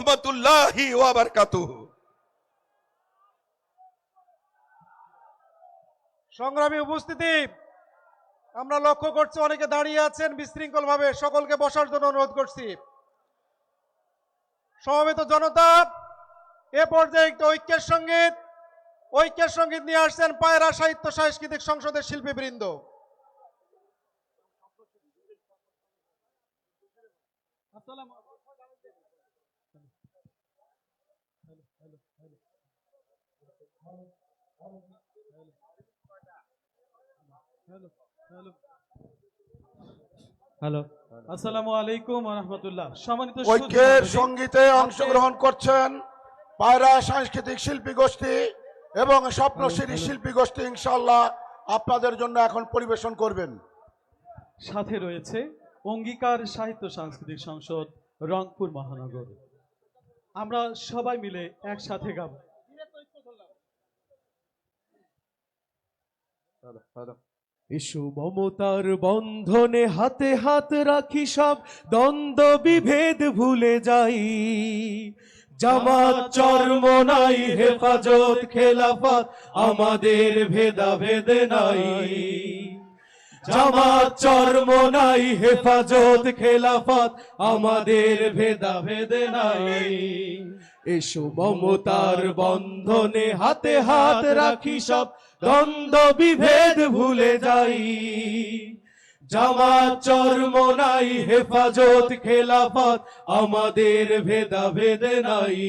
রাহমাতুল্লাহি ওয়া বারাকাতুহু। সংগ্রামী উপস্থিতি, আমরা লক্ষ্য করছি অনেকে দাঁড়িয়ে আছেন বিশৃঙ্খল ভাবে, সকলকে বসার জন্য অনুরোধ করছি। সমবেত জনতা, এ পর্যায়ে একটি ঐক্যের সঙ্গীত নিয়ে আসছেন পায়রা সাহিত্য সাংস্কৃতিক সংসদের শিল্পীবৃন্দ। হ্যালো, আসসালামু আলাইকুম ওয়া রাহমাতুল্লাহ। সম্মানিত ঐক্যের সঙ্গীতে অংশগ্রহণ করছেন পায়রা সাংস্কৃতিক শিল্পী গোষ্ঠী এবং স্বপ্নশ্রী শিল্পী গোষ্ঠী। ইনশাআল্লাহ আপনাদের জন্য এখন পরিবেশন করবেন। সাথে রয়েছে অঙ্গীকার সাহিত্য সাংস্কৃতিক সংসদ রংপুর মহানগর। আমরা সবাই মিলে একসাথে গাব। এসো মমতার বন্ধনে হাতে হাত রাখি, সব দ্বন্দ্ব বিভেদ ভুলে যাই। জামাত চরমনাই হেফাজত খেলাফত আমাদের ভেদাভেদ নাই। জামাত চরমনাই হেফাজত খেলাফত আমাদের ভেদাভেদ নাই। এসো মমতার বন্ধনে হাতে হাত রাখি, সব দ্বন্দ্ব বিভেদ ভুলে যাই। জামাত চরমনাই হেফাজত খেলাফত আমাদের ভেদাভেদ নাই।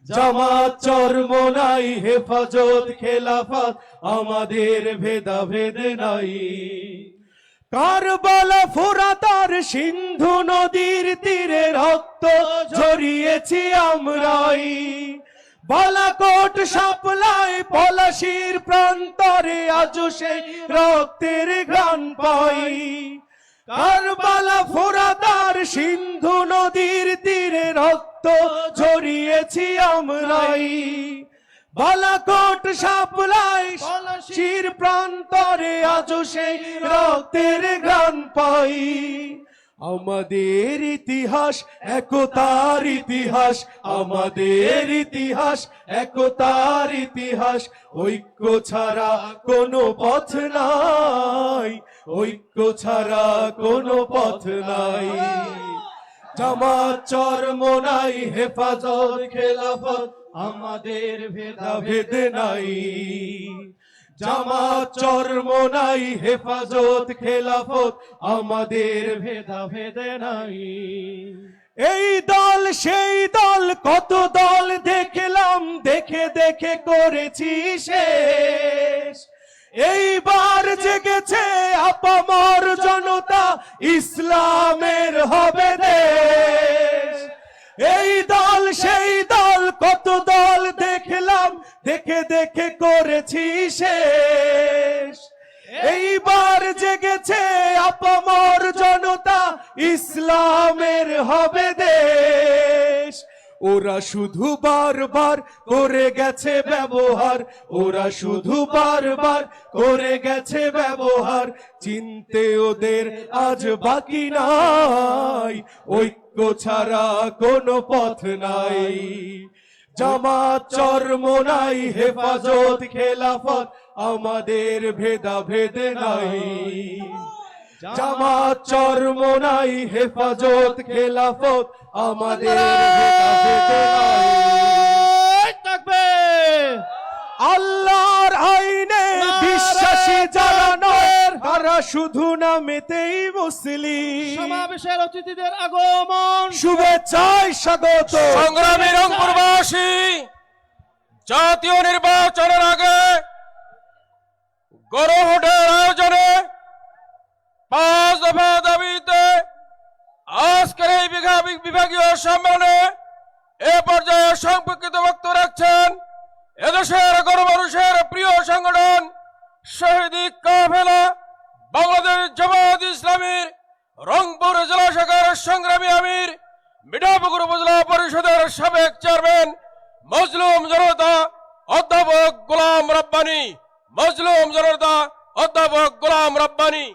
জামাত চরমনাই হেফাজত খেলাফত আমাদের ভেদাভেদ নাই। কারবালা ফোরাত আর সিন্ধু নদীর তীরে রক্ত ঝরিয়েছি আমরাই। বালাকোট শাপলায় পলাশির প্রান্তরে আজও সেই রক্তের ঘ্রাণ পাই। কারবালা ফোরাত আর সিন্ধু নদীর তীরে রক্ত ঝরিয়েছি আমরাই। বালাকোট শাপলায় পলাশির প্রান্তরে আজও সেই রক্তের ঘ্রাণ পাই। আমাদের ইতিহাস একতার ইতিহাস, আমাদের ইতিহাস একতার ইতিহাস। ঐক্য ছাড়া কোনো পথ নাই, ঐক্য ছাড়া কোনো পথ নাই। জামাত চরমনাই হেফাজত খেলাফত আমাদের ভেদাভেদ নাই। জামাত চরমনাই হেফাজত খেলাফত আমাদের ভেদাভেদ নাই। এই দল সেই দল কত দল দেখলাম, দেখে দেখে করেছি শেষ। এইবার জেগেছে আপামর জনতা, ইসলামের হবে দেশ। এই দল সেই দল কত দল দেখলাম, দেখে দেখে করেছি শেষ। এইবার জেগেছে আপামর জনতা, ইসলামের হবে দেশ। ওরা শুধু বারবার করে গেছে ব্যবহার, ওরা শুধু বারবার করে গেছে ব্যবহার। চিনতে ওদের আজ বাকি নাই, ঐক্য ছাড়া কোনো পথ নাই। জামাত চরমনাই হেফাজত খেলাফত আমাদের ভেদাভেদ নাই। জামাত চরমনাই হেফাজত খেলাফত আমাদের ভেদাভেদ নাই। তাকবীর! আল্লাহর আইনে বিশ্বাসী যারা নয়, তারা শুধু নামেতেই মুসলিম। সমাবেশের অতিথিদের আগমন, শুভেচ্ছায় স্বাগত। সংগ্রামী রংপুরবাসী, জাতীয় নির্বাচনের আগে গণভোটের আয়োজনে 5 দফা দাবিতে আজকের এই বিভাগীয় সম্মেলনে এ পর্যায়ে সংক্ষিপ্ত বক্তব্য রাখছেন এদেশের গণমানুষের প্রিয় সংগঠন শহীদ কাফেলা বাংলাদেশ জামাত ইসলামীর রংপুর জেলা শাখার সংগ্রামী আমির, মিঠাপুকুর উপজেলা পরিষদের সাবেক চেয়ারম্যান মজলুম জনতা অধ্যাপক গোলাম রব্বানী। মজলুম জনতা অধ্যাপক গোলাম রব্বানী।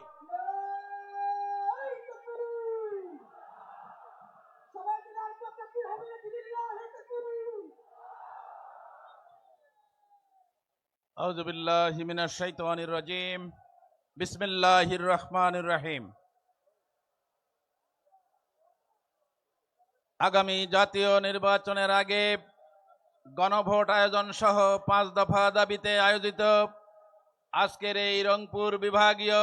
আউযু বিল্লাহি মিনাশ শাইতানির রাজিম। বিসমিল্লাহির রহমানির রহিম। আগামী জাতীয় নির্বাচনের আগে গণভোট আয়োজন সহ 5 দফা দাবিতে আয়োজিত আজকের এই রংপুর বিভাগীয়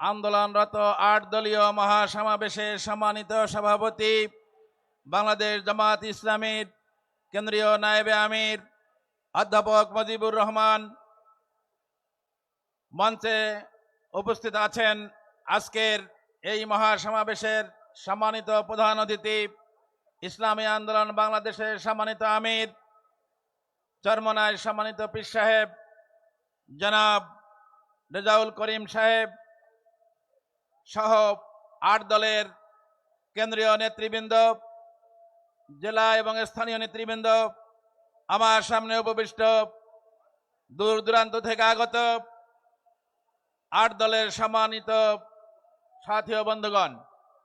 আন্দোলনরত 8 দলীয় মহাসমাবেশের সম্মানিত সভাপতি, বাংলাদেশ জামাত ইসলামীর কেন্দ্রীয় নায়েবে আমির অধ্যাপক মুজিবুর রহমান, মঞ্চে উপস্থিত আছেন আজকের এই মহাসমাবেশের সম্মানিত প্রধান অতিথি, ইসলামী আন্দোলন বাংলাদেশের সম্মানিত আমির চরমনায় সম্মানিত পীর সাহেব জনাব রেজাউল করিম সাহেব সহ 8 দলের কেন্দ্রীয় নেতৃবৃন্দ, জেলা এবং স্থানীয় নেতৃবৃন্দ, আমার সামনে উপবিষ্ট দূর দূরান্ত থেকে আগত 8 দলের সম্মানিত সাথী ও বন্ধুগণ,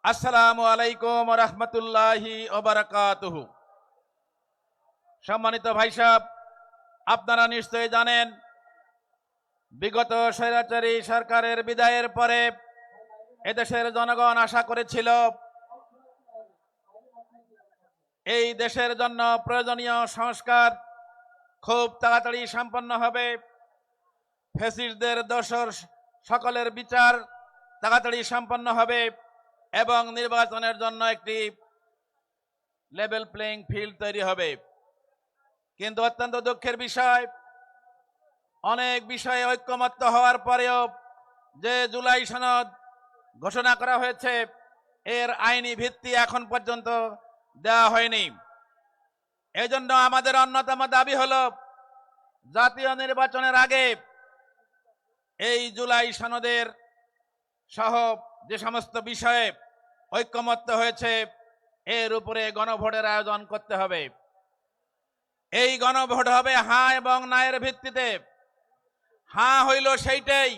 আসসালামু আলাইকুম ওয়া রাহমাতুল্লাহি ওয়া বারাকাতুহু। সম্মানিত ভাই সাহেব, আপনারা নিশ্চয়ই জানেন বিগত স্বৈরাচারী সরকারের বিদায়ের পরে এদেশের জনগণ আশা করেছিল এই দেশের জন্য প্রয়োজনীয় সংস্কার খুব তাড়াতাড়ি সম্পন্ন হবে, ফ্যাসিস্টদের দোসর সকলের বিচার তাড়াতাড়ি সম্পন্ন হবে এবং নির্বাচনের জন্য একটি লেভেল প্লেইং ফিল্ড তৈরি হবে। কিন্তু অত্যন্ত দুঃখের বিষয়, অনেক বিষয়ে ঐক্যমত্য হওয়ার পরেও যে জুলাই সনদ ঘোষণা করা হয়েছে এর আইনি ভিত্তি এখন পর্যন্ত দেওয়া হয়নি। এজন্য আমাদের অন্যতম দাবি হলো জাতীয় নির্বাচনের আগে এই জুলাই সনদের সহ যে সমস্ত বিষয়ে ঐক্যমত্য হয়েছে এর উপরে গণভোটের আয়োজন করতে হবে। এই গণভোট হবে হ্যাঁ এবং নায়ের ভিত্তিতে। হ্যাঁ হইল সেইটাই,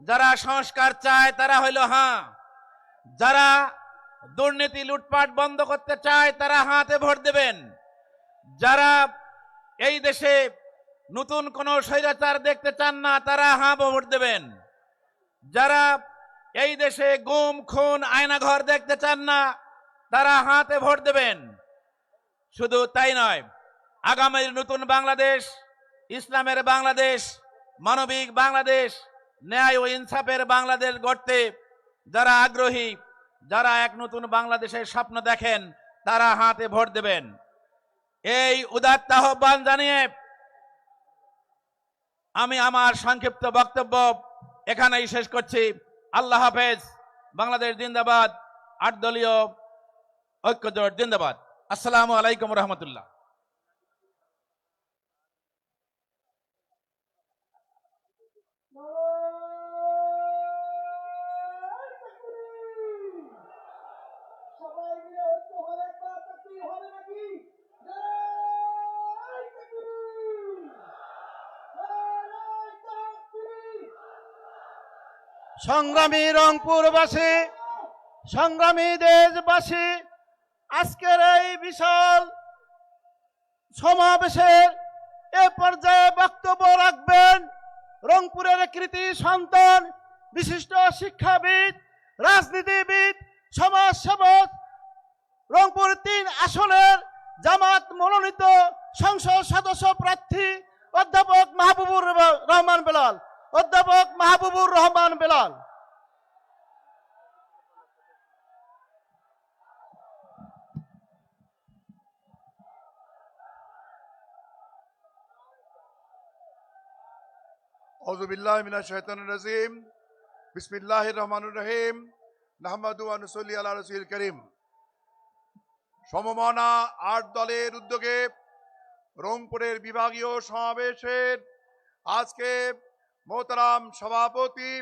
যারা সংস্কার চায় তারা হইল হ্যাঁ, যারা দুর্নীতি লুটপাট বন্ধ করতে চায় তারা হাতে ভোট দেবেন, যারা এই দেশে নতুন কোনো স্বৈরাচার দেখতে চান না তারা হ্যাঁ ভোট দেবেন, যারা এই দেশে গুম খুন আয়নাঘর দেখতে চান না তারা হাতে ভোট দেবেন। শুধু তাই নয়, আগামীর নতুন বাংলাদেশ, ইসলামের বাংলাদেশ, মানবিক বাংলাদেশ, ন্যায় ও ইনসাফের বাংলাদেশ গড়তে যারা আগ্রহী, যারা এক নতুন বাংলাদেশের স্বপ্ন দেখেন তারা হাতে ভোট দেবেন। এই উদাত্ত আহ্বান জানিয়ে আমি আমার সংক্ষিপ্ত বক্তব্য এখানেই শেষ করছি। আল্লাহ হাফেজ। বাংলাদেশ জিন্দাবাদ। 8 দলীয় ঐক্যজোট জিন্দাবাদ। আসসালামু আলাইকুম রহমতুল্লাহ। সংগ্রামী রংপুরবাসী, সংগ্রামী দেশবাসী, আজকের এই বিশাল সমাবেশের এ পর্যায়ে বক্তব্য রাখবেন রংপুরের কৃতি সন্তান, বিশিষ্ট শিক্ষাবিদ, রাজনীতিবিদ, সমাজসেবক, রংপুর 3 আসনের জামাত মনোনীত সংসদ সদস্য প্রার্থী অধ্যাপক মাহবুবুর রহমান বেলাল। অধ্যাপক মাহবুবুর রহমান বেলাল। আউযু বিল্লাহি মিনাশ শাইতানির রাজিম। বিসমিল্লাহির রহমানির রহিম। নাহমাদু ওয়া নুসাল্লি আলা রাসূলিল কারীম। সমমনা 8 দলের উদ্যোগে রংপুরের বিভাগীয় সমাবেশের আজকে মোহতারাম সভাপতি,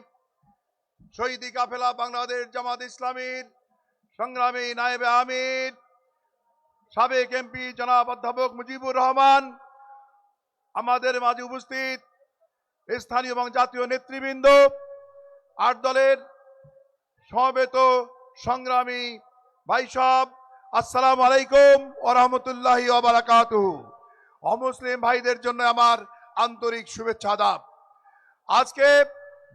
শহীদি কাফেলা বাংলাদেশ জামাত ইসলামীর সংগ্রামী নায়েবে আমির, সাবেক এমপি জনাব অধ্যাপক মুজিবুর রহমান, আমাদের মাঝে উপস্থিত স্থানীয় এবং জাতীয় নেতৃবৃন্দ, 8 দলের সমবেত সংগ্রামী ভাই সব, আসসালামু আলাইকুম ওয়া রাহমাতুল্লাহি ওয়া বারাকাতুহু। অমুসলিম ভাইদের জন্য আমার আন্তরিক শুভেচ্ছা আদাব। আজকে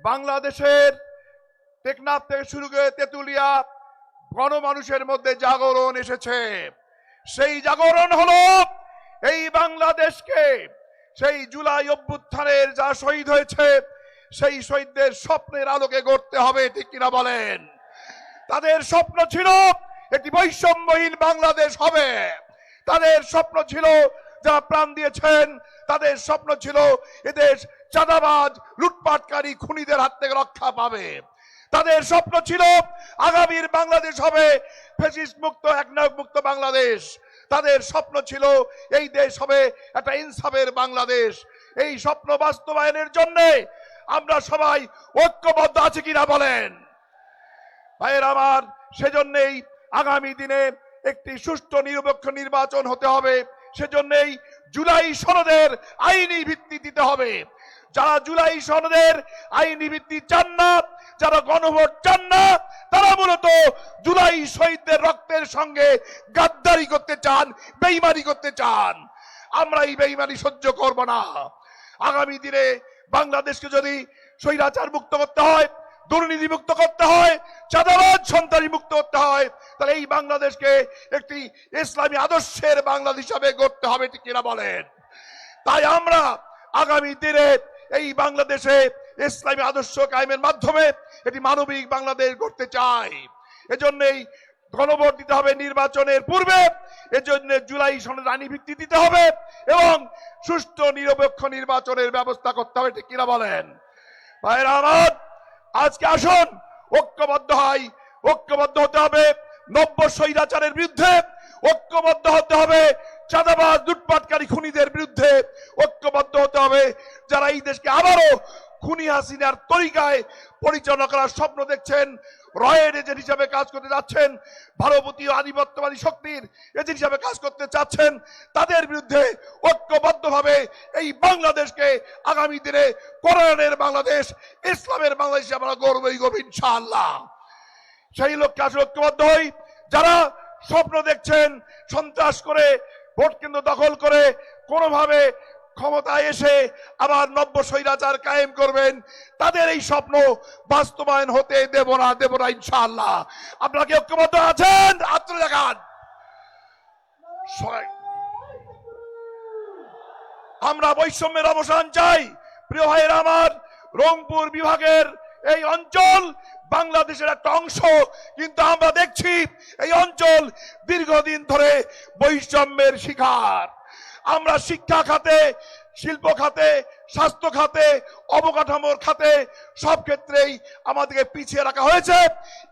বাংলাদেশের টেকনাফ থেকে শুরু করে তেতুলিয়া গণমানুষের মধ্যে জাগরণ এসেছে। সেই জাগরণ হলো এই বাংলাদেশকে সেই জুলাই অভ্যুত্থানের যা শহীদ হয়েছে সেই শহীদদের স্বপ্নের আলোকে গড়তে হবে, ঠিক কিনা বলেন? তাদের স্বপ্ন ছিল একটি বৈষম্যহীন বাংলাদেশ হবে। তাদের স্বপ্ন ছিল, যারা প্রাণ দিয়েছেন তাদের স্বপ্ন ছিল এদেশ চাঁদাবাজ লুটপাটকারী খুনিদের হাত থেকে রক্ষা পাবে। তাদের স্বপ্ন ছিল আগামীর বাংলাদেশ হবে ফ্যাসিস্ট মুক্ত, একনায়ক মুক্ত বাংলাদেশ। তাদের স্বপ্ন ছিল এই দেশ হবে একটা ইনসাফের বাংলাদেশ। এই স্বপ্ন বাস্তবায়নের জন্য আমরা সবাই ঐক্যবদ্ধ আছি কিনা বলেন? ভাইয়ের আমার, সেজন্যই আগামী দিনে একটি সুষ্ঠু নিরপেক্ষ নির্বাচন হতে হবে। সেজন্যই জুলাই সনদের আইনি ভিত্তি দিতে হবে। যারা জুলাই সনদের আইনি ভিত্তি চান না, যারা গণভোট চান না, তারা মূলত জুলাই শহীদদের রক্তের সঙ্গে গাদ্দারি করতে চান, বেঈমানি করতে চান। আমরা এই বেঈমানি সহ্য করব না। আগামী দিনে বাংলাদেশকে যদি স্বৈরাচার মুক্ত করতে হয়, দুর্নীতি মুক্ত করতে হয়, চাঁদাবাজ সন্ত্রাসী মুক্ত করতে হয়, তাহলে এই বাংলাদেশকে একটি ইসলামী আদর্শের বাংলাদেশ হিসাবে গড়তে হবে, ঠিক কিনা বলেন? তাই আমরা আগামী দিনে এই বাংলাদেশে ইসলামী আদর্শ কায়েমের মাধ্যমে একটি মানবিক বাংলাদেশ গড়তে চাই। এজন্যই গণভোট দিতে হবে নির্বাচনের পূর্বে, এজন্য জুলাই সনদ আইনি ভিত্তি দিতে হবে এবং সুষ্ঠু নিরপেক্ষ নির্বাচনের ব্যবস্থা করতে হবে, ঠিক কিনা বলেন? ভাইরা আমার, আজকে আসুন ঐক্যবদ্ধ হয়। ঐক্যবদ্ধ হতে হবে নব্য স্বৈরাচারের বিরুদ্ধে, ঐক্যবদ্ধ হতে হবে চাঁদাবাজ লুটপাটকারী খুনিদের বিরুদ্ধে, ঐক্যবদ্ধ হতে হবে যারা এই দেশকে আবারও খুনি হাসিনার তরিকায় পরিচালনা করার স্বপ্ন দেখছেন, রয়ের এজেন্ট হিসাবে কাজ করতে যাচ্ছেন, ভারতীয় আধিপত্যবাদী শক্তির এজেন্ট হিসাবে কাজ করতে চাচ্ছেন, তাদের বিরুদ্ধে ঐক্যবদ্ধভাবে এই বাংলাদেশকে আগামী দিনে কোরআনের বাংলাদেশ, ইসলামের বাংলাদেশ আমরা গর্বই গর্ব ইনশাআল্লাহ। সেই লক্ষ্যে আসলে ঐক্যবদ্ধ হই। যারা স্বপ্ন দেখছেন সন্ত্রাস করে ভোট কেন্দ্র দখল করে কোনোভাবে ক্ষমতায় এসে আবার নব্য স্বৈরাচার কায়েম করবেন, তাদের এই স্বপ্ন বাস্তবায়ন হতে দেব না ইনশাআল্লাহ। আপনারা কি ঐক্যবদ্ধ আছেন? আত্ম দেখান। আমরা বৈষম্যের অবসান চাই। প্রিয় ভাইয়েরা আমার, রংপুর বিভাগের এই অঞ্চল বাংলাদেশের একটা অংশ, কিন্তু আমরা দেখছি এই অঞ্চল দীর্ঘদিন ধরে বৈষম্যের শিকার। আমরা শিক্ষা খাতে, শিল্প খাতে, স্বাস্থ্য খাতে, অবকাঠামোর খাতে সব ক্ষেত্রেই আমাদেরকে পিছিয়ে রাখা হয়েছে।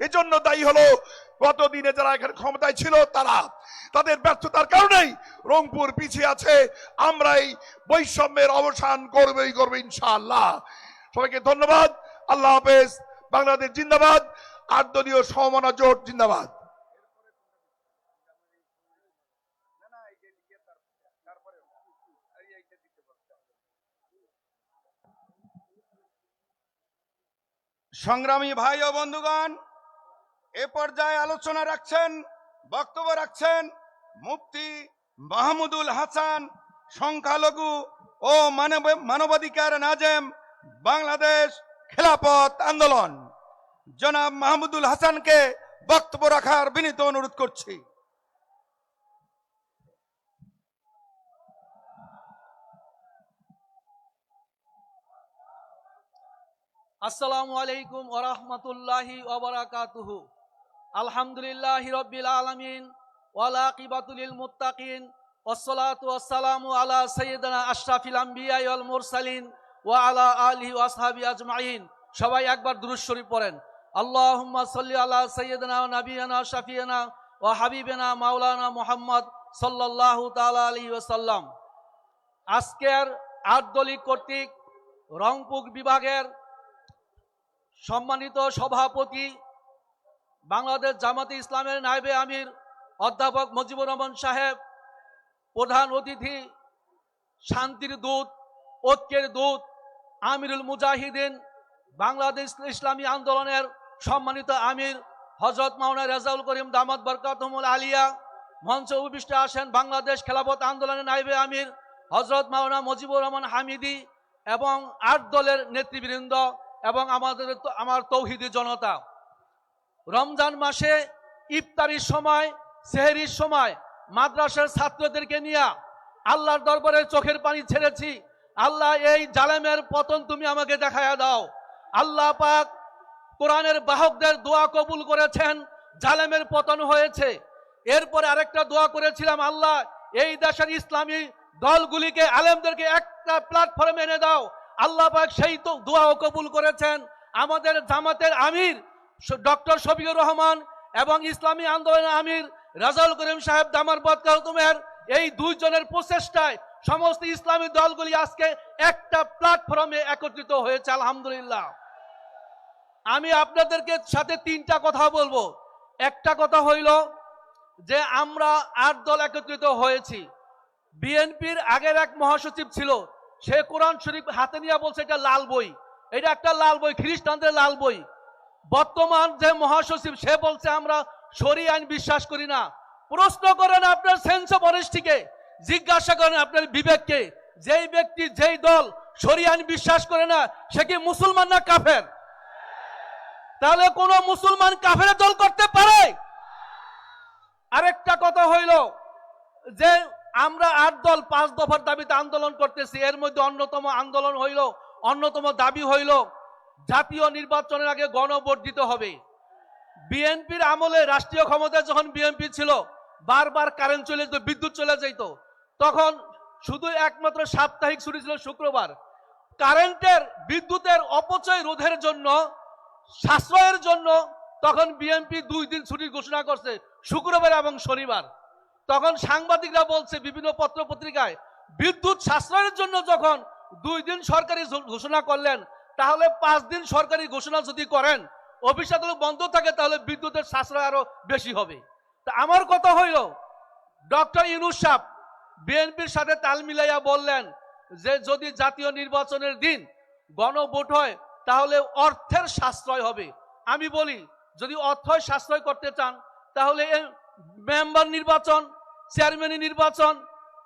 এজন্য দায়ী হলো গত দিনে যারা এখানে ক্ষমতায় ছিল তারা, তাদের ব্যর্থতার কারণেই রংপুর পিছিয়ে আছে। আমরা এই বৈষম্যের অবসান করবই ইনশাআল্লাহ। সবাইকে ধন্যবাদ। আল্লাহ হাফেজ। বাংলাদেশ জিন্দাবাদ। ৮ দলীয় সমমনা জোট জিন্দাবাদ। সংগ্রামী ভাই ও বন্ধুগণ, এ পর্যায়ে আলোচনা রাখছেন, বক্তব্য রাখছেন মুফতি মাহমুদুল হাসান, সংখ্যালঘু ও মানবাধিকার নাজেম, বাংলাদেশ খেলাফত আন্দোলন। জনাব মাহমুদুল হাসানকে বক্তব্য রাখার বিনীত অনুরোধ করছি। আসসালামু আলাইকুম ওয়া রাহমাতুল্লাহি ওয়া বারাকাতুহু। আলহামদুলিল্লাহি রাব্বিল আলামিন ওয়াল আকিবাতু লিল মুত্তাকিন ওয়াসসালাতু ওয়াসসালামু আলা সাইয়্যিদিনা আশরাফিল আমবিয়া ওয়াল মুরসালিন ওয়া আলা আলিহি ওয়া আসহাবিহি আজমাইন। সবাই একবার দুরূদ শরীফ পড়েন। আল্লাহুম্মা সাল্লি আলা সাইয়্যিদিনা ওয়া নাবিয়িনা শাফিয়িনা ওয়া হাবিবিনা মাওলানা মুহাম্মদ সাল্লাল্লাহু তাআলা আলাইহি ওয়াসাল্লাম। আজকের ৮ দলীয় কর্তৃক রংপুর বিভাগের সম্মানিত সভাপতি, বাংলাদেশ জামাতে ইসলামের নায়েবে আমির অধ্যাপক মুজিবুর রহমান সাহেব, প্রধান অতিথি শান্তির দূত, ঐক্যের দূত, আমিরুল মুজাহিদিন, বাংলাদেশ ইসলামী আন্দোলনের সম্মানিত আমির হযরত মাওলানা রেজাউল করিম দামাত বরকাতুহুল আলিয়া, মঞ্চে উপবিষ্ট আছেন বাংলাদেশ খেলাফত আন্দোলনের নায়েবে আমির হজরত মাওলানা মুজিবুর রহমান হামিদি এবং 8 দলের নেতৃবৃন্দ এবং আমার তৌহিদি জনতা, রমজান মাসে ইফতারির সময়, সেহরির সময় মাদ্রাসার ছাত্রদেরকে নিয়ে আল্লাহর দরবারে চোখের পানি ছেড়েছি। আল্লাহ, এই জালেমের পতন তুমি আমাকে দেখায়া দাও। আল্লাহ পাক কোরআনের বাহকদের দোয়া কবুল করেছেন, জালেমের পতন হয়েছে। এরপরে আরেকটা দোয়া করেছিলাম, আল্লাহ এই দেশের ইসলামী দলগুলিকে, আলেমদেরকে একটা প্ল্যাটফর্মে এনে দাও। আল্লাহ পাক সেই তো দোয়াও কবুল করেছেন। আমাদের জামাতের আমির ডক্টর শফিকুর রহমান এবং ইসলামী আন্দোলনের আমির রাজাউল করিম সাহেব দামার বদকাতুমের এই 2 জনের প্রচেষ্টায় সমস্ত ইসলামী দলগুলি আজকে একটা প্ল্যাটফর্মে একত্রিত হয়েছে, আলহামদুলিল্লাহ। আমি আপনাদেরকে সাথে 3টা কথা বলবো। একটা কথা হইল যে আমরা 8 দল একত্রিত হয়েছি। বিএনপির আগের এক মহাসচিব ছিল, সে কোরআন শরীফ হাতে নিয়ে বলছে এটা লাল বই, এটা একটা লাল বই, খ্রিস্টানদের লাল বই। বর্তমান যে মহাসচিব সে বলছে আমরা শরীয়ত আইন বিশ্বাস করি না। প্রশ্ন করেন আপনার সেন্স অফ অনেস্টিকে, জিজ্ঞাসা করেন আপনার বিবেককে, যেই ব্যক্তি যেই দল শরীয়ত আইন বিশ্বাস করে না সে কি মুসলমান না কাফের? তাহলে কোন মুসলমান কাফের দল করতে পারে? আরেকটা কথা হইল যে আমরা 8 দল 5 দফার দাবিতে আন্দোলন করতেছি। এর মধ্যে অন্যতম দাবি হইল জাতীয় নির্বাচনের আগে গণভোট দিতে হবে। বিএনপির আমলে রাষ্ট্রীয় ক্ষমতায় যখন বিএনপি ছিল বারবার কারেন্ট চলে যেত, বিদ্যুৎ চলে যেত, তখন শুধু একমাত্র সাপ্তাহিক ছুটি ছিল শুক্রবার। কারেন্টের বিদ্যুতের অপচয় রোধের জন্য, সাশ্রয়ের জন্য তখন বিএনপি 2 দিন ছুটি ঘোষণা করছে, শুক্রবার এবং শনিবার। তখন সাংবাদিকরা বলছে বিভিন্ন পত্র পত্রিকায়, বিদ্যুৎ সাশ্রয়ের জন্য যখন 2 দিন সরকারি ঘোষণা করলেন, তাহলে 5 দিন সরকারি ঘোষণা যদি করেন, অফিস আদালত বন্ধ থাকে, তাহলে বিদ্যুতের সাশ্রয় আরো বেশি হবে। তা আমার কথা হইল, ডক্টর ইউনূস সাহেব বিএনপির সাথে তাল মিলাইয়া বললেন যে যদি জাতীয় নির্বাচনের দিন গণভোট হয় তাহলে অর্থের সাশ্রয় হবে। আমি বলি, যদি অর্থ সাশ্রয় করতে চান তাহলে মেম্বার নির্বাচন, চেয়ারম্যান নির্বাচন,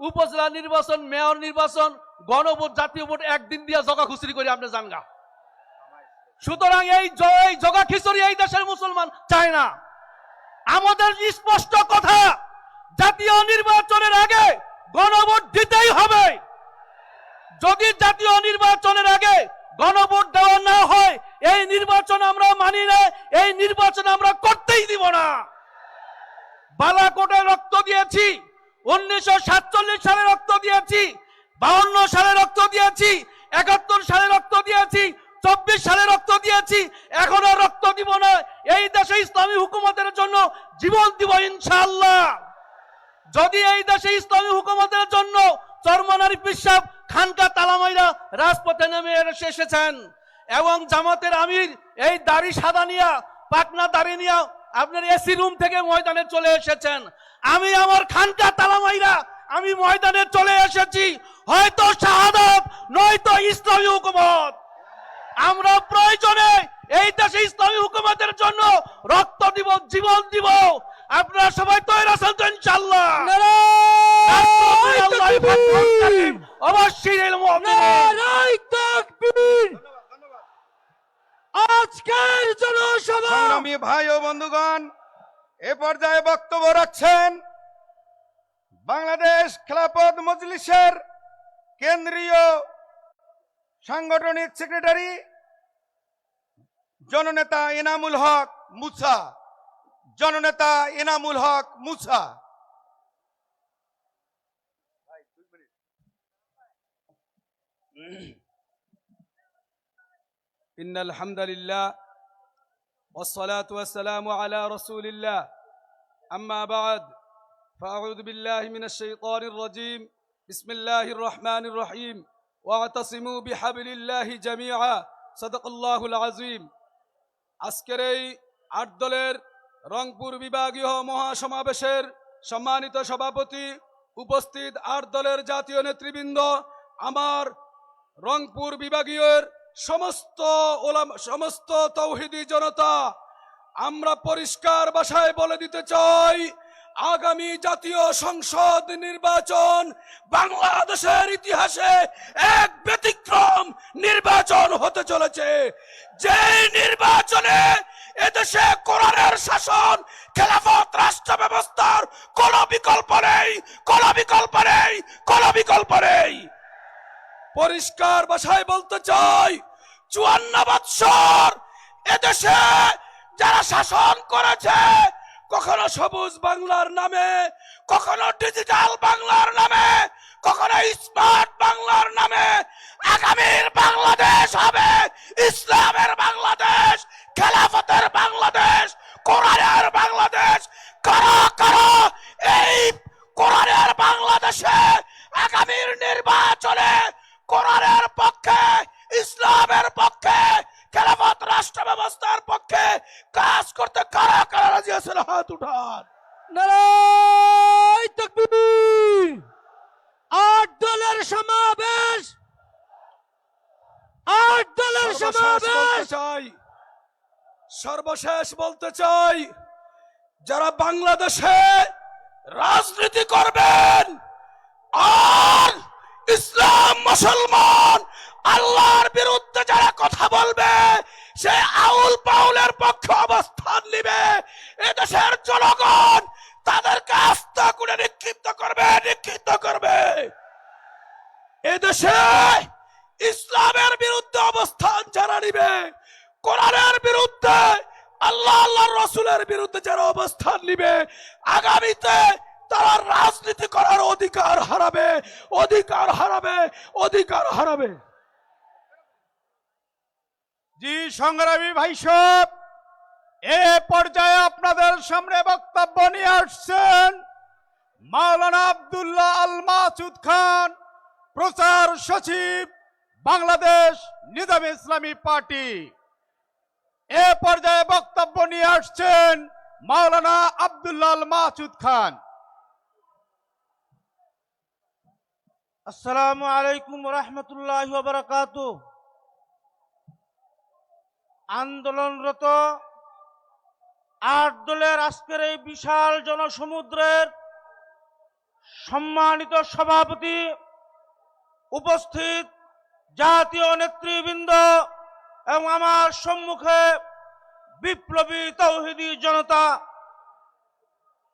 উপজেলা নির্বাচন, মেয়র নির্বাচন, গণভোট, জাতীয় ভোট একদিন দিয়ে জগা খুচরি করে আপনি জানগা। সুতরাং এই জগা খিচুড়ি এই দেশের মুসলমান চায় না। আমাদের স্পষ্ট কথা, জাতীয় নির্বাচনের আগে গণভোট দিতেই হবে। যদি জাতীয় নির্বাচনের আগে গণভোট দেওয়া না হয়, এই নির্বাচন আমরা মানি না, এই নির্বাচন আমরা করতেই দিব না। বালাকোটে রক্ত দিয়েছি, 1947 সালে রক্ত দিয়েছি, 52 সালে রক্ত দিয়েছি, 71 সালে রক্ত দিয়েছি, 24 সালে রক্ত দিয়েছি, এখনো রক্ত দিব না। এই দেশে ইসলামী হুকুমতের জন্য জীবন দিব ইনশাআল্লাহ। যদি এই দেশে ইসলামী হুকুমতের জন্য চরমনার পিসাব খানকা তালামাইরা রাজপথে নেমে এসেছেন এবং জামাতের আমির এই দাড়ি সাদা নিয়া, পাকনা দাড়ি নিয়া আপনার এসি রুম থেকে ময়দানে চলে এসেছেন। আমি আমার খানকা তালামাইরা আমি ময়দানে চলে এসেছি, হয়তো শাহাদাত নয়তো ইসলামী হুকুমত। আমরা প্রয়োজনে এই দেশে ইসলামী হুকুমতের জন্য রক্ত দিব, জীবন দিব। আপনারা সবাই তৈরি আছেন তো ইনশাআল্লাহ? অবশ্যই আজকের জনসভা সংগ্রামী ভাই ও বন্ধুগণ, এ পর্যায়ে বক্তব্য রাখছেন বাংলাদেশ খেলাফত মজলিসের কেন্দ্রীয় সাংগঠনিক সেক্রেটারি জননেতা এনামুল হক মুসা। জননেতা এনামুল হক মুসা। إن الحمد لله والصلاة والسلام على رسول الله أما بعد فأعوذ بالله من الشيطان الرجيم بسم الله الرحمن الرحيم واعتصموا بحبل الله جميعا صدق الله العظيم আজকের এই 8 দলের রংপুর বিভাগীয় মহাসমাবেশের সম্মানিত সভাপতি, উপস্থিত 8 দলের জাতীয় নেতৃবৃন্দ, আমার রংপুর বিভাগীয় সমস্ত তৌহিদি জনতা, আমরা পরিষ্কার ভাষায় বলে দিতে চাই, আগামী জাতীয় সংসদ নির্বাচন বাংলাদেশের ইতিহাসে এক ব্যতিক্রম নির্বাচন হতে চলেছে। যে নির্বাচনে এদেশে কোরআনের শাসন, খেলাফত রাষ্ট্র ব্যবস্থার কোনো বিকল্প নেই, কোনো বিকল্প নেই, কোনো বিকল্প নেই। পরিষ্কার ভাষায় বলতে চাই, 54 বৎসর এদেশে যারা শাসন করেছে, কখনো সবুজ বাংলার নামে, কখনো ডিজিটাল বাংলার নামে, কখনো স্মার্ট বাংলার নামে, আগামীর বাংলাদেশ হবে ইসলামের বাংলাদেশ, খেলাফতের বাংলাদেশ, কোরআনের বাংলাদেশ। কারা কারা এই কোরআনের বাংলাদেশে আগামীর নির্বাচনে কোরআনের পক্ষে, ইসলামের পক্ষে, খেলাফত রাষ্ট্র ব্যবস্থার পক্ষে কাজ করতে কারা কারা রাজি আছেন? হাত উঠান। নারায়ে তাকবীর। 8 দলের সমাবেশ, 8 দলের সমাবেশ। সর্বশেষ বলতে চাই, যারা বাংলাদেশে রাজনীতি করবেন আর ইসলাম, মুসলমান, আল্লাহর বিরুদ্ধে যারা কথা বলবে, সে আউল পাউলের পক্ষে অবস্থান নিবে, এদেশের জনগণ তাদেরকে আস্থা করে নিক্ষিপ্ত করবে, নিক্ষিপ্ত করবে। এদেশে ইসলামের বিরুদ্ধে অবস্থান যারা নিবে, কোরআনের বিরুদ্ধে, আল্লাহ আল্লাহর রাসূলের বিরুদ্ধে যারা অবস্থান নিবে, আগামীতে তারা রাজনীতি করার অধিকার হারাবে, অধিকার হারাবে, অধিকার হারাবে। জি সংগ্রামী ভাই সব, এ পর্যায়ে আপনাদের সামনে বক্তব্য নিয়ে আসছেন মাওলানা আব্দুল্লাহ আল মাসুদ খান, প্রচার সচিব, বাংলাদেশ নিজামে ইসলামী পার্টি। এ পর্যায়ে বক্তব্য নিয়ে আসছেন মাওলানা আব্দুল্লাহ আল মাসুদ খান। আসসালামু আলাইকুম ওয়া রাহমাতুল্লাহি ওয়া বারাকাতুহু। আন্দোলনরত 8 দলের আজকের এই বিশাল জনসমুদ্রের সম্মানিত সভাপতি, উপস্থিত জাতীয় নেতৃবৃন্দ এবং আমার সম্মুখে বিপ্লবী তৌহিদি জনতা,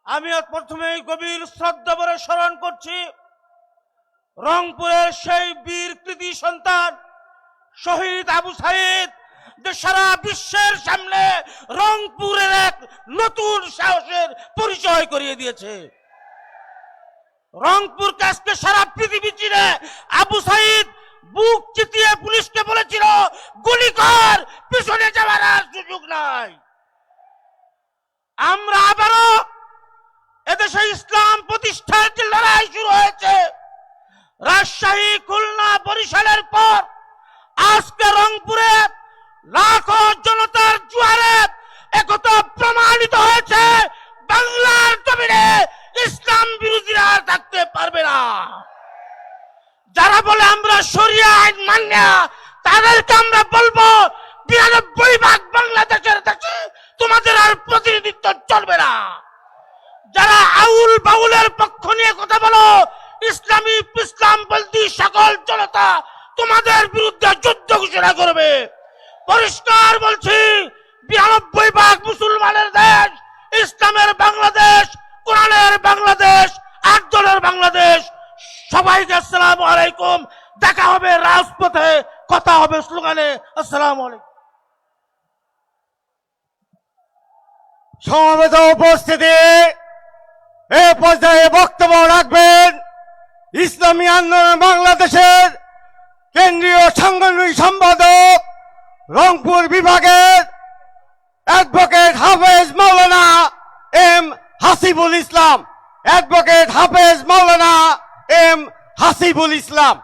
আমি প্রথমেই গভীর শ্রদ্ধা ভরে স্মরণ করছি রংপুরের সেই বীর কৃতি সন্তান শহীদ আবু সাইদ, যে সারা বিশ্বের সামনে রংপুরের এক নতুন সাহসের পরিচয় করিয়ে দিয়েছে। রংপুরকে আজকে সারা পৃথিবী চিনে। আবু সাইদ বুক চিতিয়ে পুলিশকে বলেছিল, গুলি কর, পিছনে যাওয়ার আর সুযোগ নাই। আমরা আবারও এদেশে ইসলাম প্রতিষ্ঠার যে লড়াই শুরু হয়েছে, রাজশাহী, খুলনা, বরিশালের পর আজকে রংপুরে লাখো জনতার জোয়ারে একথা প্রমাণিত হয়েছে, বাংলার জমিনে ইসলাম বিরোধীরা আর থাকতে পারবে না। যারা বলে আমরা শরিয়া আইন মানি না, তাদেরকে আমরা বলবো 92 বাংলাদেশের দেশে তোমাদের আর প্রতিনিধিত্ব চলবে না। যারা আউল বাউলের পক্ষ নিয়ে কথা বলো, ইসলামী ইসলামপন্থী সকল জনতা তোমাদের বিরুদ্ধে যুদ্ধ ঘোষণা করবে। পরিষ্কার বলছি, 92 মুসলমানের দেশ, ইসলামের বাংলাদেশ, কোরআনের বাংলাদেশ, 8 দলের বাংলাদেশ। সবাইকে আসসালামু আলাইকুম। দেখা হবে রাজপথে, কথা হবে স্লোগানে। আসসালামু আলাইকুম। সমবেত উপস্থিতি, এ পর্যায়ে বক্তব্য রাখবেন ইসলামী আন্দোলন বাংলাদেশের কেন্দ্রীয় সাংগঠনিক সম্পাদক, রংপুর বিভাগের অ্যাডভোকেট হাফেজ মাওলানা এম হাসিবুল ইসলাম। অ্যাডভোকেট হাফেজ মাওলানা এম হাসিবুল ইসলাম।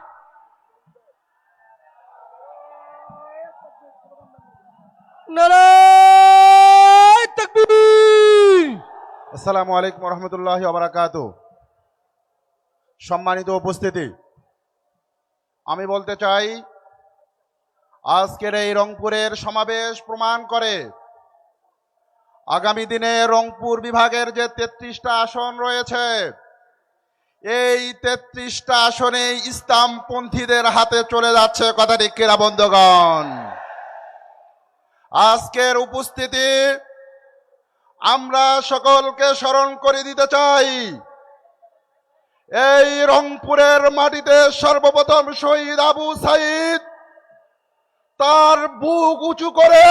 নারায়ে তাকবীর। আসসালামু আলাইকুম রহমতুল্লাহ বারাকাতুহু। সম্মানিত উপস্থিতি, আমি বলতে চাই, আজকের এই রংপুরের সমাবেশ প্রমাণ করে আগামী দিনে রংপুর বিভাগের যে 33টা আসন রয়েছে, এই 33টা আসনে ইসলামপন্থীদের হাতে চলে যাচ্ছে, কথা ঠিক কিনা বন্ধুগণ? আজকের উপস্থিতি আমরা সকলকে স্মরণ করে দিতে চাই, এই রংপুরের মাটিতে সর্বপ্রথম শহীদ আবু সাইদ তার বুক উঁচু করে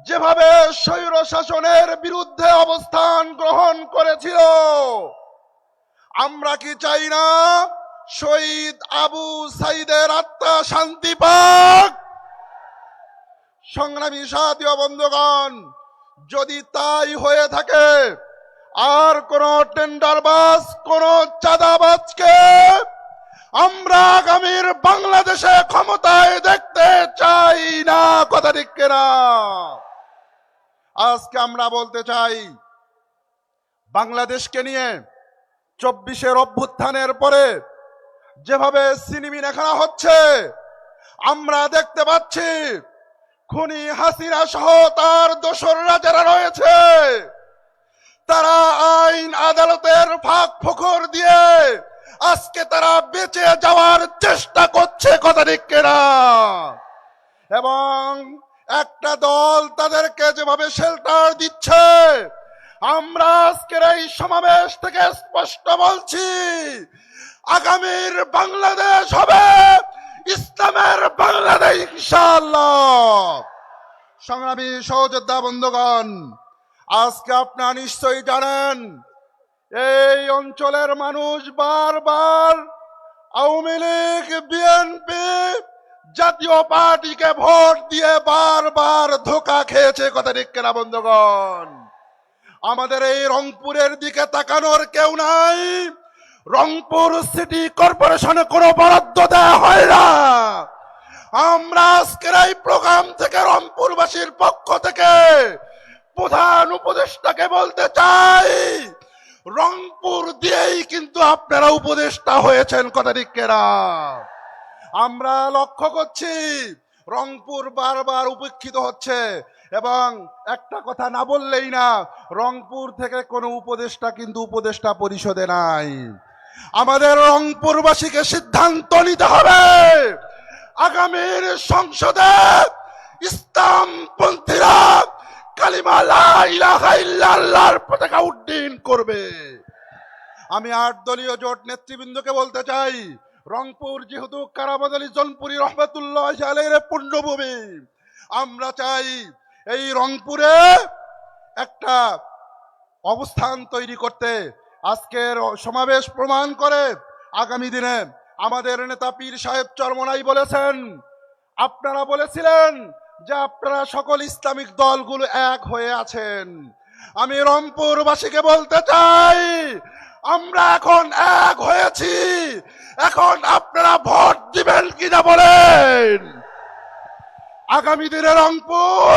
যেভাবে স্বৈর শাসনের বিরুদ্ধে অবস্থান গ্রহণ করেছিল, আমরা কি চাই না শহীদ আবু সাইদের আত্মা শান্তি পাক? সংগ্রামী সাথী ও বন্ধুগণ, যদি তাই হয়ে থাকে, আর কোন টেন্ডারবাজ, কোন চাঁদাবাজকে আমরা আগামীর বাংলাদেশে ক্ষমতায় দেখতে চাই না, কথা ঠিক কিনা? আজকে আমরা বলতে চাই, বাংলাদেশকে নিয়ে 24-এর অভ্যুত্থানের পরে যেভাবে সিনেমিনা খেলা হচ্ছে, আমরা দেখতে পাচ্ছি খুনি হাসিনা সহ তার দোসররা যারা রয়েছে, তারা আইন আদালতের ফাঁক ফোকর দিয়ে আজকে তারা বেঁচে যাওয়ার চেষ্টা করছে, কথা ঠিক কিনা? এবং একটা দল তাদেরকে যেভাবে শেল্টার দিচ্ছে, আমরা আজকের এই সমাবেশ থেকে স্পষ্ট বলছি, আগামীর বাংলাদেশ হবে ইসলামের বাংলাদেশ ইনশাআল্লাহ। সংগ্রামী সহযোদ্ধা বন্ধুগণ, আজকে আপনারা নিশ্চয়ই জানেন, এই অঞ্চলের মানুষ বারবার আওয়ামী লীগ, বিএনপি, জাতীয় পার্টিকে ভোট দিয়ে বারবার ধোঁকা খেয়েছে, কথা ঠিক কিনা বন্ধুগণ? আমাদের এই রংপুরের দিকে তাকানোর কেউ নাই। রংপুর সিটি কর্পোরেশনে কোনো বরাদ্দ দেওয়া হয় না। আমরা আজকের এই প্রোগ্রাম থেকে রংপুরবাসীর পক্ষ থেকে প্রধান উপদেষ্টাকে বলতে চাই, রংপুর দিয়েই কিন্তু আপনারা উপদেষ্টা হয়েছেন, কথা ঠিক কিনা? আমরা লক্ষ্য করছি রংপুর বারবার উপেক্ষিত হচ্ছে, এবং একটা কথা না বললেই না, রংপুর থেকে কোনো উপদেষ্টা কিন্তু উপদেষ্টা পরিষদে নাই। আমাদের রংপুরবাসীকে সিদ্ধান্ত নিতে হবে, আগামীর সংসদে ইসলামপন্থীরা কালিমা লা ইলাহা ইল্লাল্লাহর পতাকা উড্ডীন করবে। আমি 8 দলীয় জোট নেতৃবৃন্দকে বলতে চাই, রংপুর যেহেতু কারাবাদালি জনপুরি রহমাতুল্লাহ আলাইহির পুণ্যভূমি, আমরা চাই এই রংপুরে একটা অবস্থান তৈরি করতে। আজকের সমাবেশ প্রমাণ করে, আগামী দিনে আমাদের নেতা পীর সাহেব চরমনাই বলেছেন, আপনারা বলেছিলেন যে আপনারা সকল ইসলামিক দলগুলো এক হয়ে আছেন। আমি রংপুরবাসীকে বলতে চাই, আমরা এখন এক হয়েছি, এখন আপনারা ভোট দিবেন কিনা বলেন? আগামী দিনে রংপুর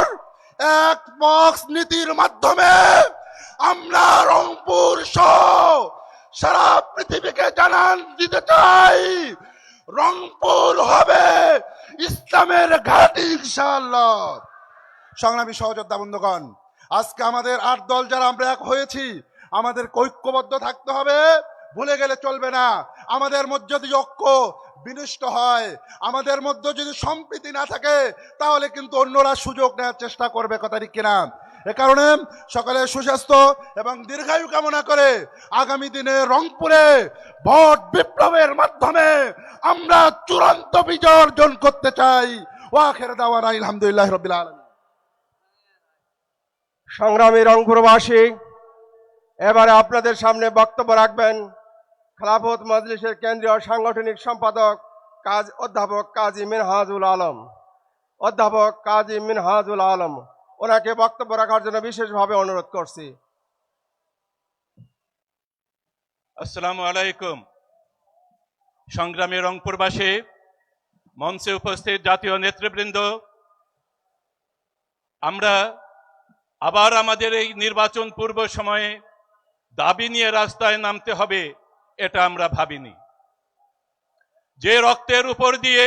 এক বক্স নীতির মাধ্যমে আমরা রংপুর সহ সারা পৃথিবীকে জানান দিতে চাই, রংপুর হবে ইসলামের ঘাঁটি ইনশাআল্লাহ। সংগ্রামী সহযোদ্ধা বন্ধুগণ, আজকে আমাদের 8 দল যারা আমরা এক হয়েছি, আমাদের ঐক্যবদ্ধ থাকতে হবে, ভুলে গেলে চলবে না। আমাদের মধ্যে যদি ঐক্য বিনষ্ট হয়, আমাদের মধ্যে যদি সম্প্রীতি না থাকে, তাহলে কিন্তু অন্যরা সুযোগ নেওয়ার চেষ্টা করবে, কথা ঠিক কিনা? এ কারণে সকলের সুস্বাস্থ্য এবং দীর্ঘায়ু কামনা করে আগামী দিনে রংপুরে ভোট বিপ্লবের মাধ্যমে আমরা চূড়ান্ত বিজয় অর্জন করতে চাই। ওয়া আখির দাওয়ানা আলহামদুলিল্লাহি রাব্বিল আলামিন। সংগ্রামী রংপুরবাসী, এবারে আপনাদের সামনে বক্তব্য রাখবেন খেলাফত মজলিসের কেন্দ্রীয় সাংগঠনিক সম্পাদক অধ্যাপক কাজী মিনহাজুল আলম। অধ্যাপক কাজী মিনহাজুল আলম, ওনাকে বক্তব্য রাখার জন্য বিশেষভাবে অনুরোধ করছি। আসসালামু আলাইকুম। সংগ্রামী রংপুরবাসী, মঞ্চে উপস্থিত জাতীয় নেতৃবৃন্দ, আমরা আবার আমাদের এই নির্বাচন পূর্ব সময়ে দাবি নিয়ে রাস্তায় নামতে হবে, এটা আমরা ভাবিনি। যে রক্তের উপর দিয়ে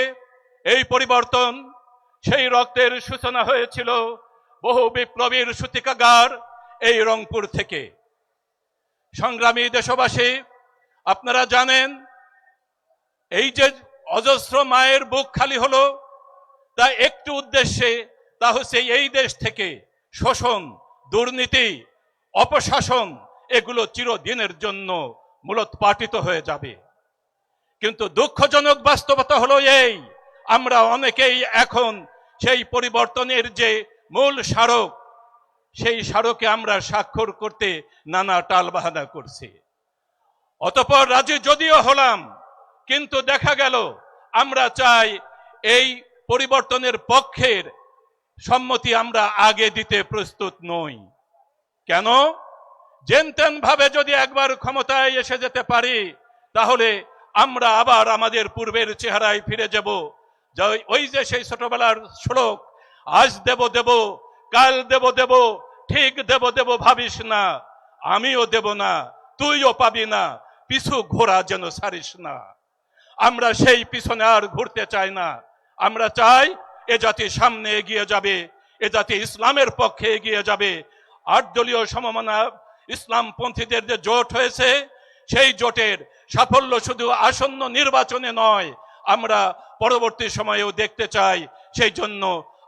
এই পরিবর্তন, সেই রক্তের সূচনা হয়েছিল বহু বিপ্লবীর সূতিকাগার এই রংপুর থেকে। সংগ্রামী দেশবাসী, আপনারা জানেন এই যে অজস্র মায়ের বুক খালি হলো তা একটি উদ্দেশ্যে, তা হচ্ছে এই দেশ থেকে শোষণ, দুর্নীতি, অপশাসন এগুলো চিরদিনের জন্য মূলোৎপাটিত হয়ে যাবে। কিন্তু দুঃখজনক বাস্তবতা হলো এই, আমরা অনেকেই এখন সেই পরিবর্তনের যে মূল স্মারক, সেই স্মারকে আমরা স্বাক্ষর করতে নানা টালবাহানা করছি। অতঃপর রাজি যদিও হলাম, কিন্তু দেখা গেল আমরা চাই এই পরিবর্তনের পক্ষের সম্মতি আমরা আগে দিতে প্রস্তুত নই। কেন? যেনতেন ভাবে যদি একবার ক্ষমতায় এসে যেতে পারি, তাহলে আমরা আবার আমাদের পূর্বের চেহারায় ফিরে যাব। ওই যে সেই ছোটবেলার শ্লোক, আজ দেব দেব, কাল দেব দেব, ঠিক দেব দেব ভাবিস না, আমিও দেব না, তুইও পাবি না, পিছু ঘোরা যেন ছাড়িস না। আমরা সেই পিছনে আর ঘুরতে চাই না। আমরা চাই এ জাতি সামনে এগিয়ে যাবে, এ জাতি ইসলামের পক্ষে এগিয়ে যাবে। 8 দলীয় সমমনা ইসলামপন্থীদের যে জোট হয়েছে, সেই জোটের সাফল্য শুধু আসন্ন নির্বাচনে নয়, আমরা পরবর্তী সময়েও দেখতে চাই। সেই জন্য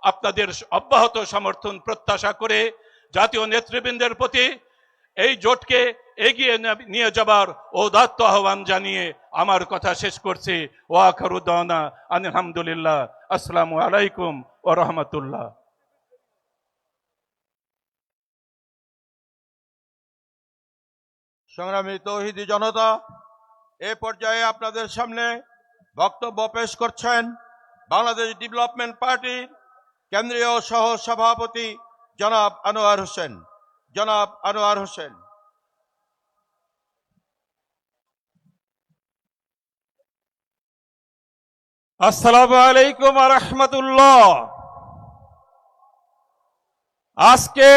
আপনাদের অব্যাহত সমর্থন প্রত্যাশা করে জাতীয় নেতৃবৃন্দের প্রতি এই জোটকে এগিয়ে নিয়ে যাবার ঔদাত্ত আহ্বান জানিয়ে আমার কথা শেষ করছি। ওয়া আখিরু দাওয়ানা আলহামদুলিল্লাহ। আসসালামু আলাইকুম ওয়া রাহমাতুল্লাহ। সংগ্রামী তৌহিদি জনতা, এ পর্যায়ে আপনাদের সামনে বক্তব্য পেশ করছেন বাংলাদেশ ডেভেলপমেন্ট পার্টির কেন্দ্রীয় সহ সভাপতি জনাব আনোয়ার হোসেন। জনাব আনোয়ার হোসেন। আসসালামু আলাইকুম ওয়া রাহমাতুল্লাহ। আজকে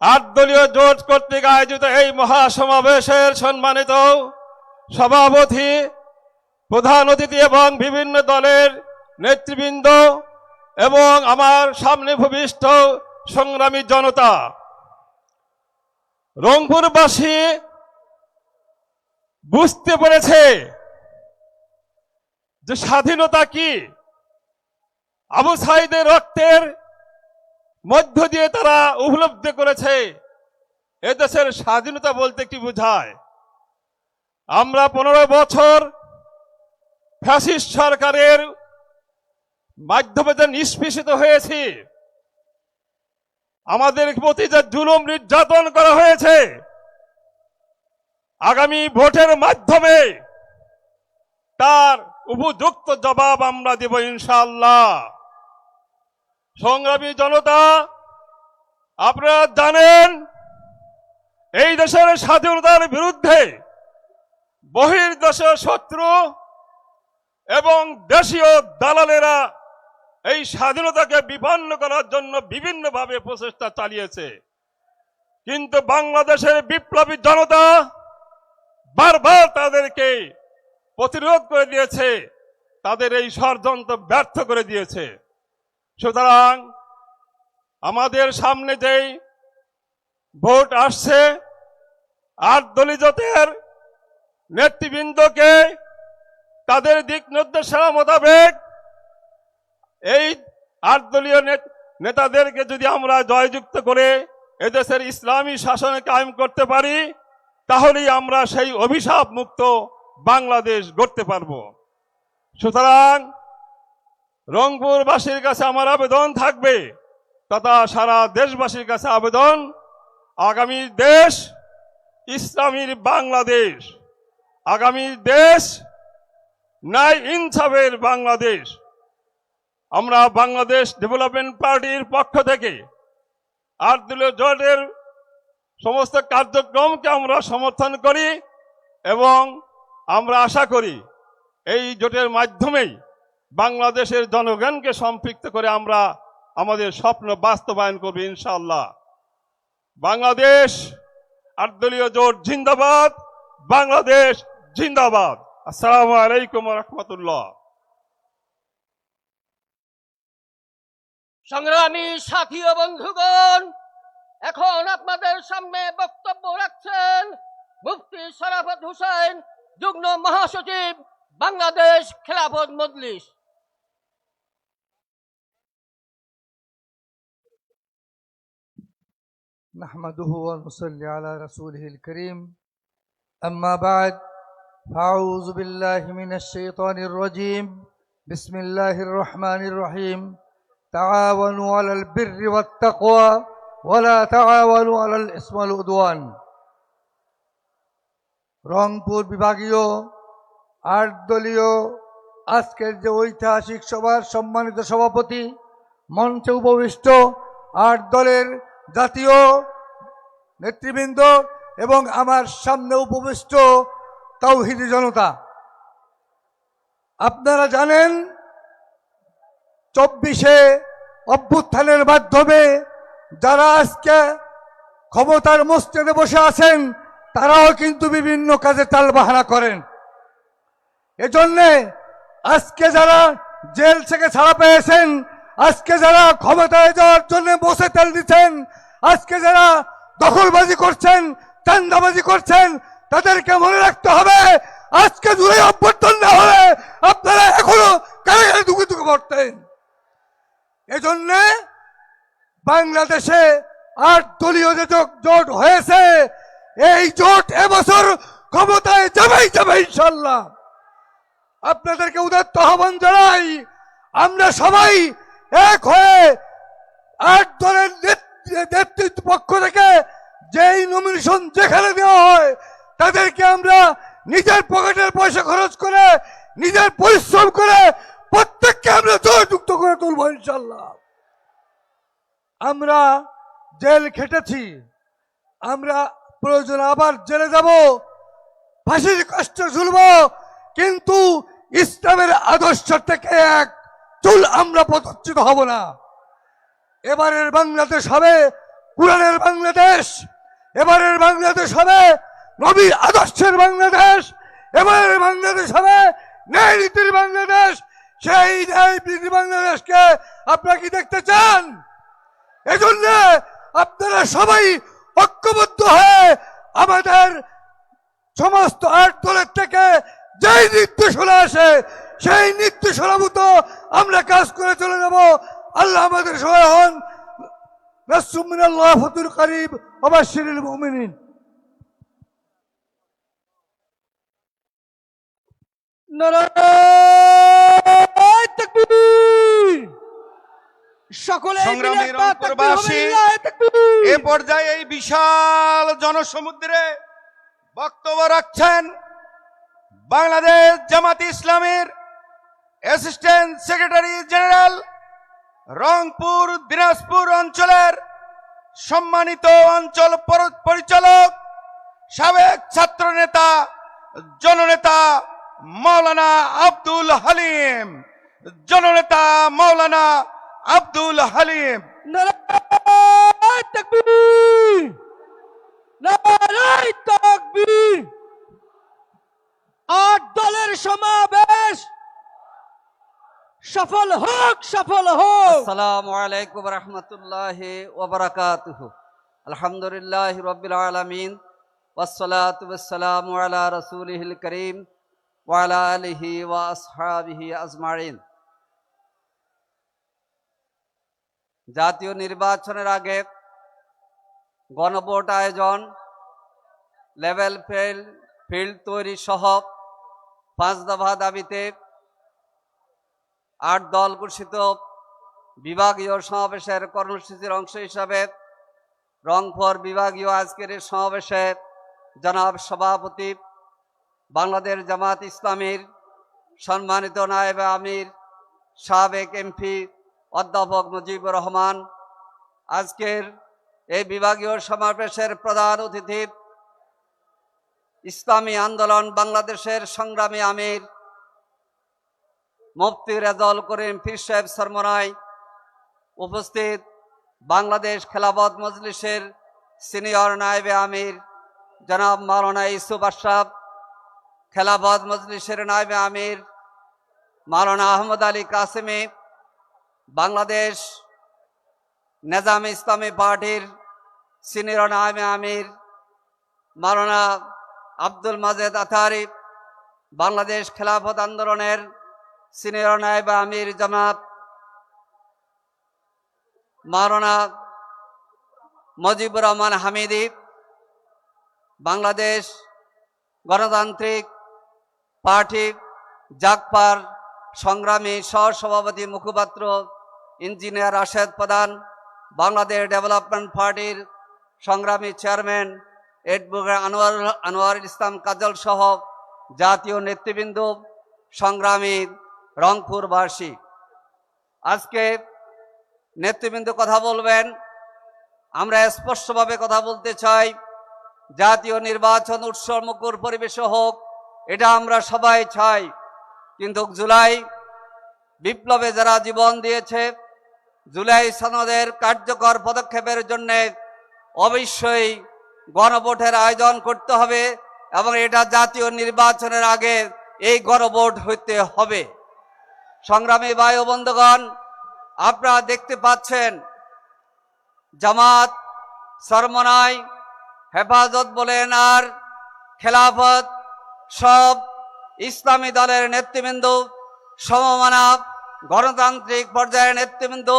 8 দলীয় জোট কর্তৃক আয়োজিত এই মহাসমাবেশের সম্মানিত সভাপতি, প্রধান অতিথি এবং বিভিন্ন দলের নেতৃবৃন্দ এবং আমার সামনে ভূমিষ্ঠ সংগ্রামী জনতা, রংপুরবাসী বুঝতে পেরেছে যে স্বাধীনতা কি। আবু সাইদের রক্তের মধ্য দিয়ে তারা উপলব্ধি করেছে এদেশের স্বাধীনতা বলতে কি বোঝায়। আমরা 15 বছর ফ্যাসিস্ট সরকারের মাধ্যমে যে নিষ্পেষিত হয়েছি, আমাদের প্রতি যে জুলুম নির্যাতন করা হয়েছে, আগামী ভোটের মাধ্যমে তার উপযুক্ত জবাব আমরা দেব ইনশাআল্লাহ। সংগ্রামী জনতা, আপনারা জানেন এই দেশের স্বাধীনতার বিরুদ্ধে বহির্দেশের শত্রু এবং দেশীয় দালালেরা এই স্বাধীনতাকে বিপন্ন করার জন্য বিভিন্নভাবে প্রচেষ্টা চালিয়েছে। কিন্তু বাংলাদেশের বিপ্লবী জনতা বারবার তাদেরকে প্রতিরোধ করে দিয়েছে, তাদের এই ষড়যন্ত্র ব্যর্থ করে দিয়েছে। সুতরাং আমাদের সামনে যেই ভোট আসছে, 8 দলীয় জোটের নেতৃবৃন্দকে তাদের দিক নির্দেশনা মোতাবেক এই 8 দলীয় নেতাদেরকে যদি আমরা জয়যুক্ত করে এদেশের ইসলামী শাসন কায়েম করতে পারি, তাহলেই আমরা সেই অভিশাপ মুক্ত বাংলাদেশ গড়তে পারব। সুতরাং রংপুরবাসীর কাছে আমার আবেদন থাকবে, তথা সারা দেশবাসীর কাছে আবেদন, আগামী দেশ ইসলামীর বাংলাদেশ, আগামী দেশ ন্যায় ইনসাফের বাংলাদেশ। আমরা বাংলাদেশ ডেভেলপমেন্ট পার্টির পক্ষ থেকে 8 দলীয় জোটের সমস্ত কার্যক্রমকে আমরা সমর্থন করি এবং আমরা আশা করি এই জোটের মাধ্যমেই বাংলাদেশের জনগণকে সম্পৃক্ত করে আমরা আমাদের স্বপ্ন বাস্তবায়ন করব ইনশাআল্লাহ। বাংলাদেশ 8 দলীয় জোট জিন্দাবাদ, বাংলাদেশ জিন্দাবাদ। আসসালামু আলাইকুম ওয়া রাহমাতুল্লাহ। সংগ্রামী সাথী ও বন্ধুগণ, এখন আপনাদের সামনে বক্তব্য রাখছেন মুফতি শরাফত হোসেন, যুগ্ম মহাসচিব, বাংলাদেশ খেলাফত মজলিস। نحمده ونصلي على رسوله الكريم أما بعد فأعوذ بالله من الشيطان الرجيم بسم الله الرحمن الرحيم تعاونوا على البر والتقوى ولا تعاونوا على الإثم والعدوان রংপুর বিভাগীয় ৮ দলীয় আজকের যে ঐতিহাসিক সভার সম্মানিত সভাপতি, মঞ্চে উপবিষ্ট ৮ দলের জাতীয় নেতৃবৃন্দ এবং আমার সামনে উপবিষ্ট তাওহীদি জনতা, আপনারা জানেন ২৪শে অভ্যুত্থানের মাধ্যমে যারা আজকে ক্ষমতার মসজিদে বসে আছেন তারাও কিন্তু বিভিন্ন কাজে টালবাহানা করেন। এজন্যে আজকে যারা জেল থেকে ছাড়া পেয়েছেন, আজকে যারা ক্ষমতায় যাওয়ার জন্য বসে তেল দিচ্ছেন, আজকে যারা দখলবাজি করছেন, চাঁদাবাজি করছেন, তাদেরকে মনে রাখতে হবে আজকে জুলাই অভ্যর্থন না হলে আপনারা এখনো কারাগারে ঢুকে ঢুকে পড়তেন। এজন্যে বাংলাদেশে ৮ দলীয় যে জোট হয়েছে, এই জোট এবছর ক্ষমতায় যাবেই যাবে ইনশাল্লাহ। আপনাদেরকে উদাত্ত আহ্বান জানাই, আমরা সবাই এক হয়ে ৮ দলের নেতৃত্ব পক্ষ থেকে যেই নমিনেশন যেখানে দেওয়া হয় তাদেরকে আমরা নিজের পকেটের পয়সা খরচ করে, নিজের পরিশ্রম করে প্রত্যেককে আমরা জয়যুক্ত করে তুলব ইনশাল্লাহ। আমরা জেল খেটেছি, আমরা প্রয়োজন আবার জেলে যাব, ফাঁসির কষ্ট ঝুলব, কিন্তু ইসলামের আদর্শ থেকে এক চুল আমরা পদচ্যুত হব না। এবারের বাংলাদেশ হবে কুরআনের বাংলাদেশ, এবারের বাংলাদেশ হবে নবীর আদর্শের বাংলাদেশ, এবারের বাংলাদেশ হবে ন্যায় নীতির বাংলাদেশ। সেই ন্যায় নীতির বাংলাদেশকে আপনারা কি দেখতে চান? এজন্য আপনারা সবাই ঐক্যবদ্ধ হয়ে আমাদের সমস্ত ৮ দলের থেকে যেই নির্দেশনা আসে সেই নির্দেশনা মতো আমরা কাজ করে চলে যাব। আল্লাহ আমাদের সহায় হন। নাসরুম মিনাল্লাহ ফাতুল করিব ওয়া বাশশিরিল মুমিনিন। নারায়ে তাকবীর। সকলে সংগ্রামী রংপুরবাসী, এ পর্যায়ে এই বিশাল জনসমুদ্রে বক্তব্য রাখছেন বাংলাদেশ জামাত ইসলামীর assistant secretary general, Rangpur Dinajpur অঞ্চলের সম্মানিত অঞ্চল পরিচালক, সাবেক ছাত্র নেতা, জননেতা মাওলানা আব্দুল হালিম, জননেতা মাওলানা আব্দুল হালিম। নারায়ে তাকবীর, নারায়ে তাকবীর। ৮ দলের সমাবেশ সফল হোক, সফল হোক। আসসালামু আলাইকুম রহমতুল্লাহি ওয়া বারাকাতুহু। আলহামদুলিল্লাহি রাব্বিল আলামিন ওয়াসসালাতু ওয়াসসালামু আলা রাসূলিহিল কারীম ওয়া আলা আলিহি ওয়া আসহাবিহি আজমাইন। জাতীয় নির্বাচনের আগে গণভোট আয়োজন, লেভেল ফিল্ড তৈরি সহ 5 দফা দাবিতে ৮ দল ঘোষিত বিভাগীয় সমাবেশের কর্মসূচির অংশ হিসাবে রংপুর বিভাগীয় আজকের এই সমাবেশে জনাব সভাপতি, বাংলাদেশ জামাত ইসলামীর সম্মানিত নায়েবে আমির, সাবেক এমপি অধ্যাপক মুজিবুর রহমান, আজকের এই বিভাগীয় সমাবেশের প্রধান অতিথি ইসলামী আন্দোলন বাংলাদেশের সংগ্রামী আমির মুফতি রেজাউল করিম পীর সাহেব সরমনাই, উপস্থিত বাংলাদেশ খেলাফত মজলিসের সিনিয়র নায়েবে আমির জনাব মাওলানা ইউসুফ আশরাফ, খেলাফত মজলিসের নায়েবে আমির মাওলানা আহমদ আলী কাসেমি, বাংলাদেশ নেজামে ইসলামী পার্টির সিনিয়র নায়েবে আমির মাওলানা আব্দুল মাজেদ আতারি, বাংলাদেশ খেলাফত আন্দোলনের সিনিয়র নায়েবে আমির জনাব মাওলানা মুজিবুর রহমান হামিদি, বাংলাদেশ গণতান্ত্রিক পার্টি জাগপার সংগ্রামী সহসভাপতি মুখপাত্র ইঞ্জিনিয়ার রাশেদ প্রধান, বাংলাদেশ ডেভেলপমেন্ট পার্টির সংগ্রামী চেয়ারম্যান এডভোকেট আনোয়ার ইসলাম কাজল সহ জাতীয় নেতৃবৃন্দ, সংগ্রামী রংপুরবাসী। আজকে নেতৃবৃন্দ কথা বলবেন, আমরা স্পষ্টভাবে কথা বলতে চাই, জাতীয় নির্বাচন উৎসবমুখর পরিবেশে হোক, এটা আমরা সবাই চাই। কিন্তু জুলাই বিপ্লবে যারা জীবন দিয়েছে, জুলাই সনদের কার্যকর পদক্ষেপের জন্য অবশ্যই গণভোটের আয়োজন করতে হবে এবং এটা জাতীয় নির্বাচনের আগে এই গণভোট হইতে হবে। সংগ্রামী ভাই ও বন্ধুগণ, আপনারা দেখতে পাচ্ছেন জামাত, সরমনাই, হেফাজত বলেন আর খেলাফত সব ইসলামী দলের নেতৃবৃন্দ, সমমানব গণতান্ত্রিক পর্যায়ের নেতৃবৃন্দ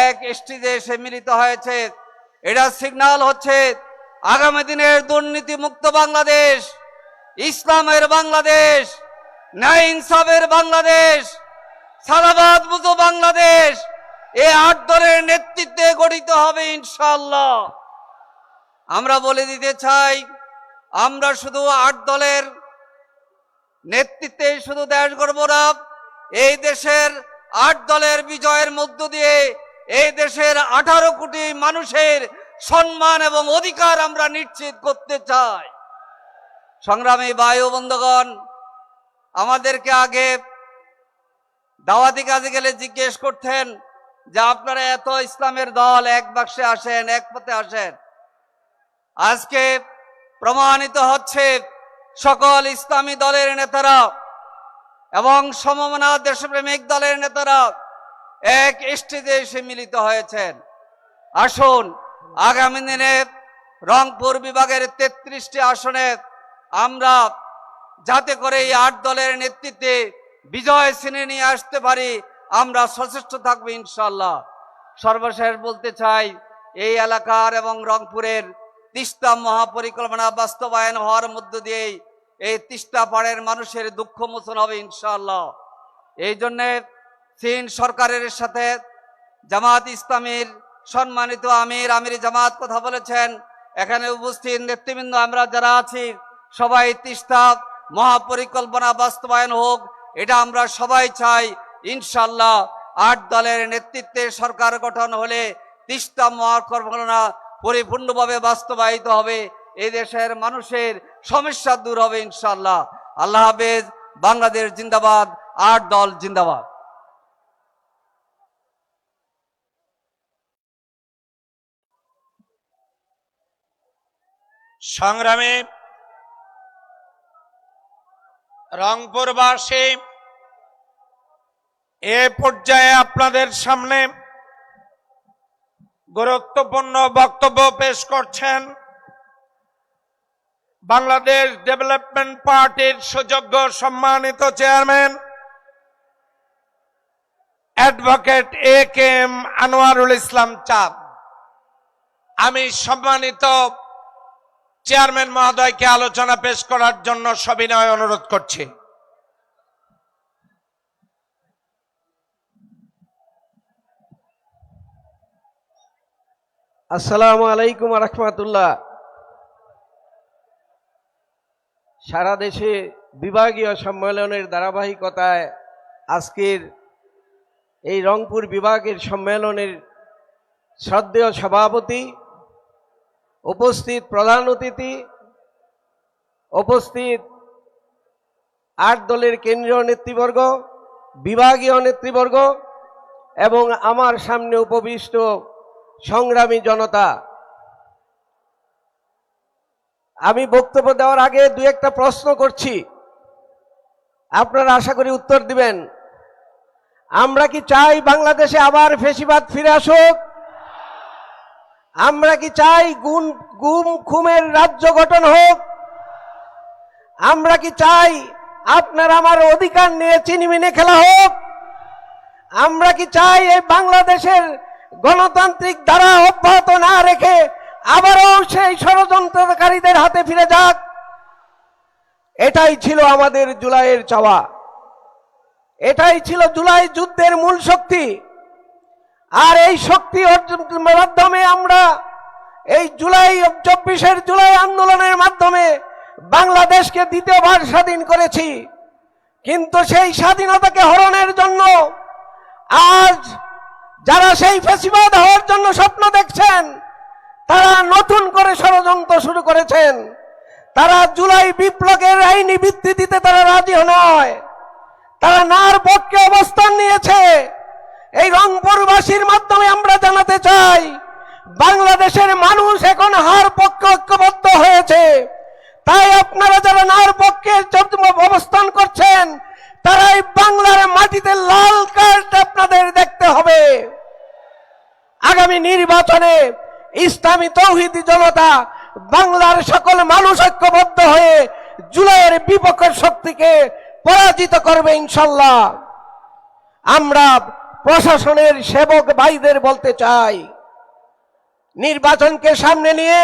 এক স্টেজে এসে মিলিত হয়েছে। এটা সিগন্যাল হচ্ছে আগামী দিনের দুর্নীতি মুক্ত বাংলাদেশ, ইসলামের বাংলাদেশ, ন্যায় ইনসাফের বাংলাদেশ, সাদাবাদ মুক্ত বাংলাদেশ এই 8 দলের নেতৃত্বে গঠিত হবে ইনশাআল্লাহ। আমরা বলে দিতে চাই, আমরা শুধু 8 দলের নেতৃত্বে শুধু দেশ গড়ব না, এই দেশের 8 দলের বিজয়ের মধ্য দিয়ে এই দেশের 18 কোটি মানুষের সম্মান এবং অধিকার আমরা নিশ্চিত করতে চাই। সংগ্রামী ভাই ও বন্ধুগণ, আমাদেরকে আগে দাওয়াতি কাজে গেলে জিজ্ঞেস করতেন যে আপনারা এত ইসলামের দল এক বাক্সে আসেন, এক পথে আসেন। আজকে প্রমাণিত হচ্ছে সকল ইসলামী দলের নেতারা এবং সমমনা দেশপ্রেমিক দলের নেতারা এক স্টেজে এসে মিলিত হয়েছেন। আসুন আগামী দিনে রংপুর বিভাগের 33টি আসনে আমরা যাতে করে এই 8 দলের নেতৃত্বে বিজয় ছিনিয়ে নিয়ে আসতে পারি, আমরা সচেষ্ট থাকবো ইনশাআল্লাহ। সর্বশেষ বলতে চাই, এই এলাকার এবং রংপুরের তিস্তা মহাপরিকল্পনা বাস্তবায়ন হওয়ার মধ্য দিয়ে এই তিস্তা পাড়ের মানুষের দুঃখ মোচন হবে ইনশাআল্লাহ। এই জন্যে চীন সরকারের সাথে জামাত ইসলামীর সম্মানিত আমির জামাত কথা বলেছেন। এখানে উপস্থিত নেতৃবৃন্দ আমরা যারা আছি সবাই তিস্তা মহাপরিকল্পনা বাস্তবায়ন হোক, এটা আমরা সবাই চাই ইনশাআল্লাহ। 8 দলের নেতৃত্বে সরকার গঠন হলে তিস্তা মহাপরিকল্পনা পরিপূর্ণভাবে বাস্তবায়িত হবে, এই দেশের মানুষের সমস্যা দূর হবে ইনশাআল্লাহ। আল্লাহ হাফেজ। বাংলাদেশ জিন্দাবাদ, 8 দল জিন্দাবাদ। সংগ্রামী রংপুরবাসী, এ পর্যায়ে আপনাদের সামনে গুরুত্বপূর্ণ বক্তব্য পেশ করছেন বাংলাদেশ ডেভেলপমেন্ট পার্টির সুযোগ্য সম্মানিত chairman advocate A.K.M. Anwarul Islam চাঁদ। আমি সম্মানিত চেয়ারম্যান মহোদয়কে আলোচনা পেশ করার জন্য সবিনয় অনুরোধ করছি। আসসালামু আলাইকুম রাহমাতুল্লাহ। সারা দেশে বিভাগীয় সম্মেলনের ধারাবাহিকতায় আজকের এই রংপুর বিভাগের সম্মেলনের শ্রদ্ধেয় সভাপতি, উপস্থিত প্রধান অতিথি, উপস্থিত 8 দলের কেন্দ্রীয় নেতৃবর্গ, বিভাগীয় নেতৃবর্গ এবং আমার সামনে উপবিষ্ট সংগ্রামী জনতা, আমি বক্তব্য দেওয়ার আগে 2-1টা প্রশ্ন করছি, আপনারা আশা করি উত্তর দিবেন। আমরা কি চাই বাংলাদেশে আবার ফ্যাসিবাদ ফিরে আসুক? আমরা কি চাই গুম খুমের রাজ্য গঠন হোক? আমরা কি চাই আপনার আমার অধিকার নিয়ে চিনিমিনে খেলা হোক? আমরা কি চাই এই বাংলাদেশের গণতান্ত্রিক ধারা অব্যাহত না রেখে আবারও সেই ষড়যন্ত্রকারীদের হাতে ফিরে যাক? এটাই ছিল আমাদের জুলাইয়ের চাওয়া, এটাই ছিল জুলাই যুদ্ধের মূল শক্তি। আর এই শক্তি অর্জনের মাধ্যমে আমরা এই 24 জুলাই আন্দোলনের মাধ্যমে বাংলাদেশকে দ্বিতীয়বার স্বাধীন করেছি। কিন্তু সেই স্বাধীনতাকে হরণের জন্য আজ যারা সেই ফ্যাসিবাদ হওয়ার জন্য স্বপ্ন দেখছেন, তারা নতুন করে ষড়যন্ত্র শুরু করেছেন। তারা জুলাই বিপ্লবের আইনি ভিত্তি দিতে তারা রাজি নয়, তারা নার পক্ষে অবস্থান নিয়েছে। এই রংপুরবাসীর মাধ্যমে আমরা জানাতে চাই, বাংলাদেশের মানুষ এখন হার পক্ষে ঐক্যবদ্ধ হয়েছে। তাই আপনারা যারা নার পক্ষে অবস্থান করছেন, তারা এই বাংলার মাটিতে লাল কার্ড আপনাদের দেখতে হবে। আগামী নির্বাচনে ইসলামী তৌহিদি জনতা, বাংলার সকল মানুষ ঐক্যবদ্ধ হয়ে জুলাইয়ের বিপক্ষের শক্তিকে পরাজিত করবে ইনশাল্লাহ। আমরা প্রশাসনের সেবক ভাইদের বলতে চাই, নির্বাচনকে সামনে নিয়ে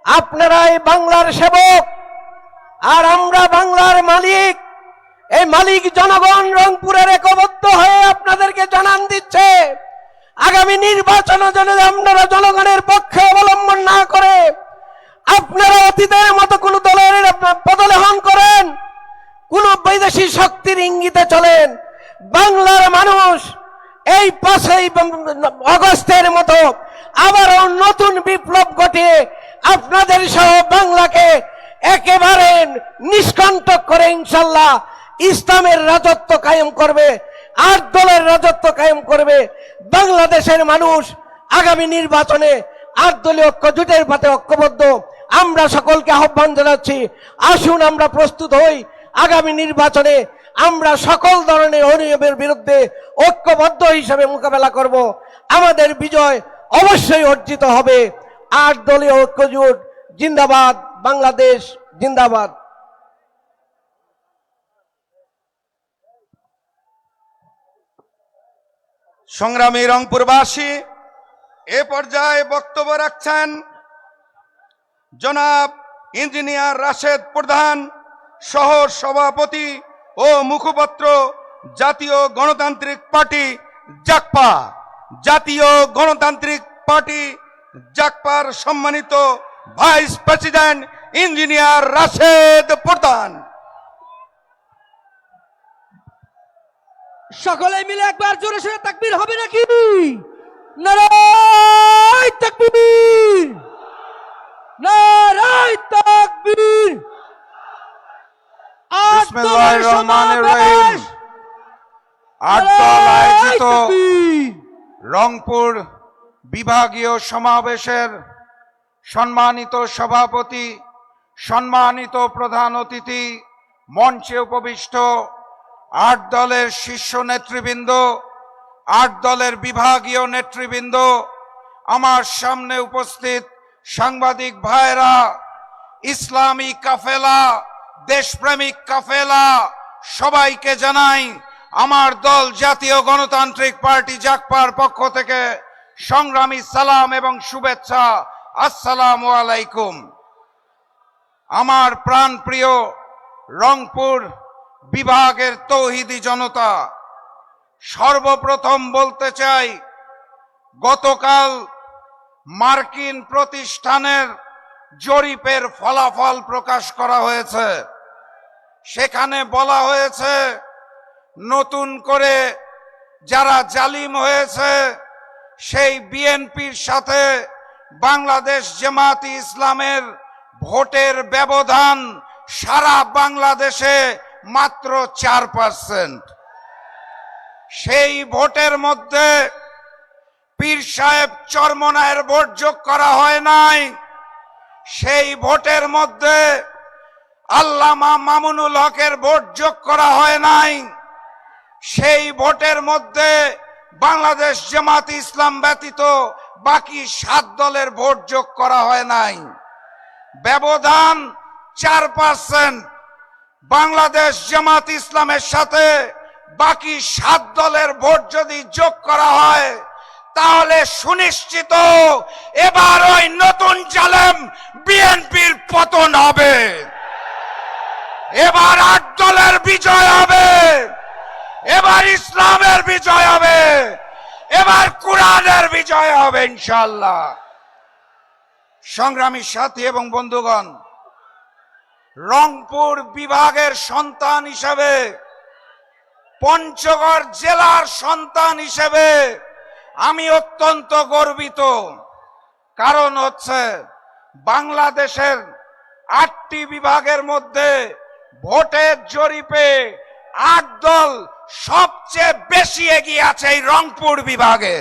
আপনারা এই বাংলার সেবক আর আমরা বাংলার মালিক। এই মালিক জনগণ রংপুরের ঐক্যবদ্ধ হয়ে আপনাদেরকে জানান দিচ্ছে, আগামী নির্বাচনে যদি আপনারা জনগণের পক্ষে অবলম্বন না করে আপনারা অতীতের মতো কোন দলের পদলেহন করেন, কোন বৈদেশিক শক্তির ইঙ্গিতে চলেন, বাংলার মানুষ এই 5ই আগস্টের মতো আবারও নতুন বিপ্লব ঘটিয়ে আপনাদের সহ বাংলাকে একেবারে নিষ্কণ্টক করে ইনশাল্লাহ ইসলামের রাজত্ব কায়েম করবে, 8 দলের রাজত্ব কায়েম করবে। বাংলাদেশের মানুষ আগামী নির্বাচনে 8 দলীয় ঐক্য জোটের পথে ঐক্যবদ্ধ। আমরা সকলকে আহ্বান জানাচ্ছি, আসুন আমরা প্রস্তুত হই। আগামী নির্বাচনে আমরা সকল ধরনের অনিয়মের বিরুদ্ধে ঐক্যবদ্ধ হিসেবে মোকাবেলা করব। আমাদের বিজয় অবশ্যই অর্জিত হবে। 8 দলীয় ঐক্য জোট জিন্দাবাদ, বাংলাদেশ জিন্দাবাদ। সংগ্রামী রংপুরবাসী, এ পর্যায়ে বক্তব্য রাখছেন জনাব ইঞ্জিনিয়ার রাশেদ প্রধান, সহ সভাপতি ও মুখপাত্র, জাতীয় গণতান্ত্রিক পার্টি জাকপা। জাতীয় গণতান্ত্রিক পার্টি জাকপার সম্মানিত ভাইস প্রেসিডেন্ট ইঞ্জিনিয়ার রাশেদ প্রধান। সকলে মিলে একবার জোরে সোরে তাকবীর হবে নাকি? নারায়ে তাকবীর, নারায়ে তাকবীর। বিসমিল্লাহির রহমানির রহিম। 8 দল আয়োজিত রংপুর বিভাগীয় সমাবেশের সম্মানিত সভাপতি, সম্মানিত প্রধান অতিথি, মঞ্চে উপবিষ্ট 8 দলের শীর্ষ নেতৃবৃন্দ, 8 দলের বিভাগীয় নেতৃবৃন্দ, আমার সামনে উপস্থিত সাংবাদিক ভাইরা, ইসলামী কাফেলা, দেশপ্রেমিক কাফেলা, সবাইকে জানাই আমার দল জাতীয় গণতান্ত্রিক পার্টি জাকপার পক্ষ থেকে সংগ্রামী সালাম এবং শুভেচ্ছা। আসসালামু আলাইকুম। আমার প্রাণপ্রিয় রংপুর বিভাগের তৌহিদি জনতা, সর্বপ্রথম বলতে চাই, গতকাল মার্কিন প্রতিষ্ঠানের জরিপের ফলাফল প্রকাশ করা হয়েছে। সেখানে বলা হয়েছে, নতুন করে যারা জালিম হয়েছে সেই বিএনপির সাথে বাংলাদেশ জামায়াতে ইসলামের ভোটের ব্যবধান সারা বাংলাদেশে মাত্র 4%। সেই ভোটের মধ্যে পীর সাহেব চরমনায়ের ভোট যোগ করা হয় নাই। সেই ভোটের মধ্যে আল্লামা মামুনুল হকের ভোট যোগ করা হয় নাই। সেই ভোটের মধ্যে বাংলাদেশ জামায়াতে ইসলাম ব্যতীত বাকি 7 দলের ভোট যোগ করা হয় নাই। ব্যবধান 4%। বাংলাদেশ জামাত ইসলামের সাথে বাকি 7 দলের ভোট যদি যোগ করা হয় তাহলে সুনিশ্চিত এবার ওই নতুন জালেম বিএনপির পতন হবে। এবার 8 দলের বিজয় হবে, এবার ইসলামের বিজয় হবে, এবার কোরআনের বিজয় হবে ইনশাআল্লাহ। সংগ্রামী সাথী এবং বন্ধুগণ, রংপুর বিভাগের সন্তান হিসেবে, পঞ্চগড় জেলার সন্তান হিসেবে আমি অত্যন্ত গর্বিত। কারণ হচ্ছে বাংলাদেশের 8টি বিভাগের মধ্যে ভোটের জরিপে 8 দল সবচেয়ে বেশি এগিয়ে আছে এই রংপুর বিভাগে।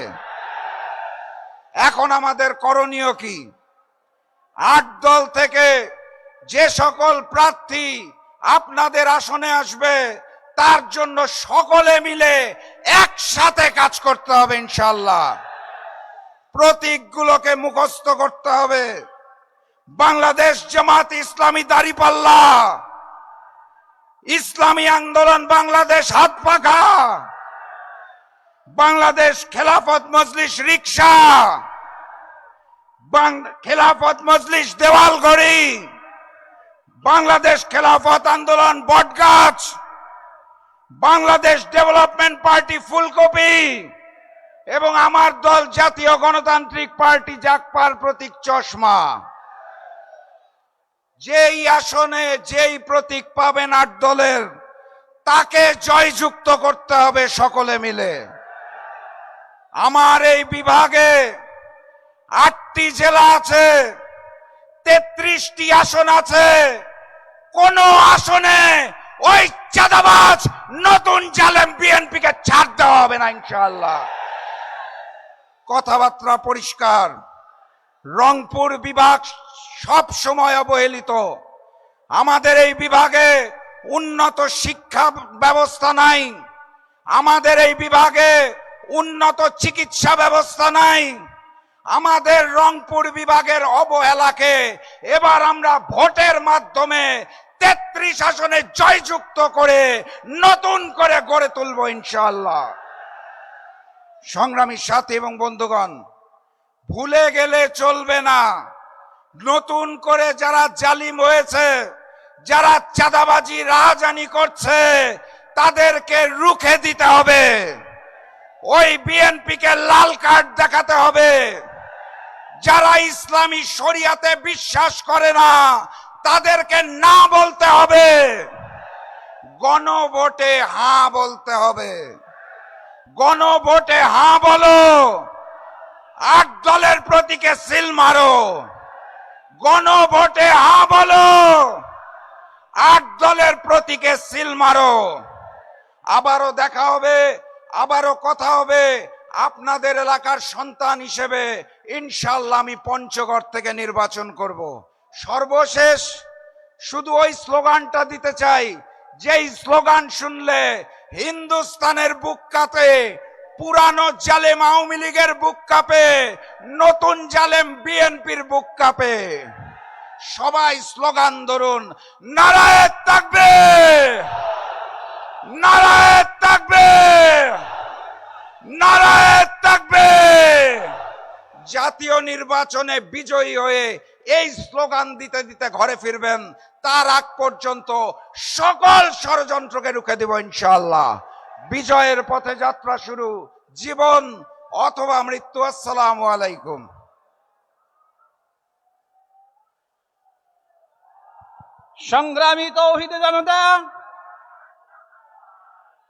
এখন আমাদের করণীয় কি? 8 দল থেকে যে সকল প্রার্থী আপনাদের আসনে আসবে তার জন্য সকলে মিলে একসাথে কাজ করতে হবে ইনশাআল্লাহ। প্রতীকগুলোকে মুখস্থ করতে হবে। বাংলাদেশ জামাত ইসলামী দাঁড়িপাল্লা, ইসলামী আন্দোলন বাংলাদেশ হাত পাখা, বাংলাদেশ খেলাফত মজলিস রিকশা, খেলাফত মজলিস দেওয়ালঘড়ি, বাংলাদেশ খেলাফত আন্দোলন বটগাছ, বাংলাদেশ ডেভেলপমেন্ট পার্টি ফুলকপি এবং আমার দল জাতীয় গণতান্ত্রিক পার্টি জাকপার প্রতীক চশমা। যেই আসনে যেই প্রতীক পাবেন 8 দলের, তাকে জয়যুক্ত করতে হবে সকলে মিলে। আমার এই বিভাগে 8টি জেলা আছে, 33টি আসন আছে। কোন আসনে ওই চাঁদাবাজ নতুন জালেম বিএনপিকে ছাড় দেওয়া হবে না ইনশাআল্লাহ। কথাবার্তা পরিষ্কার। রংপুর বিভাগ সব সময় অবহেলিত। আমাদের এই বিভাগে উন্নত শিক্ষা ব্যবস্থা নাই, আমাদের এই বিভাগে উন্নত চিকিৎসা ব্যবস্থা নাই। আমাদের রংপুর বিভাগের অবহেলাকে এবার আমরা ভোটের মাধ্যমে 33 আসনে জয়যুক্ত করে নতুন করে গড়ে তুলব ইনশাআল্লাহ। সংগ্রামী সাথী এবং বন্ধুগণ, ভুলে গেলে চলবে না। নতুন করে যারা জালিম হয়েছে, যারা চাঁদাবাজি রাহাজানি করছে, তাদেরকে রুখে দিতে হবে। ওই বিএনপিকে লাল কার্ড দেখাতে হবে। যারা ইসলামী শরিয়াতে বিশ্বাস করে না তাদেরকে না বলতে হবে। গণভোটে হাঁ বলতে হবে। গণভোটে হাঁ বলো, 8 দলের প্রতীকে সিল মারো। গণভোটে হাঁ বলো, 8 দলের প্রতীকে সিল মারো। আবারও দেখা হবে, আবারও কথা হবে। আপনাদের এলাকার সন্তান হিসেবে ইনশাআল্লাহ আমি পঞ্চগড় থেকে নির্বাচন করব। সর্বশেষ শুধু ওই স্লোগানটা দিতে চাই, যেই স্লোগান শুনলে হিন্দুস্তানের বুক কাঁপে, পুরানো জালেম আওয়ামী লীগের বুক কাঁপে, নতুন জালেম বিএনপির বুক কাঁপে। সবাই স্লোগান ধরুন, নারায়ে তাকবীর, নারায়ে তাকবীর, নারায়ে তাকবীর। জাতীয় নির্বাচনে বিজয়ী হয়ে এই স্লোগান দিতে দিতে ঘরে ফিরবেন। তার আগ পর্যন্ত সকল ষড়যন্ত্রকে রুখে দেব ইনশাআল্লাহ। বিজয়ের পথে যাত্রা শুরু, জীবন অথবা মৃত্যু। আসসালামু আলাইকুম। সংগ্রামী তৌহিদে জনতা,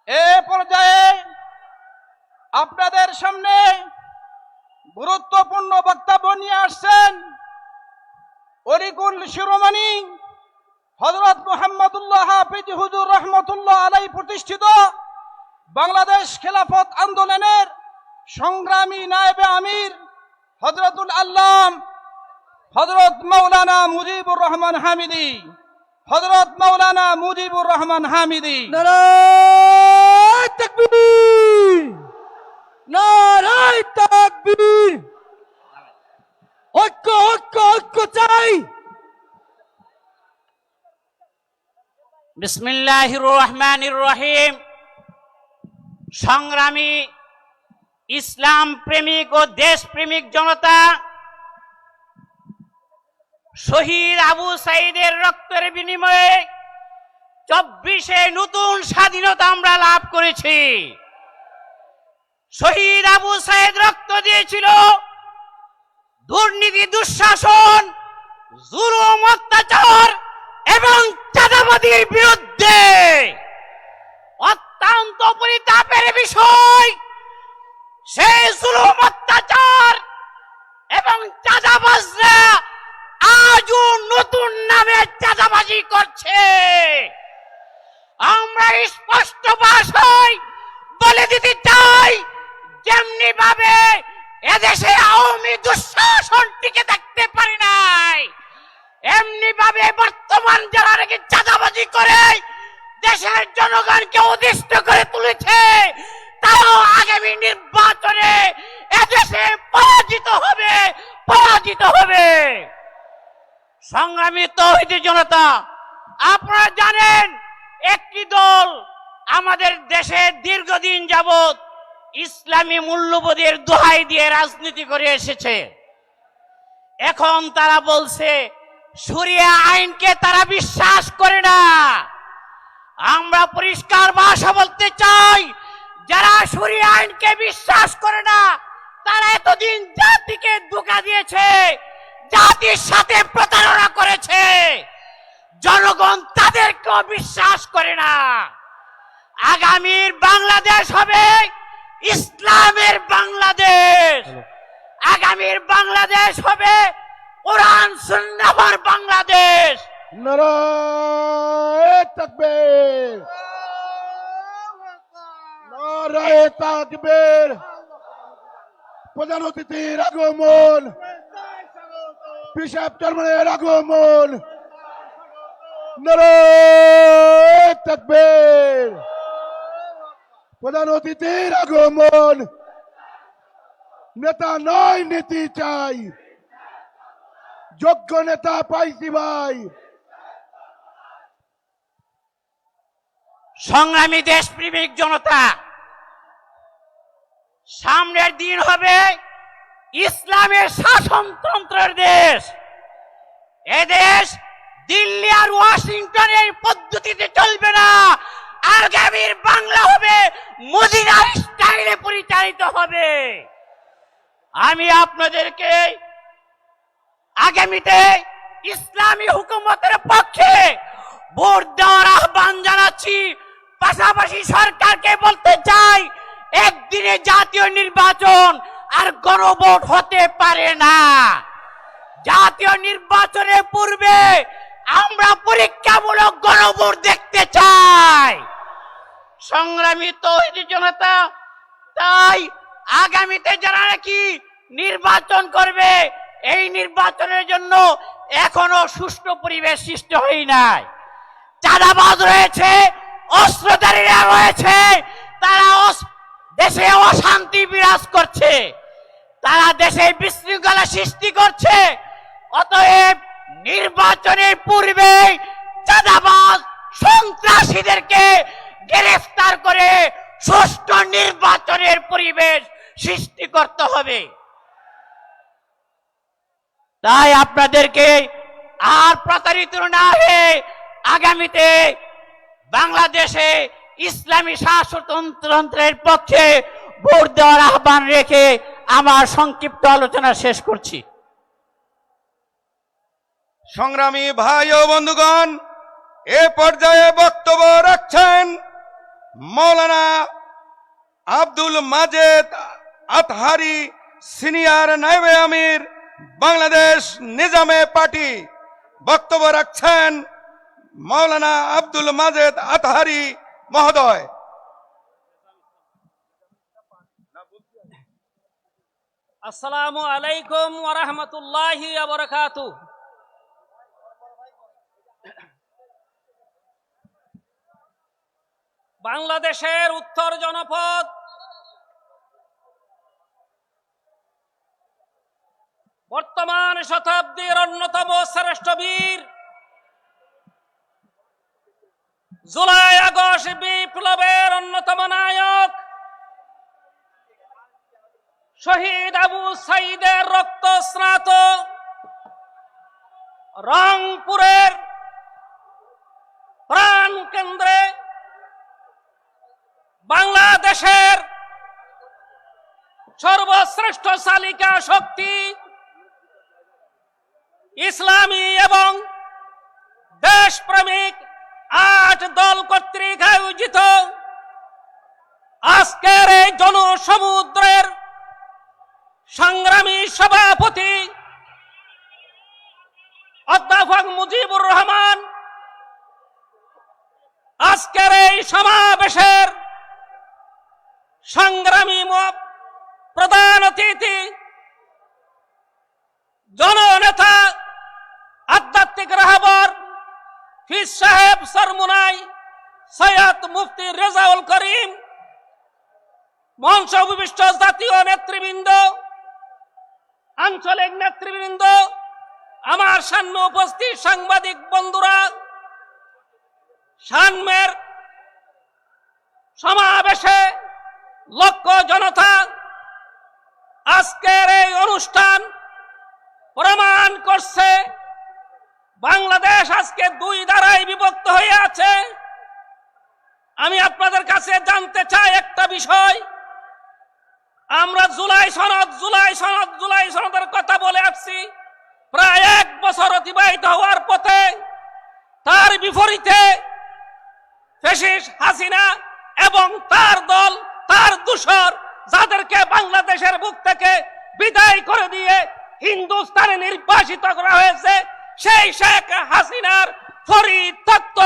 এ পর্যায়ে আপনাদের সামনে গুরুত্বপূর্ণ বক্তব্য নিয়ে আসছেন অরিকুল শিরোমণি হযরত মুহাম্মদুল্লাহ হাফিজ হুজুর রহমতুল্লাহ আলাইহি প্রতিষ্ঠিত বাংলাদেশ খেলাফত আন্দোলনের সংগ্রামী নায়েবে আমির হযরতুল আল্লাম হযরত মাওলানা মুজিবুর রহমান হামিদি। হযরত মাওলানা মুজিবুর রহমান হামিদি। নারায়ে তাকবীর, নারায়ে তাকবীর, ঐক্য ঐক্য ঐক্য চাই। বিসমিল্লাহির রহমানির রহিম। সংগ্রামী ইসলাম প্রেমিক ও দেশ প্রেমিক জনতা, শহীদ আবু সাইদের রক্তের বিনিময়ে 24-এ নতুন স্বাধীনতা আমরা লাভ করেছি। শহীদ আবু সাইদ রক্ত দিয়েছিল দুর্নীতি, দুঃশাসন, জুলুম, অত্যাচার এবং চাঁদাবাজির বিরুদ্ধে। অত্যন্ত পরিতাপের বিষয়, সেই জুলুম, অত্যাচার এবং চাঁদাবাজরা আজও নতুন নামে চাঁদাবাজি করছে। আমরা স্পষ্ট ভাষায় বলে দিতে চাই, যেমনি ভাবে এদেশে আওয়ামী দুঃশাসন টিকে থাকতে পারে নাই, এমনি ভাবে বর্তমান যারা নাকি চাঁদাবাজি করে দেশের জনগণকে অতিষ্ঠ করে তুলেছে, তারাও আগামী নির্বাচনে এদেশে পরাজিত হবে, পরাজিত হবে। সংগ্রামী তৌহিদি জনতা, আপনারা জানেন একটি দল আমাদের দেশে দীর্ঘদিন যাবৎ ইসলামী মূল্যবোধের দোহাই দিয়ে রাজনীতি করে এসেছে। এখন তারা বলছে শরিয়া আইনকে তারা বিশ্বাস করে না। আমরা পরিষ্কার ভাষা বলতে চাই, যারা শরিয়া আইনকে বিশ্বাস করে না তারা এতদিন জাতিকে ধোঁকা দিয়েছে, জাতির সাথে প্রতারণা করেছে। জনগণ তাদেরকেও বিশ্বাস করে না। আগামীর বাংলাদেশ হবে ইসলামের বাংলাদেশ, আগামীর বাংলাদেশ হবে কোরআন সুন্নাহর বাংলাদেশ। নারায়ে তাকবীর, নারায়ে তাকবীর। প্রধান অতিথির আগমন, পিসাব চেয়ারম্যানের আগমন, নারায়ে তাকবীর। প্রধান অতিথির আগমন। নেতা নয়, নীতি চাই। যোগ্য নেতা পাইছি ভাই। সংগ্রামী দেশপ্রেমিক জনতা, সামনের দিন হবে ইসলামের শাসনতন্ত্রের দেশ। এদেশ দিল্লি আর ওয়াশিংটনের পদ্ধতিতে চলবে না। আগামীর বাংলা হবে মদিনার স্টাইলে পরিচালিত হবে। আমি আপনাদেরকে আগামীতে ইসলামী হুকুমতের পক্ষে ভোট দেওয়ার আহ্বান জানাচ্ছি। পাশাপাশি সরকারকে বলতে চাই, একদিনে জাতীয় নির্বাচন আর গণভোট হতে পারে না। জাতীয় নির্বাচনের পূর্বে আমরা পরীক্ষামূলক গণভোট দেখতে চাই। সংগ্রামী তৌহিদি জনতা, তাই আগামীতে যারা নাকি নির্বাচন করবে, এই নির্বাচনের জন্য এখনো সুষ্ঠু পরিবেশ সৃষ্টি হয় নাই। চাঁদাবাজ রয়েছে, অস্ত্রধারীরা রয়েছে, তারা দেশে অশান্তি বিরাজ করছে, তারা দেশে বিশৃঙ্খলা সৃষ্টি করছে। অতএব নির্বাচনের পূর্বে চাঁদাবাজ সন্ত্রাসীদেরকে গ্রেফতার করে সুষ্ঠু নির্বাচনের পরিবেশ সৃষ্টি করতে হবে। তাই আপনাদেরকে আর প্রতারিত না হয়ে আগামীতে বাংলাদেশে ইসলামী শাসনতন্ত্রের পক্ষে ভোট দেওয়ার আহ্বান রেখে আমার সংক্ষিপ্ত আলোচনা শেষ করছি। সংগ্রামী ভাই ও বন্ধুগণ, এ পর্যায়ে বক্তব্য রাখছেন মৌলানা আব্দুল মাজেদ আতহারি, সিনিয়র নায়েবে আমির, বাংলাদেশ নিজামে পার্টি। বক্তব্য রাখছেন মৌলানা আব্দুল মাজেদ আতহারি মহোদয়। আসসালামু আলাইকুম ওয়া রাহমাতুল্লাহি ওয়া বারাকাতুহু। বাংলাদেশের উত্তর জনপদ বর্তমান শতাব্দীর অন্যতম শ্রেষ্ঠ বীর, জুলাই আগস্ট বিপ্লবের অন্যতম নায়ক শহীদ আবু সাইদের রক্তস্নাত রংপুরের প্রাণ কেন্দ্রে বাংলাদেশের সর্বশ্রেষ্ঠ চালিকা শক্তি ইসলামী এবং দেশপ্রেমিক 8 দল কর্তৃক আয়োজিত আজকের এই জনসমুদ্রের সংগ্রামী সভাপতি অধ্যাপক মুজিবুর রহমান, আজকের এই সমাবেশের সংগ্রামী প্রধান অতিথি জননেতা আধ্যাত্মিক রাহবর ফিস সাহেব সরমুনাই সৈয়দ মুফতি রেজাউল করিম, মঞ্চ উপবিষ্ট জাতীয় নেতৃবৃন্দ, আঞ্চলিক নেতৃবৃন্দ, আমার সামনে উপস্থিত সাংবাদিক বন্ধুরা, সামনের সমাবেশে লক্ষ জনতা, আজকের এই অনুষ্ঠান প্রমাণ করছে বাংলাদেশ আজকে 2 ধারায় বিভক্ত হয়ে আছে। আমি আপনাদের কাছে জানতে চাই একটা বিষয়। আমরা জুলাই সনদের কথা বলে আসছি, প্রায় 1 বছর অতিবাহিত হওয়ার পথে তার বিপরীতে ফ্যাসিস্ট হাসিনা এবং তার দল, তার দূষর, যাদেরকে বাংলাদেশের বুক থেকে বিদায় করে দিয়ে হিন্দুস্তানে নির্বাসিত করা হয়েছে, সেই শেখ হাসিনার পরিত্যক্ত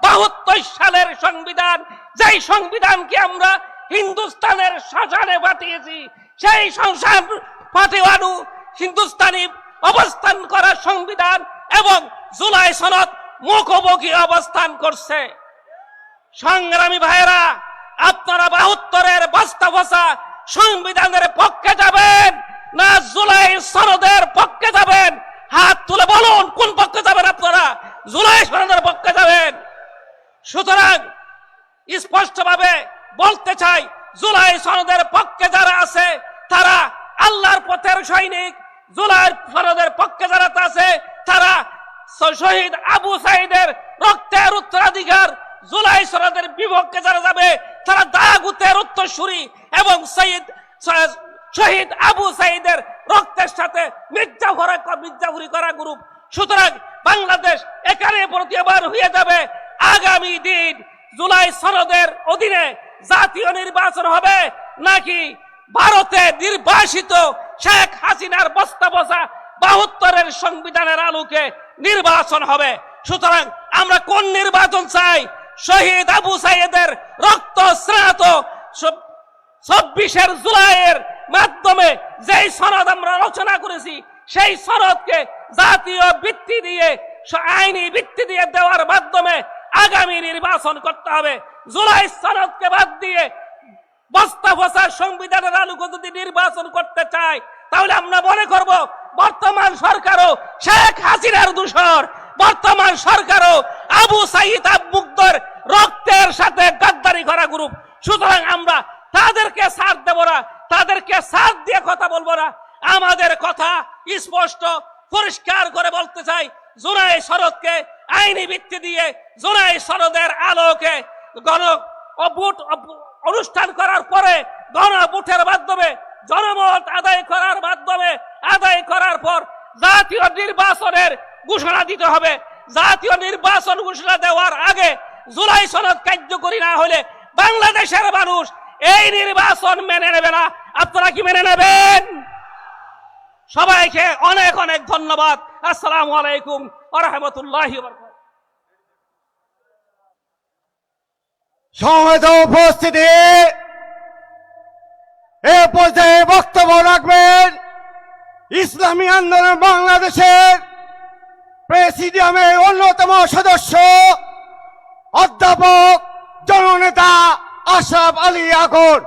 72 সালের সংবিধান, যেই সংবিধানকে আমরা হিন্দুস্তানের শ্মশানে পাঠিয়েছি, সেই সংসার পাঠিয়ানু হিন্দুস্তানি অবস্থান করা সংবিধান এবং জুলাই সনদ মুখোমুখি অবস্থান করছে। সংগ্রামী ভাইয়েরা, আপনারা 72-এর বাস্তবতা সংবিধানের পক্ষে যাবেন না জুলাই সনদের পক্ষে যাবেন? হাত তুলে বলুন কোন পক্ষে যাবেন আপনারা? জুলাই সনদের পক্ষে যাবেন। সুতরাং স্পষ্টভাবে বলতে চাই, জুলাই সনদের পক্ষে যারা আছে তারা আল্লাহর পথের সৈনিক, জুলাই সনদের পক্ষে যারা আছে তারা শহীদ আবু সাইদের রক্তের উত্তরাধিকার, জুলাই সনদের বিপক্ষে যারা যাবে তারা দাগুতের উত্তরসূরি এবং শহীদ আবু সাইদের রক্তের সাথে মির্জাফরি করা গ্রুপ। সুতরাং বাংলাদেশ এখানে প্রতিবার হয়ে যাবে। আগামী দিন জুলাই সনদের অধীনে জাতীয় নির্বাচন হবে নাকি ভারতে নির্বাসিত শেখ হাসিনার বস্তা বসা 72-এর সংবিধানের আলোকে নির্বাচন হবে? সুতরাং আমরা কোন নির্বাচন চাই? শহীদ আবু সাইদের রক্ত স্নাত 24 জুলাইয়ের মাধ্যমে যেই সনদ আমরা রচনা করেছি, সেই সনদকে জাতীয় ভিত্তি দিয়ে, আইনি ভিত্তি দিয়ে দেওয়ার মাধ্যমে আগামী নির্বাচন করতে হবে। জুলাই সনদকে বাদ দিয়ে বস্তা বসা সংবিধানের আলোকে যদি নির্বাচন করতে চাই, তাহলে আমরা মনে করব বর্তমান সরকারও শেখ হাসিনার দূষর, বর্তমান সরকারও আবু সাইদ আবুকদর রক্তের সাথে গাদ্দারি করা গ্রুপ। সুতরাং আমরা তাদেরকে সাথ দেব না, তাদেরকে সাথ দিয়ে কথা বলবো না। আমাদের কথা স্পষ্ট পরিষ্কার করে বলতে চাই, জুলাই সনদকে আইনি ভিত্তি দিয়ে, জুলাই সনদের আলোকে অনুষ্ঠান করার পরে গণভোটের মাধ্যমে, জনমত আদায় করার পর জাতীয় নির্বাচনের ঘোষণা দিতে হবে। জাতীয় নির্বাচন ঘোষণা দেওয়ার আগে জুলাই সনদ কার্যকরী না হলে বাংলাদেশের মানুষ এই নির্বাচন মেনে নেবে না। আপনারা কি মেনে নেবেন? সবাইকে অনেক অনেক ধন্যবাদ। আসসালামু আলাইকুম ওয়া রাহমাতুল্লাহি ওয়া বারাকাতুহু। সমবেত উপস্থিতি, এ পর্যায়ে বক্তব্য রাখবেন ইসলামী আন্দোলন বাংলাদেশের প্রেসিডিয়ামের অন্যতম সদস্য অধ্যাপক জননেতা আশরাফ আলী আকন।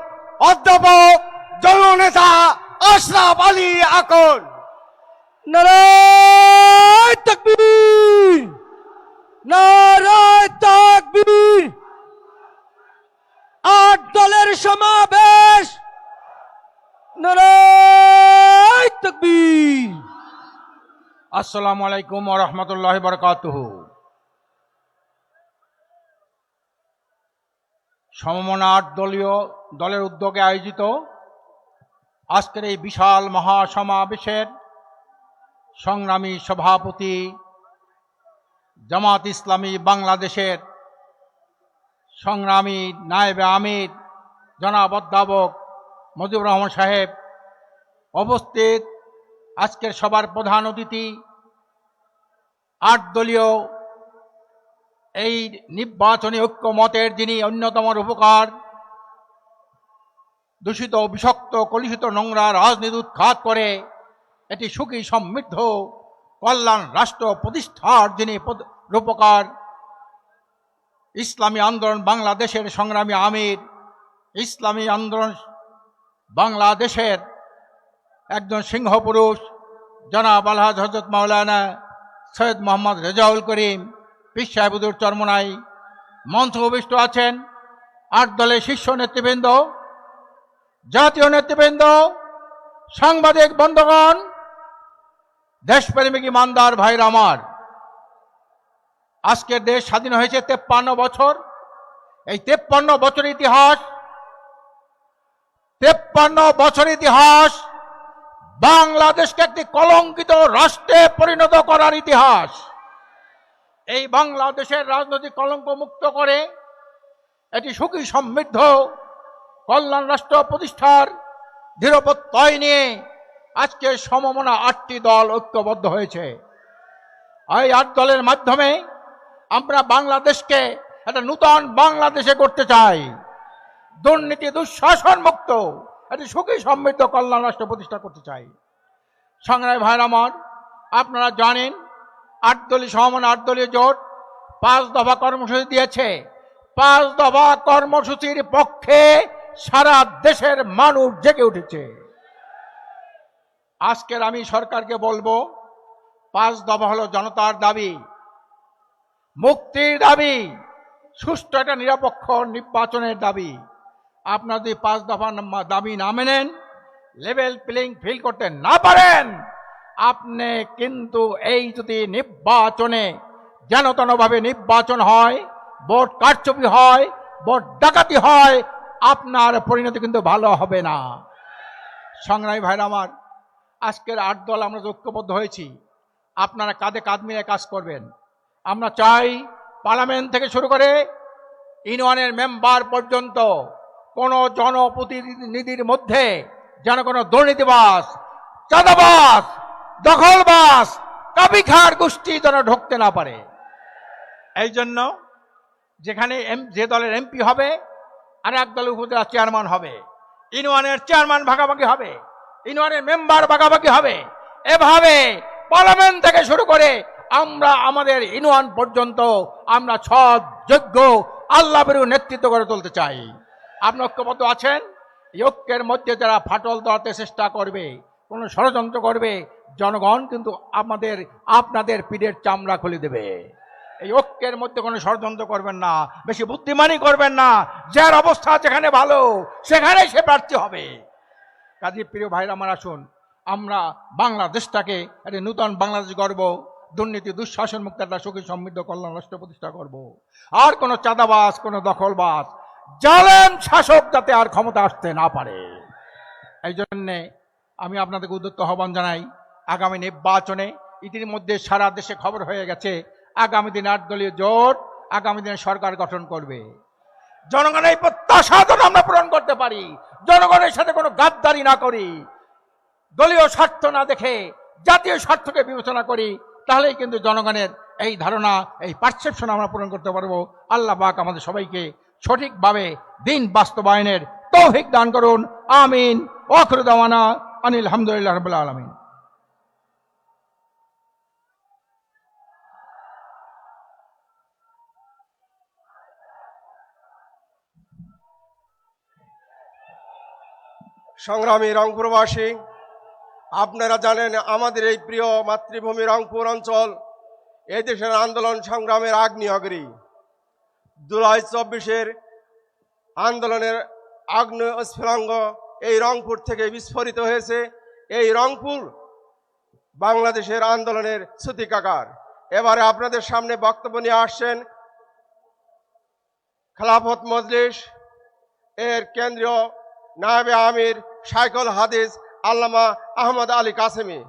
অধ্যাপক জননেতা আশরাফ আলী আকন। নারায়ে তাকবীর, নারায়ে তাকবীর। 8 দলের সমাবেশ, নারায়ে তাকবীর। আসসালামু আলাইকুম ওয়া রাহমাতুল্লাহি ওয়া বারাকাতুহু। সমমনা 8 দলের উদ্যোগে আয়োজিত আজকের এই বিশাল মহাসমাবেশের সংগ্রামী সভাপতি, জামাত ইসলামী বাংলাদেশের সংগ্রামী নায়েবে আমির জনাব অধ্যাপক মুজিবুর রহমান সাহেব, উপস্থিত আজকের সবার প্রধান অতিথি, 8 দলীয় এই নির্বাচনী ঐক্যমতের যিনি অন্যতম রূপকার, দূষিত বিষাক্ত কলুষিত নোংরা রাজনীতি উৎখাত করে এটি সুখী সমৃদ্ধ কল্যাণ রাষ্ট্র প্রতিষ্ঠার যিনি রূপকার, ইসলামী আন্দোলন বাংলাদেশের সংগ্রামী আমির, ইসলামী আন্দোলন বাংলাদেশের একজন সিংহপুরুষ জনাব আলহাজ হযরত মাওলানা সৈয়দ মোহাম্মদ রেজাউল করিম পীর সাহেব হুজুর চরমোনাই, মঞ্চ উপবিষ্ট আছেন 8 দলের শীর্ষ নেতৃবৃন্দ, জাতীয় নেতৃবৃন্দ, সাংবাদিক বন্ধুগণ, দেশপ্রেমিক ইমানদার ভাইরা আমার। আজকের দেশ স্বাধীন হয়েছে 53 বছর। এই 53 বছর ইতিহাস, 53 বছর ইতিহাস বাংলাদেশকে একটি কলঙ্কিত রাষ্ট্রে পরিণত করার ইতিহাস। এই বাংলাদেশের রাজনৈতিক কলঙ্ক মুক্ত করে এটি সুখী সমৃদ্ধ কল্যাণ রাষ্ট্র প্রতিষ্ঠার দৃঢ় প্রত্যয় নিয়ে আজকে সমমনা 8টি দল ঐক্যবদ্ধ হয়েছে। এই 8 দলের মাধ্যমে আমরা বাংলাদেশকে একটা নূতন বাংলাদেশে করতে চাই, দুর্নীতি দুঃশাসন মুক্ত একটি সুখী সমৃদ্ধ কল্যাণ রাষ্ট্র প্রতিষ্ঠা করতে চাই। সংগ্রামী ভাইরা আমার, আপনারা জানেন 8 দলীয় সমমনা 8 দলীয় জোট 5 দফা কর্মসূচি দিয়েছে। 5 দফা কর্মসূচির পক্ষে সারা দেশের মানুষ জেগে উঠেছে। আজকের আমি সরকারকে বলবো, 5 দফা হলো জনতার দাবি, মুক্তির দাবি, সুষ্ঠু একটা নিরপেক্ষ নির্বাচনের দাবি। আপনারা যদি 5 দফা দাবি না মেনেন, লেভেল প্লেইং ফিল্ড করতে না পারেন, আপনি কিন্তু এই যদি নির্বাচনে যেনতেনভাবে নির্বাচন হয়, ভোট কারচুপি হয়, ভোট ডাকাতি হয়, আপনার পরিণতি কিন্তু ভালো হবে না। সংগ্রামী ভাইরা আমার, আজকের 8 দল আমরা ঐক্যবদ্ধ হয়েছি, আপনারা কাঁধে কাঁধ মিলে কাজ করবেন। আমরা চাই পার্লামেন্ট থেকে শুরু করে ইউনিয়নের মেম্বার পর্যন্ত কোন জনপ্রতিনিধির মধ্যে যেন কোনো দুর্নীতিবাজ, চাঁদাবাজ, দখলবাজ, কাবিখার গোষ্ঠী যেন ঢুকতে না পারে। এই জন্য যেখানে যে দলের এমপি হবে আর এক দলের উপজেলা চেয়ারম্যান হবে, ইউনিয়নের চেয়ারম্যান ভাগাভাগি হবে, ইউনিয়নের মেম্বার ভাগাভাগি হবে। এভাবে পার্লামেন্ট থেকে শুরু করে আমরা আমাদের ইউনিয়ন পর্যন্ত আমরা সৎ যোগ্য আল্লাহ বেরু নেতৃত্ব করে তুলতে চাই। আপনি ঐক্যবদ্ধ আছেন? এই ঐক্যের মধ্যে যারা ফাটল ধরাতে চেষ্টা করবে, কোনো ষড়যন্ত্র করবে, জনগণ কিন্তু আপনাদের পিঠের চামড়া খুলে দেবে। এই ঐক্যের মধ্যে কোনো ষড়যন্ত্র করবেন না, বেশি বুদ্ধিমানি করবেন না। যার অবস্থা যেখানে ভালো সেখানে সে প্রার্থী হবে। কাজী প্রিয় ভাইরা আমার, আসুন আমরা বাংলাদেশটাকে একটা নূতন বাংলাদেশ গড়ব, দুর্নীতি দুঃশাসন মুক্ত একটা সুখী সমৃদ্ধ কল্যাণ রাষ্ট্র প্রতিষ্ঠা করব। আর কোনো চাঁদাবাজ, কোনো দখলবাজ, জালেম শাসক যাতে আর ক্ষমতা আসতে না পারে। এই জন্যে আমি আপনাদেরকে উদ্যত আহ্বান জানাই, আগামী নির্বাচনে ইতিমধ্যে সারা দেশে খবর হয়ে গেছে, আগামী দিনে 8 দলীয় জোট আগামী দিনে সরকার গঠন করবে। জনগণের এই প্রত্যাশা যেন আমরা পূরণ করতে পারি, জনগণের সাথে কোনো গাদ্দারি না করি, দলীয় স্বার্থ না দেখে জাতীয় স্বার্থকে বিবেচনা করি, তাহলেই কিন্তু জনগণের এই ধারণা, এই পারসেপশন আমরা পূরণ করতে পারবো। আল্লাহ পাক আমাদের সবাইকে সঠিকভাবে দিন বাস্তবায়নের তৌফিক দান করুন। আমিন। ওয়াখিরু দাওয়ানা আনিল হামদুলিল্লাহি রাব্বিল আলামিন। সংগ্রামী রংপুরবাসী, আপনারা জানেন আমাদের এই প্রিয় মাতৃভূমি রংপুর অঞ্চল এই দেশের আন্দোলন সংগ্রামের আগ্নেয়গিরি। জুলাই 24-এর আন্দোলনের আগ্নেয় স্ফুলিঙ্গ এই রংপুর থেকে বিস্ফোরিত হয়েছে। এই রংপুর বাংলাদেশের আন্দোলনের সূতিকাগার। এবারে আপনাদের সামনে বক্তব্য নিয়ে আসছেন খেলাফত মজলিস এর কেন্দ্রীয় নায়েবে আমির শাইখুল হাদিস আল্লামা আহমদ আলী কাসেমি।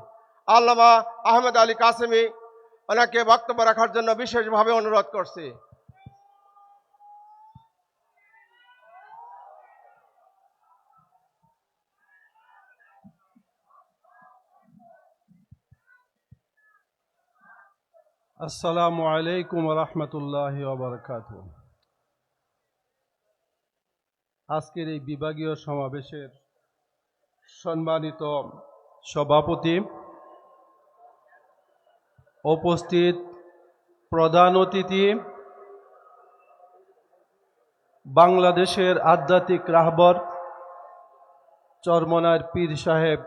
আল্লামা আহমদ আলী কাসেমি ওনাকে বক্তব্য রাখার জন্য বিশেষভাবে অনুরোধ করছি। আসসালামু আলাইকুম রহমতুল্লাহি ওয়া বারাকাতুহু। আজকের এই বিভাগীয় সমাবেশের সম্মানিত সভাপতি, উপস্থিত প্রধান অতিথি, বাংলাদেশের আধ্যাত্মিক রাহবর চরমনার পীর সাহেব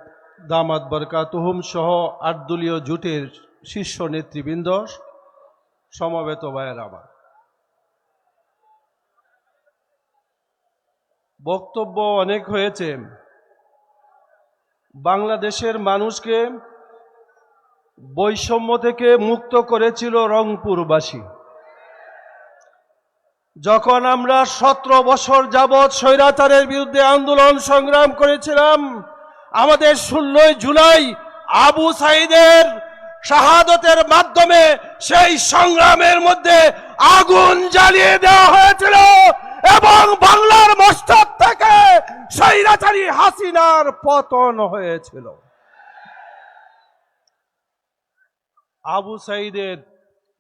দামাত বরকাতুহুম সহ 8 দলীয় জোটের শীর্ষ নেতৃবৃন্দ, সমবেত ভাইয়ের আমার, বক্তব্য অনেক হয়েছে। বাংলাদেশের মানুষকে বৈষম্য থেকে মুক্ত করেছিল রংপুরবাসী। যখন আমরা 17 বছর যাবৎ স্বৈরাচারের বিরুদ্ধে আন্দোলন সংগ্রাম করেছিলাম, আমাদের 16 জুলাই আবু সাইদের শাহাদতের মাধ্যমে সেই সংগ্রামের মধ্যে আগুন জ্বালিয়ে দেওয়া হয়েছিল এবং বাংলার মস্তক থেকে স্বৈরাচারী হাসিনার পতন হয়েছিল। আবু সাইদের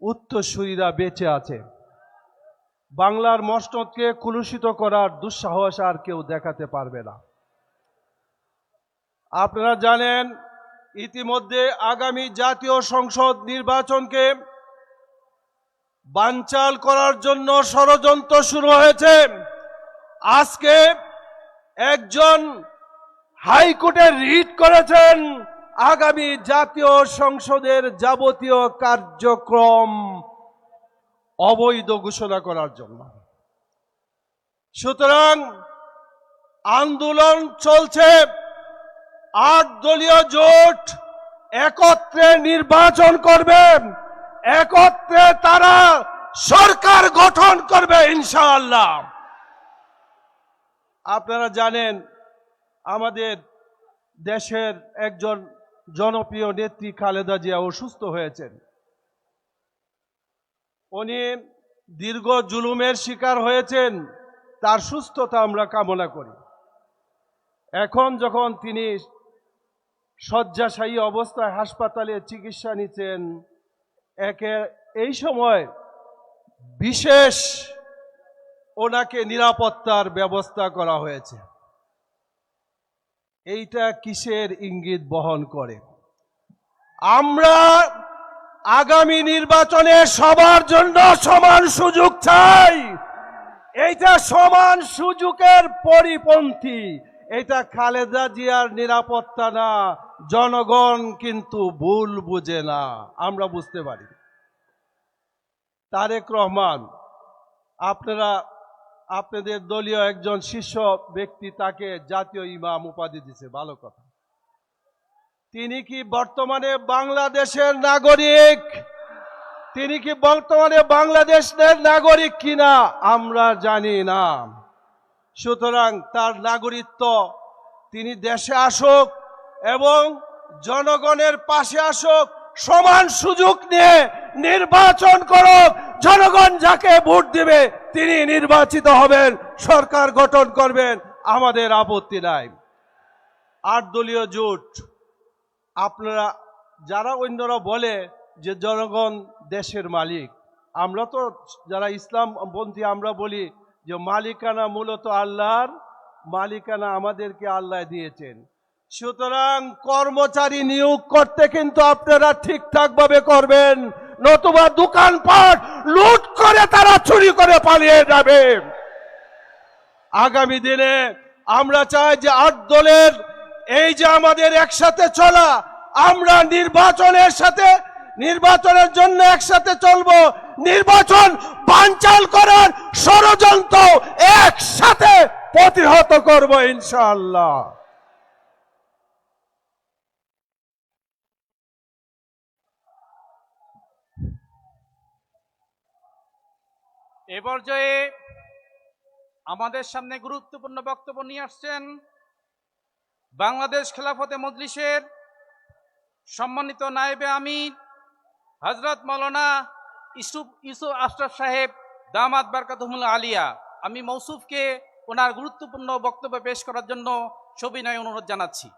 উত্তরসূরিরা বেঁচে আছে। বাংলার মস্তককে কুলুষিত করার দুঃসাহস আর কেউ দেখাতে পারবে না। আপনারা জানেন ইতিমধ্যে আগামী জাতীয় সংসদ নির্বাচনকে বানচাল করার জন্য ষড়যন্ত্র শুরু হয়েছে। আজকে একজন হাইকোর্টে রিট করেছেন আগামী জাতীয় সংসদের যাবতীয় কার্যক্রম অবৈধ ঘোষণা করার জন্য। সুতরাং আন্দোলন চলছে। 8 দলীয় জোট একত্রে নির্বাচন করবে, একত্রে তারা সরকার গঠন করবে ইনশাআল্লাহ। আপনারা জানেন আমাদের দেশের একজন জনপ্রিয় নেত্রী খালেদা জিয়া অসুস্থ হয়েছেন। উনি দীর্ঘ জুলুমের শিকার হয়েছেন, তার সুস্থতা আমরা কামনা করি। এখন যখন তিনি শয্যাশায়ী অবস্থায় হাসপাতালে চিকিৎসা নিচ্ছেন, এই সময় বিশেষ ওনাকে নিরাপত্তার ব্যবস্থা করা হয়েছে। এইটা কিসের ইঙ্গিত বহন করে? আমরা আগামী নির্বাচনে সবার জন্য সমান সুযোগ চাই। এইটা সমান সুযোগের পরিপন্থী। এটা খালেদা জিয়ার নিরাপত্তা না। জনগণ কিন্তু ভুল বুঝে না, আমরা বুঝতে পারি। তারেক রহমান, আপনাদের দলীয় একজন শীর্ষ ব্যক্তি তাকে জাতীয় ইমাম উপাধি দিছে, ভালো কথা। তিনি কি বর্তমানে বাংলাদেশের নাগরিক? তিনি কি বর্তমানে বাংলাদেশের নাগরিক কিনা আমরা জানি না। সুতরাং তার নাগরিকত্ব, তিনি দেশে আসুক এবং জনগণের পাশে আসুক, সমান সুযোগ নিয়ে নির্বাচন করুক। জনগণ যাকে ভোট দিবে তিনি নির্বাচিত হবেন, সরকার গঠন করবেন, আমাদের আপত্তি নাই। 8 দলীয় জোট, আপনারা যারা অন্যরা বলে যে জনগণ দেশের মালিক, আমরা তো যারা ইসলামপন্থী আমরা বলি যে মালিকানা মূলত আল্লাহর, মালিকানা আমাদেরকে আল্লাহ দিয়েছেন। সুতরাং কর্মচারী নিয়োগ করতে কিন্তু আপনারা ঠিকঠাক ভাবে করবেন, নতুবা দোকানপাট লুট করে তারা চুরি করে পালিয়ে যাবে। আগামী দিনে আমরা চাই যে 8 দলের এই যে আমাদের একসাথে চলা, আমরা নির্বাচনের জন্য একসাথে চলবো, নির্বাচন বানচাল করার ষড়যন্ত্র একসাথে প্রতিহত করব ইনশাআল্লাহ। এ পর্যায়ে আমাদের সামনে গুরুত্বপূর্ণ বক্তব্য নিয়ে আসছেন বাংলাদেশ খেলাফতে মজলিসের সম্মানিত নায়েবে আমির হযরত মাওলানা ইউসুফ আশরাফ সাহেব দামাত বারকাতুহুল আলিয়া। আমি মৌসুফকে ওনার গুরুত্বপূর্ণ বক্তব্য পেশ করার জন্য সবিনয় অনুরোধ জানাচ্ছি।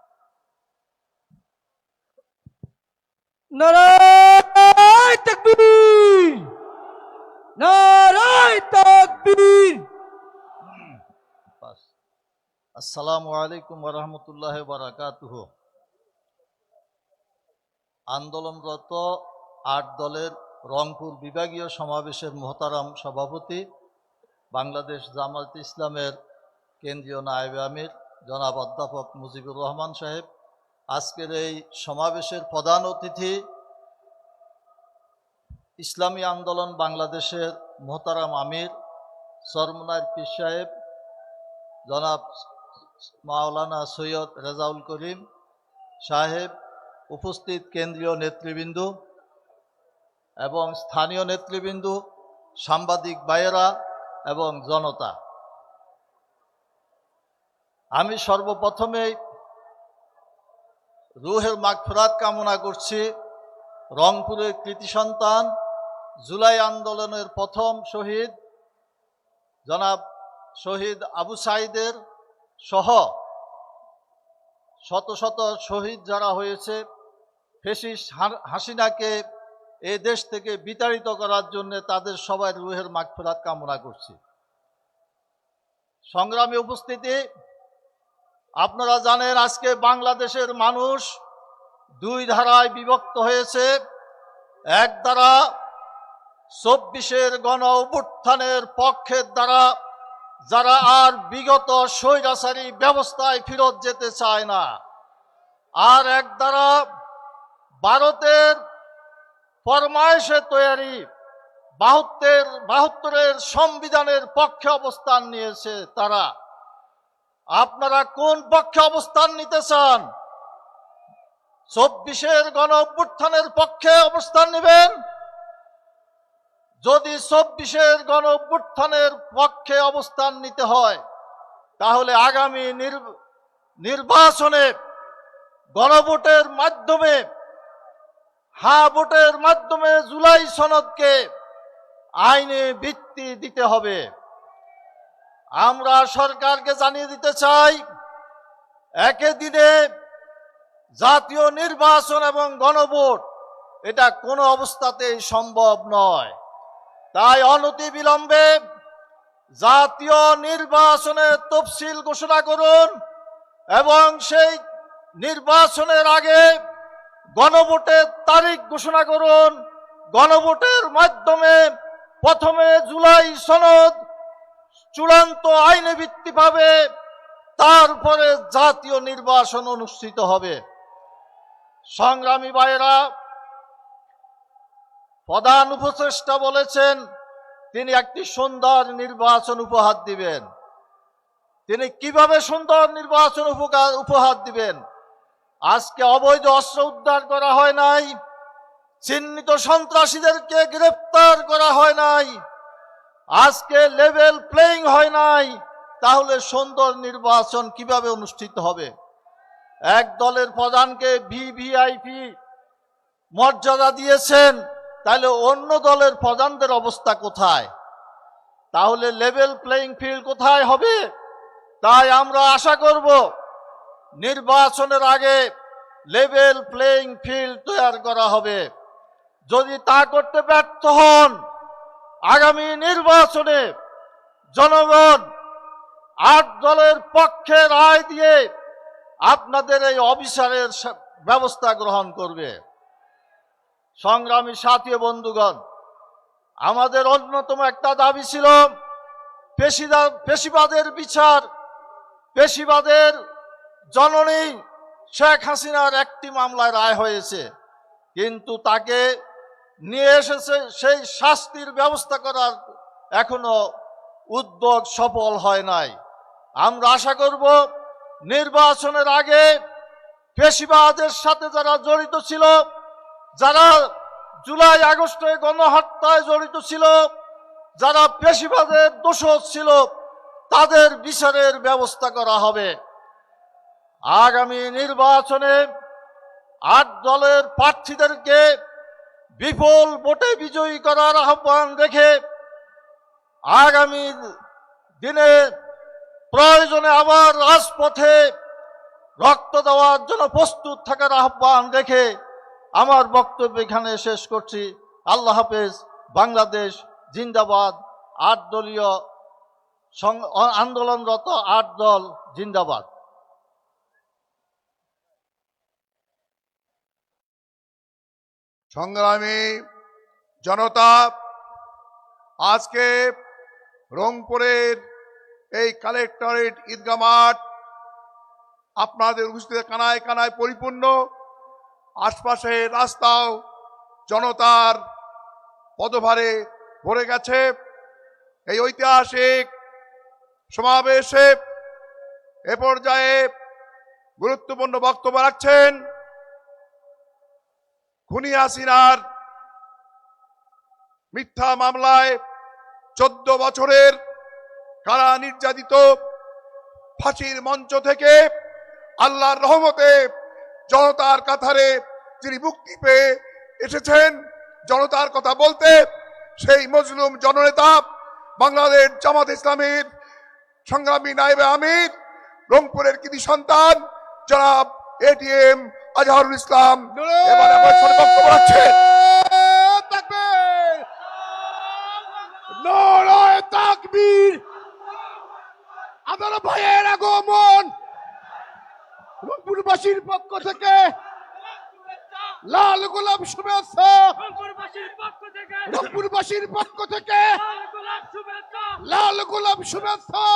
নারায়ে তাকবীর, নারায়ে তাকবীর। আসসালামু আলাইকুম ওয়া রাহমাতুল্লাহি ওয়া বারাকাতুহু। আন্দোলনরত 8 দলের রংপুর বিভাগীয় সমাবেশের মোহতারাম সভাপতি, বাংলাদেশ জামায়াতে ইসলামের কেন্দ্রীয় নায়েবে আমির জনাব অধ্যাপক মুজিবুর রহমান সাহেব, আজকের এই সমাবেশের প্রধান অতিথি ইসলামী আন্দোলন বাংলাদেশের মোহতারাম আমির সরমুনার পীর সাহেব, জনাব মাওলানা সৈয়দ রেজাউল করিম সাহেব, উপস্থিত কেন্দ্রীয় নেতৃবৃন্দ এবং স্থানীয় নেতৃবৃন্দ, সাংবাদিক ভাইয়েরা এবং জনতা, আমি সর্বপ্রথমেই রুহের মাগফিরাত কামনা করছি রংপুরের কৃতি সন্তান, জুলাই আন্দোলনের প্রথম শহীদ জনাব শহীদ আবু সাঈদের সহ শত শত শহীদ যারা হয়েছে, ফ্যাসিস্ট হাসিনাকে এই দেশ থেকে বিতাড়িত করার জন্য তাদের সবাই রুহের মাগফিরাত কামনা করছি। সংগ্রামী উপস্থিতি, আপনারা জানেন আজকে বাংলাদেশের মানুষ 2 ধারায় বিভক্ত হয়েছে। এক ধারা 24-এর গণ অভ্যুত্থানের পক্ষের দ্বারা, যারা আর বিগত স্বৈরাচারী ব্যবস্থায় ফেরত যেতে চায় না, আর এক দ্বারা ভারতের ফরমায়েশে তৈরি 72-এর সংবিধানের পক্ষে অবস্থান নিয়েছে তারা। আপনারা কোন পক্ষে অবস্থান নিতে চান? 24-এর গণ অভ্যুত্থানের পক্ষে অবস্থান নেবেন? যদি 24-এর গণ অভ্যুত্থানের পক্ষে অবস্থান নিতে হয়, তাহলে আগামী নির্বাচনে গণভোটের মাধ্যমে, ভোটের মাধ্যমে জুলাই সনদকে আইনে ভিত্তি দিতে হবে। আমরা সরকারকে জানিয়ে দিতে চাই, একই দিনে জাতীয় নির্বাচন এবং গণভোট এটা কোনো অবস্থাতেই সম্ভব নয়। তাই অনতিবিলম্বে জাতীয় নির্বাচনের তফসিল ঘোষণা করুন এবং সেই নির্বাচনের আগে গণভোটের তারিখ ঘোষণা করুন। গণভোটের মাধ্যমে প্রথমে জুলাই সনদ চূড়ান্ত আইনে ভিত্তি পাবে, তারপরে জাতীয় নির্বাচন অনুষ্ঠিত হবে। সংগ্রামী ভাইয়েরা, প্রধান উপদেষ্টা বলেছেন তিনি একটি সুন্দর নির্বাচন উপহার দিবেন। তিনি কিভাবে সুন্দর নির্বাচন উপহার দিবেন? আজকে অবৈধ অস্ত্র উদ্ধার করা হয় নাই, চিহ্নিত সন্ত্রাসীদেরকে গ্রেফতার করা হয় নাই, আজকে লেভেল প্লেইং হয় নাই, তাহলে সুন্দর নির্বাচন কিভাবে অনুষ্ঠিত হবে? এক দলের প্রধানকে ভিভিআইপি মর্যাদা দিয়েছেন, তাহলে অন্য দলের প্রধানদের অবস্থা কোথায়? তাহলে লেভেল প্লেইং ফিল্ড কোথায় হবে? তাই আমরা আশা করব নির্বাচনের আগে লেভেল প্লেইং ফিল্ড তৈরি করা হবে। যদি তা করতে ব্যর্থ হন, আগামী নির্বাচনে জনগণ 8 দলের পক্ষে রায় দিয়ে আপনাদের এই অবিচারের ব্যবস্থা গ্রহণ করবে। সংগ্রামী সাথী বন্ধুগণ, আমাদের অন্যতম একটা দাবি ছিল পেশিবাদের বিচার। পেশিবাদের জননী শেখ হাসিনার একটি মামলায় রায় হয়েছে, কিন্তু তাকে নিয়ে এসেছে সেই শাস্তির ব্যবস্থা করার এখনো উদ্যোগ সফল হয় নাই। আমরা আশা করব নির্বাচনের আগে ফ্যাসিবাদের সাথে যারা জড়িত ছিল, যারা জুলাই আগস্টে গণহত্যায় জড়িত ছিল, যারা ফ্যাসিবাদের দোষর ছিল, তাদের বিচারের ব্যবস্থা করা হবে। আগামী নির্বাচনে 8 দলের প্রার্থীদেরকে বিপুল ভোটে বিজয়ী করার আহ্বান রেখে আগামী দিনে প্রয়োজনে আবার রাজপথে রক্ত দেওয়ার জন্য প্রস্তুত থাকার আহ্বান রেখে আমার বক্তব্য এখানে শেষ করছি। আল্লাহ হাফেজ। বাংলাদেশ জিন্দাবাদ। 8 দলীয় আন্দোলনরত 8 দল জিন্দাবাদ। সংগ্রামী জনতা, আজকে রংপুরের এই কালেক্টরেট ঈদগাহ মাঠ আপনাদের উপস্থিতিতে কানায় কানায় পরিপূর্ণ। আশপাশে রাস্তাও জনতার পদভারে ভরে গেছে। এই ঐতিহাসিক সমাবেশে এ পর্যায়ে গুরুত্বপূর্ণ বক্তব্য রাখছেন খুনি হাসিনার মিথ্যা মামলায় 14 বছরের কারা নির্যাতিত, ফাঁসির মঞ্চ থেকে আল্লাহর রহমতে জনতার কাতারে যিনি মুক্তি পেয়ে এসেছেন জনতার কথা বলতে, সেই মজলুম জননেতা বাংলাদেশ জামাত ইসলামীর সংগ্রামী নায়েবে আমির, রংপুরের কৃতি সন্তান জনাব এটিএম আজহারুল ইসলাম এবার আমার সামনে বক্তব্য রাখছেন। নারায়ে তাকবীর। আদালত ভাইয়ের আগমন। রংপুরবাসীর পক্ষ থেকে লাল গোলাপ শুভেচ্ছা। রংপুরবাসীর পক্ষ থেকে লাল গোলাপ শুভেচ্ছা।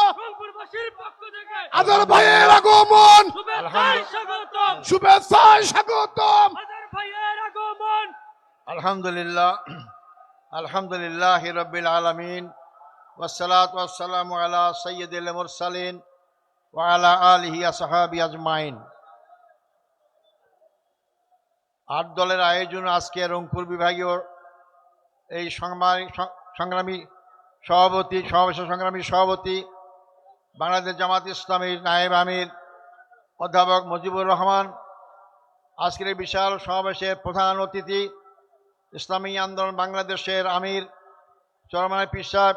আদালত ভাইয়ের আগমন। শুভেচ্ছায় স্বাগতম। আলহামদুলিল্লাহ আলহামদুলিল্লাহ রাব্বিল আলামিন ওয়াসসালাতু ওয়াসসালামু আলা সাইয়্যিদিল মুরসালিন ওয়া আলা আলিহি ওয়া সাহবিহি আজমাইন। 8 দলের আয়োজন আজকে রংপুর বিভাগীয় এই সংগ্রামী সভাপতি সংগ্রামী সভাপতি বাংলাদেশ জামাত ইসলামীর নায়েব আমির অধ্যাপক মুজিবুর রহমান, আজকের এই বিশাল সমাবেশের প্রধান অতিথি ইসলামী আন্দোলন বাংলাদেশের আমির চরমানে পীর সাহেব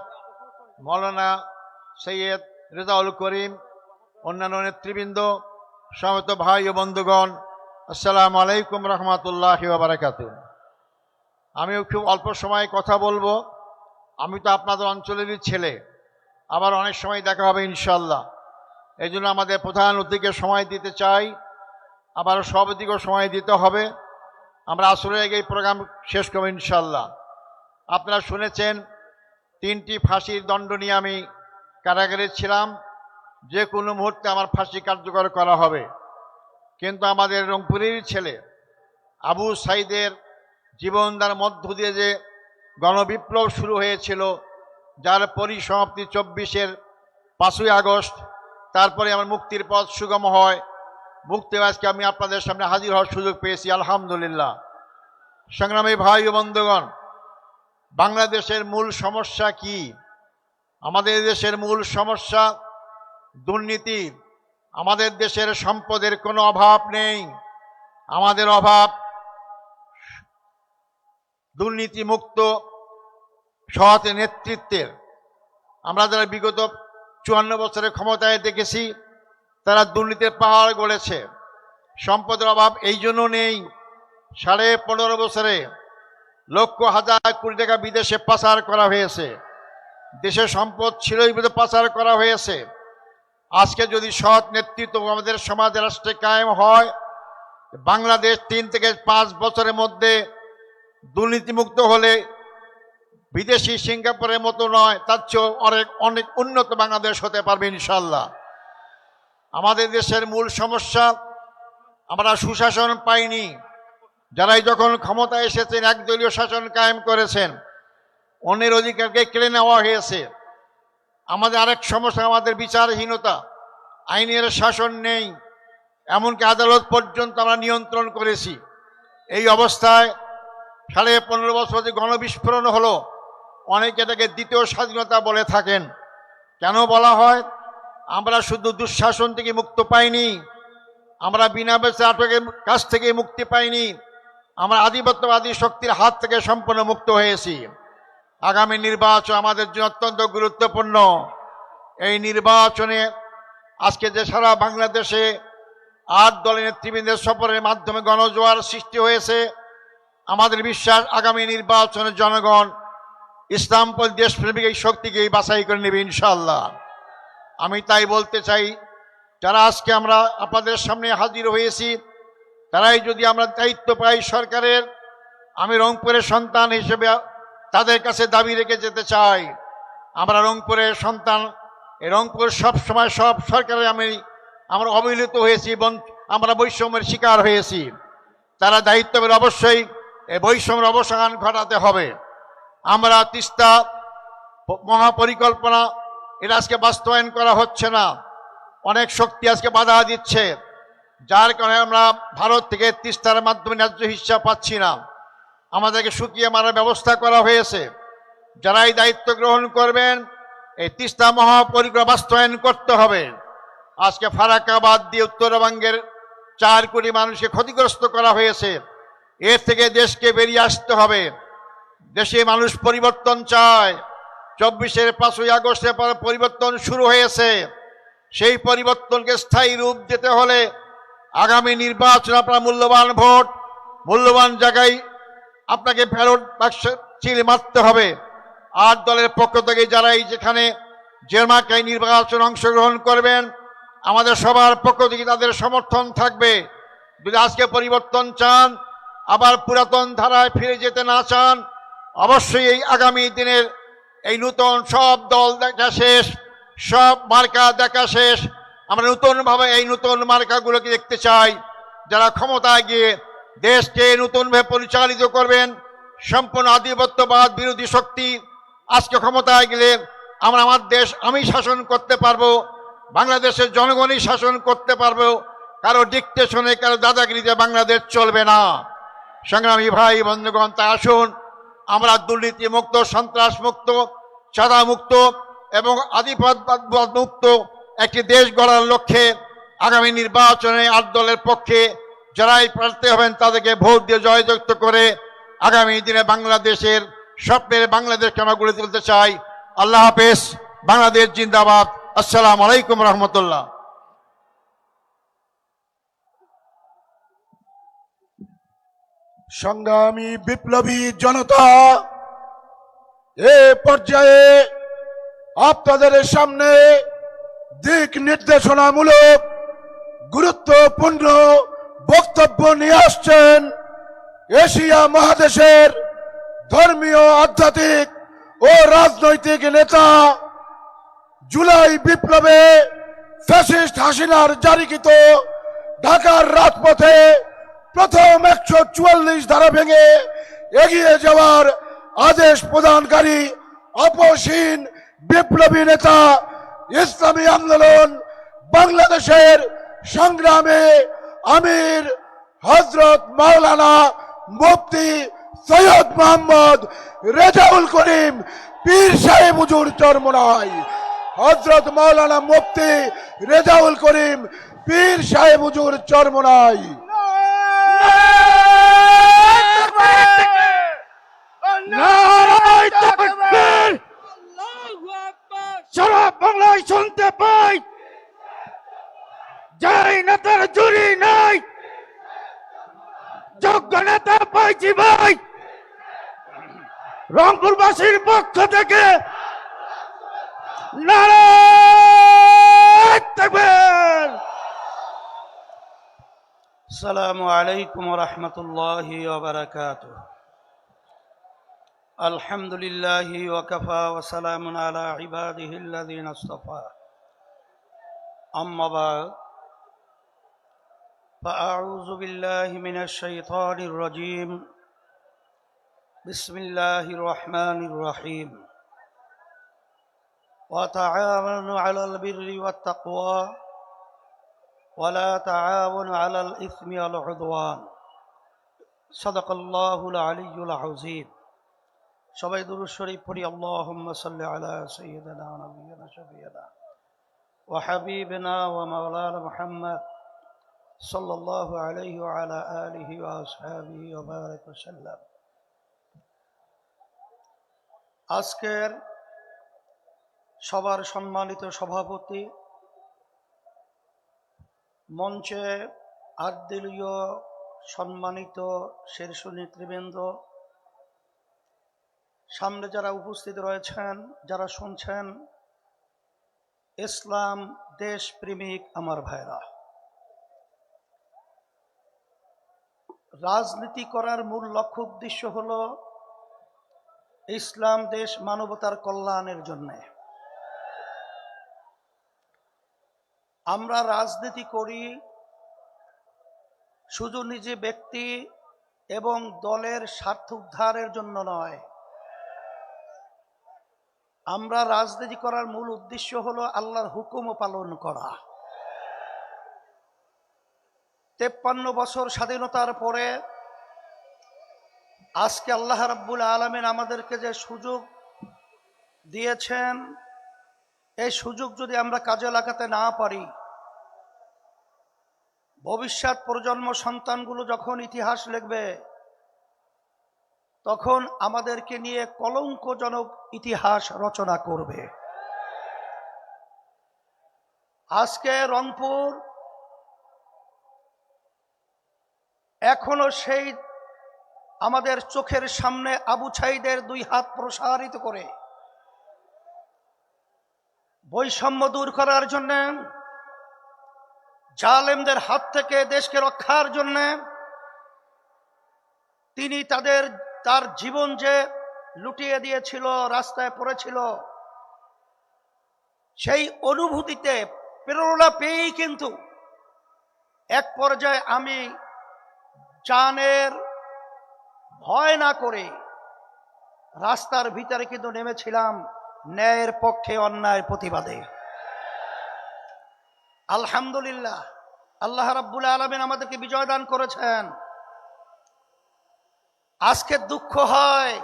মৌলানা সৈয়দ রেজাউল করিম, অন্যান্য নেতৃবৃন্দ, সমবেত ভাই ও বন্ধুগণ, আসসালামু আলাইকুম রহমতুল্লাহি ওয়া বারাকাতুহু। আমিও খুব অল্প সময় কথা বলবো। আমি তো আপনাদের অঞ্চলেরই ছেলে, আবার অনেক সময় দেখা হবে ইনশাল্লাহ। এই জন্য আমাদের প্রধান অতিথিকে সময় দিতে চাই, আবার সভাপতিকেও সময় দিতে হবে। আমরা আসলে এই প্রোগ্রাম শেষ করব ইনশাল্লাহ। আপনারা শুনেছেন 3টি ফাঁসির দণ্ড নিয়ে আমি কারাগারে ছিলাম। যে কোনো মুহূর্তে আমার ফাঁসি কার্যকর করা হবে, কিন্তু আমাদের রংপুরেরই ছেলে আবু সাইদের জীবনদার মধ্য দিয়ে যে গণবিপ্লব শুরু হয়েছিল, যার পরিসমাপ্তি 24-এর 5ই আগস্ট, তারপরে আমার মুক্তির পথ সুগম হয়। মুক্তি আজকে আমি আপনাদের সামনে হাজির হওয়ার সুযোগ পেয়েছি, আলহামদুলিল্লাহ। সংগ্রামী ভাই ও বন্ধুগণ, বাংলাদেশের মূল সমস্যা কি? আমাদের দেশের মূল সমস্যা দুর্নীতি। আমাদের দেশের সম্পদের কোনো অভাব নেই, আমাদের অভাব দুর্নীতিমুক্ত সৎ নেতৃত্বের। আমরা যারা বিগত 54 বছরের ক্ষমতায় দেখেছি, তারা দুর্নীতির পাহাড় গড়েছে। সম্পদের অভাব এই জন্য নেই, 15.5 বছরে লক্ষ হাজার কোটি টাকা বিদেশে পাচার করা হয়েছে। দেশের সম্পদ ছিলই বিদেশে পাচার করা হয়েছে। আজকে যদি সৎ নেতৃত্ব আমাদের সমাজ রাষ্ট্রে কায়েম হয়, বাংলাদেশ 3 থেকে 5 বছরের মধ্যে দুর্নীতিমুক্ত হলে বিদেশি সিঙ্গাপুরের মতো নয়, তার চেয়েও অনেক উন্নত বাংলাদেশ হতে পারবে ইনশাল্লাহ। আমাদের দেশের মূল সমস্যা আমরা সুশাসন পাইনি। যারাই যখন ক্ষমতায় এসেছেন একদলীয় শাসন কায়েম করেছেন, অন্যের অধিকারকে কেড়ে নেওয়া হয়েছে। আমাদের আরেক সমস্যা আমাদের বিচারহীনতা, আইনের শাসন নেই, এমনকি আদালত পর্যন্ত আমরা নিয়ন্ত্রণ করেছি। এই অবস্থায় 15.5 বছর যে গণবিস্ফোরণ হলো, অনেকে এটাকে দ্বিতীয় স্বাধীনতা বলে থাকেন। কেন বলা হয়? আমরা শুধু দুঃশাসন থেকে মুক্ত পাইনি, আমরা বিনা বেচে আটকের কাছ থেকে মুক্তি পাইনি, আমরা আধিপত্যবাদী শক্তির হাত থেকে সম্পূর্ণ মুক্ত হয়েছি। আগামী নির্বাচন আমাদের জন্য অত্যন্ত গুরুত্বপূর্ণ। এই নির্বাচনে আজকে যে সারা বাংলাদেশে 8 দলের নেতৃবৃন্দের সফরের মাধ্যমে গণজোয়ার সৃষ্টি হয়েছে, আমাদের বিশ্বাস আগামী নির্বাচনে জনগণ ইসলামপন্থী দেশপ্রেমিক এই শক্তিকেই বাছাই করে নেবে ইনশাআল্লাহ। আমি তাই বলতে চাই, যারা আজকে আমরা আপনাদের সামনে হাজির হয়েছি, তারাই যদি আমরা দায়িত্ব পাই সরকারের, আমি রংপুরের সন্তান হিসেবে তাদের কাছে দাবি রেখে যেতে চাই। আমরা রংপুরের সন্তান, এই রংপুর সব সময় সব সরকারে আমরা অবহেলিত হয়েছি এবং আমরা বৈষম্যের শিকার হয়েছি। তারা দায়িত্ব পেলে অবশ্যই এই বৈষম্যের অবসান ঘটাতে হবে। আমরা তিস্তা মহাপরিকল্পনা এটা আজকে বাস্তবায়ন করা হচ্ছে না, অনেক শক্তি আজকে বাধা দিচ্ছে, যার কারণে আমরা ভারত থেকে তিস্তার মাধ্যমে ন্যায্য হিস্সা পাচ্ছি না। আমাদেরকে শুকিয়ে মারার ব্যবস্থা করা হয়েছে। যারা এই দায়িত্ব গ্রহণ করবেন, এই তিস্তা মহাপরিকল্পনা বাস্তবায়ন করতে হবে। আজকে ফারাক্কাবাদ দিয়ে উত্তরবঙ্গের 4 কোটি মানুষকে ক্ষতিগ্রস্ত করা হয়েছে। এর থেকে দেশকে বেরিয়ে আসতে হবে। দেশে মানুষ পরিবর্তন চায়। 24-এর 5ই আগস্টের পর পরিবর্তন শুরু হয়েছে। সেই পরিবর্তনকে স্থায়ী রূপ দিতে হলে আগামী নির্বাচন আপনার মূল্যবান ভোট, মূল্যবান জায়গায় আপনাকে ব্যালট বাক্স চিল মারতে হবে। 8 দলের পক্ষ থেকে যারা এই যেখানে জেরমাকায় নির্বাচন অংশগ্রহণ করবেন, আমাদের সবার পক্ষ থেকে তাদের সমর্থন থাকবে। যদি আজকে পরিবর্তন চান, আবার পুরাতন ধারায় ফিরে যেতে না চান, অবশ্যই এই আগামী দিনের এই নতুন সব দল দেখা শেষ, সব মার্কা দেখা শেষ। আমরা নতুনভাবে এই নতুন মার্কাগুলোকে দেখতে চাই, যারা ক্ষমতায় গিয়ে দেশকে নতুনভাবে পরিচালিত করবেন। সম্পূর্ণ আধিপত্যবাদ বিরোধী শক্তি আজকে ক্ষমতায় গেলে আমরা আমার দেশ আমি শাসন করতে পারবো, বাংলাদেশের জনগণই শাসন করতে পারবো। কারো ডিকটেশনে, কারো দাদাগিরিতে বাংলাদেশ চলবে না। সংগ্রামী ভাই বন্ধুগণ, তা আসুন আমরা দুর্নীতি মুক্ত, সন্ত্রাস মুক্ত, চাঁদা মুক্ত এবং আধিপত্যবাদ মুক্ত একটি দেশ গড়ার লক্ষ্যে আগামী নির্বাচনে 8 দলের পক্ষে যারাই প্রার্থী হবেন তাদেরকে ভোট দিয়ে জয়যুক্ত করে আগামী দিনে বাংলাদেশের স্বপ্নের বাংলাদেশকে আমরা গড়ে তুলতে চাই। আল্লাহ হাফেজ। বাংলাদেশ জিন্দাবাদ। আসসালামু আলাইকুম রহমতুল্লাহ। সংগ্রামী বিপ্লবী জনতা, এ পর্যায়ে আপনাদের সামনে দিক নির্দেশনামূলক গুরুত্বপূর্ণ বক্তব্য নিয়ে আসছেন এশিয়া মহাদেশের ধর্মীয়, আধ্যাত্মিক ও রাজনৈতিক নেতা, জুলাই বিপ্লবে ফ্যাসিস্ট হাসিনার জারিকৃত ঢাকার রাজপথে প্রথম 144 ধারা ভেঙে এগিয়ে যাওয়ার আদেশ প্রদানকারী আপসহীন বিপ্লবী নেতা, ইসলামী আন্দোলন বাংলাদেশের সংগ্রামে আমির হযরত মাওলানা মুফতি সৈয়দ মোহাম্মদ রেজাউল করিম পীর সাহেব হুজুর চরমোনাই। হযরত মাওলানা মুফতি রেজাউল করিম পীর সাহেব হুজুর চরমোনাই। সারা বাংলায় শুনতে পাই, যাই নেতার জুড়ি নাই, যোগ্য নেতা পাইছি ভাই। রংপুরবাসীর পক্ষ থেকে নারায়ে তাকবীর। আসসালামু আলাইকুম ওয়া রাহমাতুল্লাহি ওয়া বারাকাতুহু। আলহামদুলিল্লাহি ওয়া কাফা ওয়া সালামুন আলা ইবাদিহিল্লাযিনা ইসতাফা। আম্মা বা'দ। فأعوذ بالله من الشيطان الرجيم بسم الله الرحمن الرحيم وتعاونوا على البر والتقوى ولا تعاونوا على الإثم والعدوان صدق الله العلي العظيم সবাই দুরূদ শরীফ পড়ি আল্লাহুম্মা সাল্লি আলা সাইয়্যিদিনা ওয়া নাবিয়িনা শাফিঈনা ওয়া হাবিবিনা ওয়া মাওলানা মুহাম্মদ সাল্লাল্লাহু আলাইহি ওয়া আলা আলিহি ওয়া আসহাবিহি ওয়া বারাক ওয়া সাল্লাম। আজকের সবার সম্মানিত সভাপতি, মঞ্চে আটদলীয় সম্মানিত শীর্ষ নেতৃবৃন্দ, সামনে যারা উপস্থিত রয়েছেন, যারা শুনছেন, ইসলাম দেশ প্রেমিক আমার ভাইরা, রাজনীতি করার মূল লক্ষ্য উদ্দেশ্য হলো ইসলাম দেশ মানবতার কল্যাণের জন্য। আমরা রাজনীতি করি শুধু নিজে ব্যক্তি এবং দলের স্বার্থ উদ্ধারের জন্য নয়। আমরা রাজনীতি করার মূল উদ্দেশ্য হলো আল্লাহর হুকুম পালন করা। 53 বছর স্বাধীনতার পরে আজকে আল্লাহ রাব্বুল আলামিন আমাদেরকে যে সুযোগ দিয়েছেন, এই সুযোগ যদি আমরা কাজে লাগাতে না পারি, ভবিষ্যৎ প্রজন্ম সন্তানগুলো যখন ইতিহাস লিখবে তখন আমাদেরকে নিয়ে কলঙ্কজনক ইতিহাস রচনা করবে। আজকে রংপুর এখনো সেই আমাদের চোখের সামনে আবু ছাইদের 2 হাত প্রসারিত করে বৈষম্য দূর করার জন্য, জালেমদের হাত থেকে দেশকে রক্ষার জন্য তিনি তার জীবন যে লুটিয়ে দিয়েছিল, রাস্তায় পড়েছিল, সেই অনুভূতিতে প্রেরণা পেয়েই কিন্তু এক পর্যায়ে আমি জানের ভয় না করে রাস্তার ভিতরে কিন্তু নেমেছিলাম ন্যায়ের পক্ষে, অন্যায়ের প্রতিবাদে। আলহামদুলিল্লাহ, আল্লাহ রাব্বুল আলামিন আমাদেরকে বিজয় দান করেছেন। আজকে দুঃখ হয়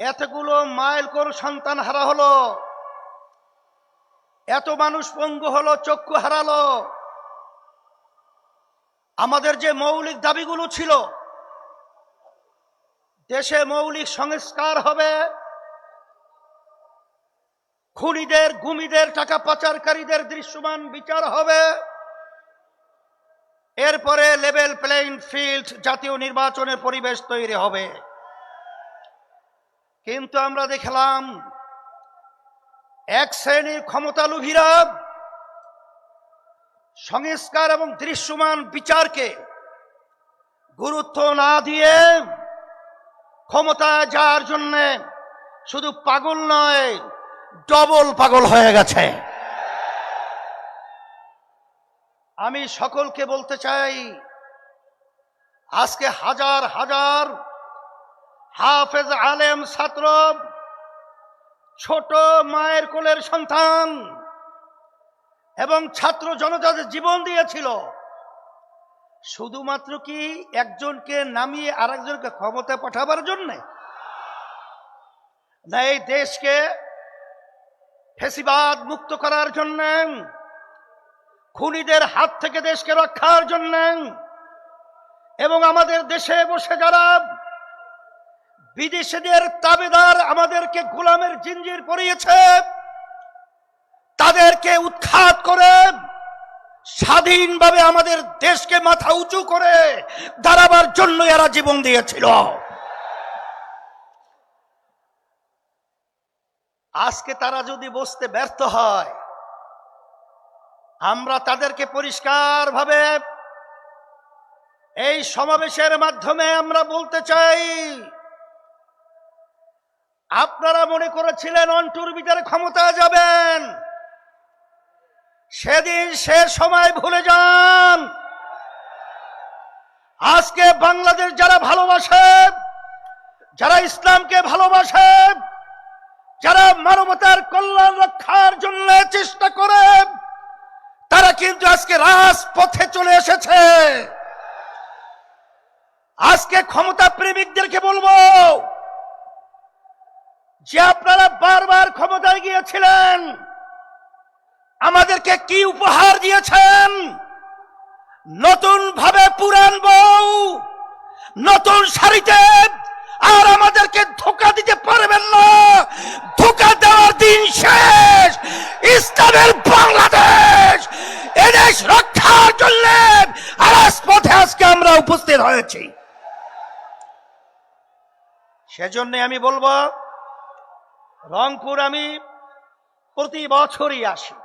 এতগুলো মাইল কোর সন্তান হারা হলো, এত মানুষ পঙ্গু হলো, চক্ষু হারালো। আমাদের যে মৌলিক দাবিগুলো ছিল, দেশে মৌলিক সংস্কার হবে, খুনিদের, গুমিদের, টাকা পাচারকারীদের দৃশ্যমান বিচার হবে, এরপরে লেভেল প্লেইং ফিল্ড, জাতীয় নির্বাচনের পরিবেশ তৈরি হবে। কিন্তু আমরা দেখলাম এক শ্রেণীর ক্ষমতালোভীরা সংস্কার এবং দৃশ্যমান বিচারকে গুরুত্ব না দিয়ে ক্ষমতায় যাওয়ার জন্য শুধু পাগল নয়, ডবল পাগল হয়ে গেছে। আমি সকলকে বলতে চাই, আজকে হাজার হাজার হাফেজ আলেম ছাত্র, ছোট মায়ের কোলের সন্তান এবং ছাত্র জনতা জীবন দিয়েছিল শুধুমাত্র কি একজনকে নামিয়ে আরেকজনকে ক্ষমতা পাঠাবার জন্য না, এই দেশকে ফ্যাসিবাদ মুক্ত করার জন্য, খুনিদের হাত থেকে দেশকে রক্ষার জন্য, এবং আমাদের দেশে বসে যারা বিদেশিদের তাবেদার আমাদেরকে গোলামের জিঞ্জির পরিয়েছে, তাদেরকে উৎখাত করে স্বাধীনভাবে আমাদের দেশকে মাথা উঁচু করে দাঁড়াবার জন্য এরা জীবন দিয়েছিল। আজকে তারা যদি বসতে ব্যর্থ হয়, আমরা তাদেরকে পরিষ্কারভাবে এই সমাবেশের মাধ্যমে আমরা বলতে চাই, আপনারা মনে করেছিলেন অন্টুর ভিতরে ক্ষমতা যাবেন, সেদিন সে সময় ভুলে যান। আজকে বাংলাদেশ যারা ভালোবাসে, যারা ইসলামকে ভালোবাসে, যারা মানবতার কল্যাণ রক্ষার জন্য চেষ্টা করে, তারা কিন্তু আজকে রাজপথে চলে এসেছে। আজকে ক্ষমতা প্রেমিকদেরকে বলবো যে আপনারা বারবার ক্ষমতায় গিয়েছিলেন, আমাদেরকে কি উপহার দিয়েছেন? নতুন ভাবে পুরান বউ, নতুন শাড়িতে, আর আমাদেরকে ধোঁকা দিতে পারবেন না। ধোঁকা দেওয়ার দিন শেষ। ইসলামের বাংলাদেশ, এদেশ রক্ষার জন্য রাজপথে আজকে আমরা উপস্থিত হয়েছি। সেজন্য আমি বলবো, রংপুর আমি প্রতি বছরই আসি।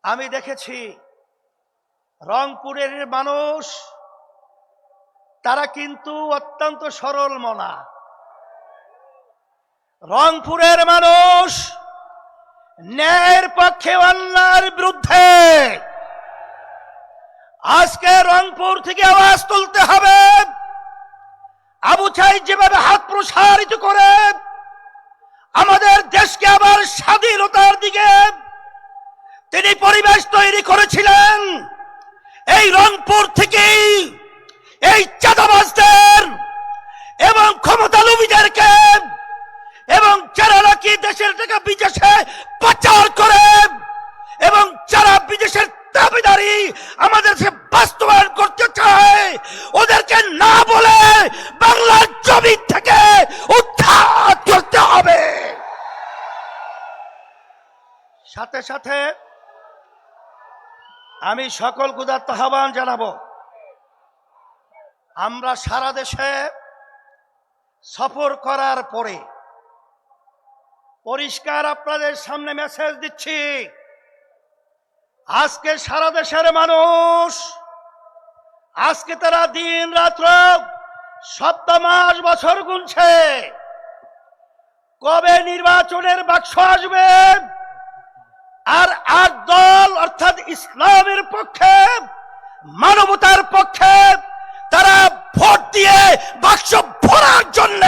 আমি দেখেছি রংপুরের মানুষ, তারা কিন্তু অত্যন্ত সরল মনা। রংপুরের মানুষ ন্যায়ের পক্ষে, অন্যায়ের বিরুদ্ধে। আজকে রংপুর থেকে আওয়াজ তুলতে হবে। আবু সাঈদ যেভাবে হাত প্রসারিত করে আমাদের দেশকে আবার স্বাধীনতার দিকে তিনি পরিবেশ তৈরি করেছিলেন, এই রংপুর থেকেই এই চাঁদাবাজদের এবং ক্ষমতালোভীদেরকে এবং যারা নাকি দেশের টাকা বিদেশে পাচার করে এবং যারা বিদেশের দাবিদারি আমাদের বাস্তবায়ন করতে চায়, ওদেরকে না বলে বাংলার জমিন থেকে উদ্ধার করতে হবে। সাথে সাথে আমি সকল ক্ষুধার্ত আহ্বান জানাবো, আমরা সারা দেশে সফর করার পরে পরিষ্কার আপনাদের সামনে মেসেজ দিচ্ছি, আজকে সারা দেশের মানুষ, আজকে তারা দিন রাত্র সপ্তাহ মাস বছর গুনছে কবে নির্বাচনের বাক্স আসবে। আর ৮ দল অর্থাৎ ইসলামের পক্ষে, মানবতার পক্ষে তারা ভোট দিয়ে বাক্স ভরার জন্য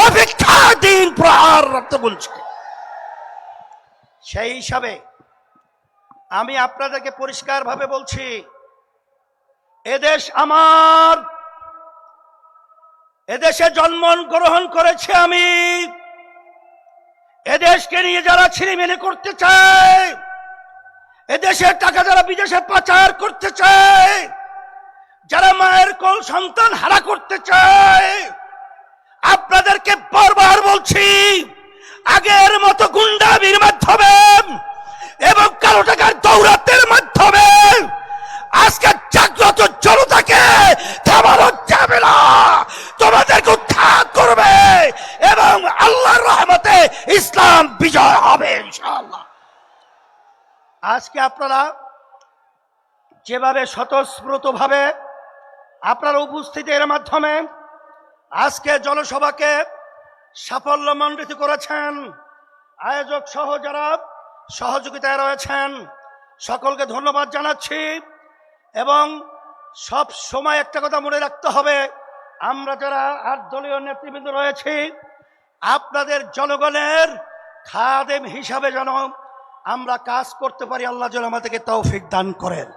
অপেক্ষা দিন প্রহার রক্ত গুনছে। সেই হিসাবে আমি আপনাদেরকে পরিষ্কার ভাবে বলছি, এদেশ আমার, এদেশে জন্মগ্রহণ করেছে আমি। এদেশকে নিয়ে যারা ছিনিমিনি করতে চায়, এদেশের টাকা যারা বিদেশে পাচার করতে চায়, যারা মায়ের কোল সন্তান হারা করতে চায়, আপনাদেরকে বারবার বলছি, আগের মতো গুন্ডামির মাধ্যমে এবং কালো টাকার দৌরাত্মের মাধ্যমে আজকে জাগ্রত জনতাকে থামানো যাবে না। তোমাদেরকে উদ্ধার করবে এবং আল্লাহর রহমতে ইসলাম বিজয় হবে ইনশাআল্লাহ। আজকে আপনারা যেভাবে স্বতঃস্ফূর্ত ভাবে আপনার উপস্থিতির মাধ্যমে আজকে জনসভাকে সাফল্যমণ্ডিত করেছেন, আয়োজক সহ যারা সহযোগিতায় রয়েছেন সকলকে ধন্যবাদ জানাচ্ছি। এবং সব সময় একটা কথা মনে রাখতে হবে, আমরা যারা ৮ দলীয় নেতৃবৃন্দ রয়েছি, আপনাদের জনগণের খাদেম হিসাবে যেন আমরা কাজ করতে পারি, আল্লাহ যেন আমাদেরকে তৌফিক দান করেন।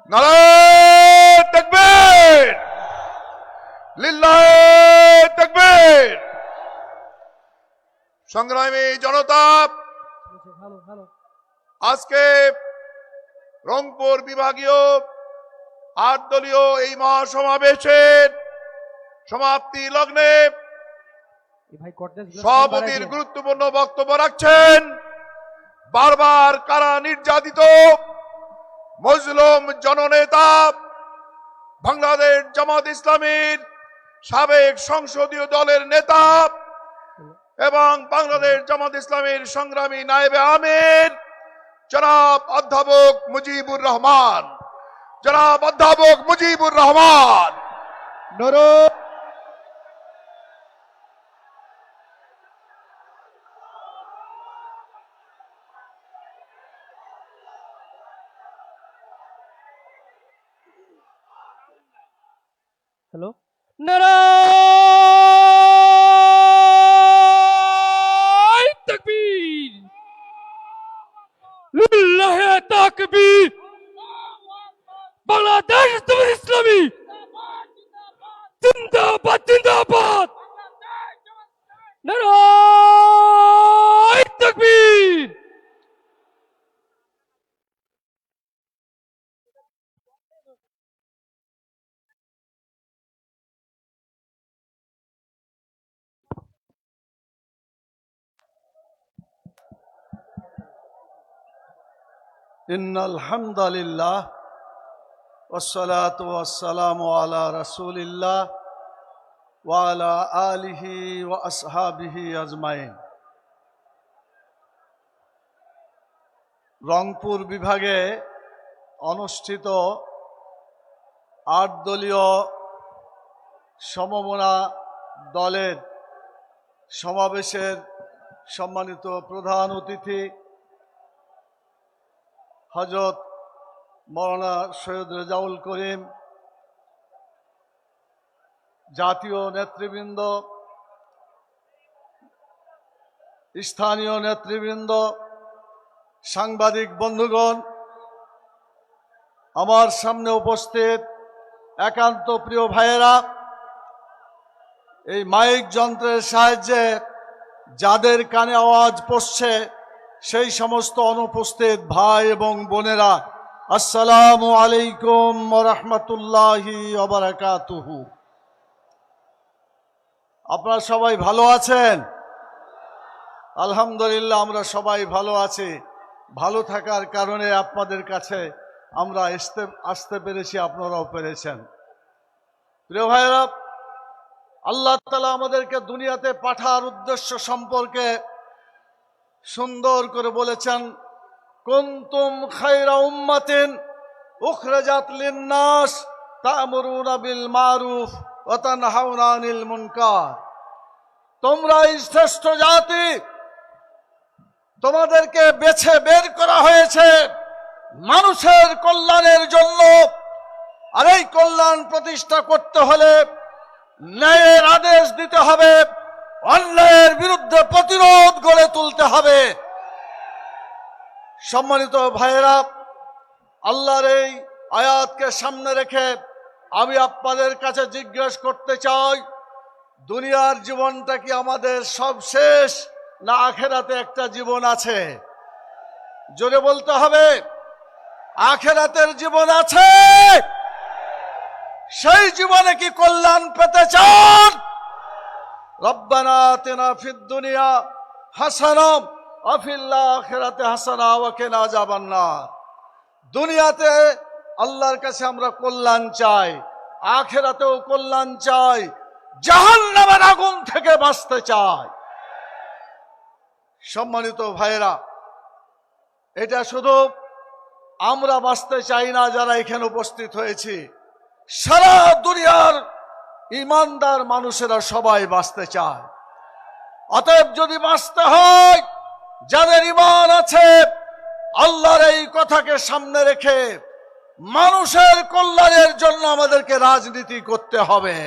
নারায়ে তাকবীর, লিল্লাহে তাকবীর। সংগ্রামী জনতা, আজকে রংপুর বিভাগীয় ৮ দলীয় এই মহাসমাবেশের সমাপ্তি লগ্নে সভাপতির গুরুত্বপূর্ণ বক্তব্য রাখছেন বারবার কারা নির্যাতিত মজলুম জননেতা, বাংলাদেশ জামাত ইসলামীর সাবেক সংসদীয় দলের নেতা এবং বাংলাদেশ জামাত ইসলামীর সংগ্রামী নায়েবে আমির জনাব অধ্যাপক মুজিবুর রহমান। জনাব অধ্যাপক মুজিবুর রহমান। হ্যালো, নারায়ে তাকবীর, লিল্লাহি তাকবীর, বাংলাদেশ জামাত ইসলামী জিন্দাবাদ জিন্দাবাদ, নারায়ে তাকবীর। ইন্নাল হামদালিল্লাহ ওয়াসসালাতু ওয়াসসালামু আলা রাসূলিল্লাহ ওয়া আলা আলিহি ওয়া আসহাবিহি আজমাইন। রংপুর বিভাগে অনুষ্ঠিত 8 দলীয় সমমনা দলের সমাবেশের সম্মানিত প্রধান অতিথি হযরত মাওলানা সৈয়দ রেজাউল করিম, জাতীয় নেতৃবৃন্দ, স্থানীয় নেতৃবৃন্দ, সাংবাদিক বন্ধুগণ, আমার সামনে উপস্থিত একান্ত প্রিয় ভাইয়েরা, এই মাইক যন্ত্রের সাহায্যে যাদের কানে আওয়াজ পৌঁছছে সেই সমস্ত অনুপস্থিত ভাই এবং বোনেরা, আসসালামু আলাইকুম ওয়া রাহমাতুল্লাহি ওয়া বারাকাতুহু। আপনারা সবাই ভালো আছেন? আলহামদুলিল্লাহ, আমরা সবাই ভালো আছি। ভালো থাকার কারণে আপনাদের কাছে আমরা আসতে পেরেছি, আপনারাও পেরেছেন। প্রিয় ভাইয়েরা, আল্লাহ তাআলা আমাদেরকে দুনিয়াতে পাঠার উদ্দেশ্য সম্পর্কে সুন্দর করে বলেছেন, কুনতুম খায়রা উম্মাতিন উখরাজাত লিন-নাস তা'মুরুনা বিল মারুফ ওয়া তানহাউনা আনিল মুনকার। তোমরাই শ্রেষ্ঠ জাতি, তোমাদেরকে বেছে বের করা হয়েছে মানুষের কল্যাণের জন্য। আর এই কল্যাণ প্রতিষ্ঠা করতে হলে ন্যায়ের আদেশ দিতে হবে, অন্যায়ের বিরুদ্ধে প্রতিরোধ গড়ে তুলতে হবে। সম্মানিত ভাইয়েরা, আল্লাহর এই আয়াতকে সামনে রেখে আমি আপনাদের কাছে জিজ্ঞেস করতে চাই, দুনিয়ার জীবনটা কি আমাদের সব শেষ, না আখেরাতে একটা জীবন আছে? জোরে বলতে হবে, আখেরাতের জীবন আছে। সেই জীবনে কি কল্যাণ পেতে চান? রব্বানা আতিনা ফিদ দুনিয়া হাসানা ওয়া ফিল আখিরাতি হাসানা ওয়া কিনা আযাবান নার। দুনিয়াতে আল্লাহর কাছে আমরা কল্যাণ চাই, আখিরাতেও কল্যাণ চাই, জাহান্নামের আগুন থেকে বাঁচতে চাই। সম্মানিত ভাইয়েরা, এটা শুধু আমরা বাঁচতে চাই না যারা এখানে উপস্থিত হয়েছি, সারা দুনিয়ার ইমানদার মানুষেরা সবাই বাঁচতে চায়। অতএব যদি বাঁচতে হয়, যাদের ইমান আছে, আল্লাহর এই কথাকে সামনে রেখে মানুষের কল্যাণের জন্য আমাদেরকে রাজনীতি করতে হবে।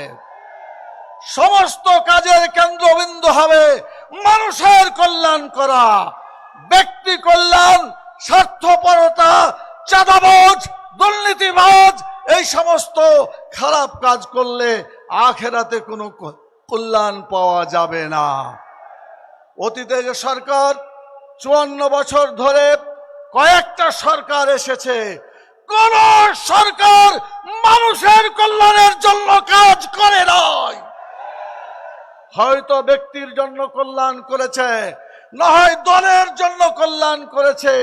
সমস্ত কাজের কেন্দ্রবিন্দু হবে মানুষের কল্যাণ করা। ব্যক্তি কল্যাণ, স্বার্থপরতা, চাঁদাবাজ, দুর্নীতিবাজ এই সমস্ত খারাপ কাজ করলে আখেরাতে কোনো কল্যাণ পাওয়া যাবে না। অতীতে যে সরকার 54 বছর ধরে কয়েকটা সরকার এসেছে, কোন সরকার মানুষের কল্যাণের জন্য কাজ করে নাই। হয়তো ব্যক্তির জন্য কল্যাণ করেছে, না হয় দলের জন্য কল্যাণ করেছে,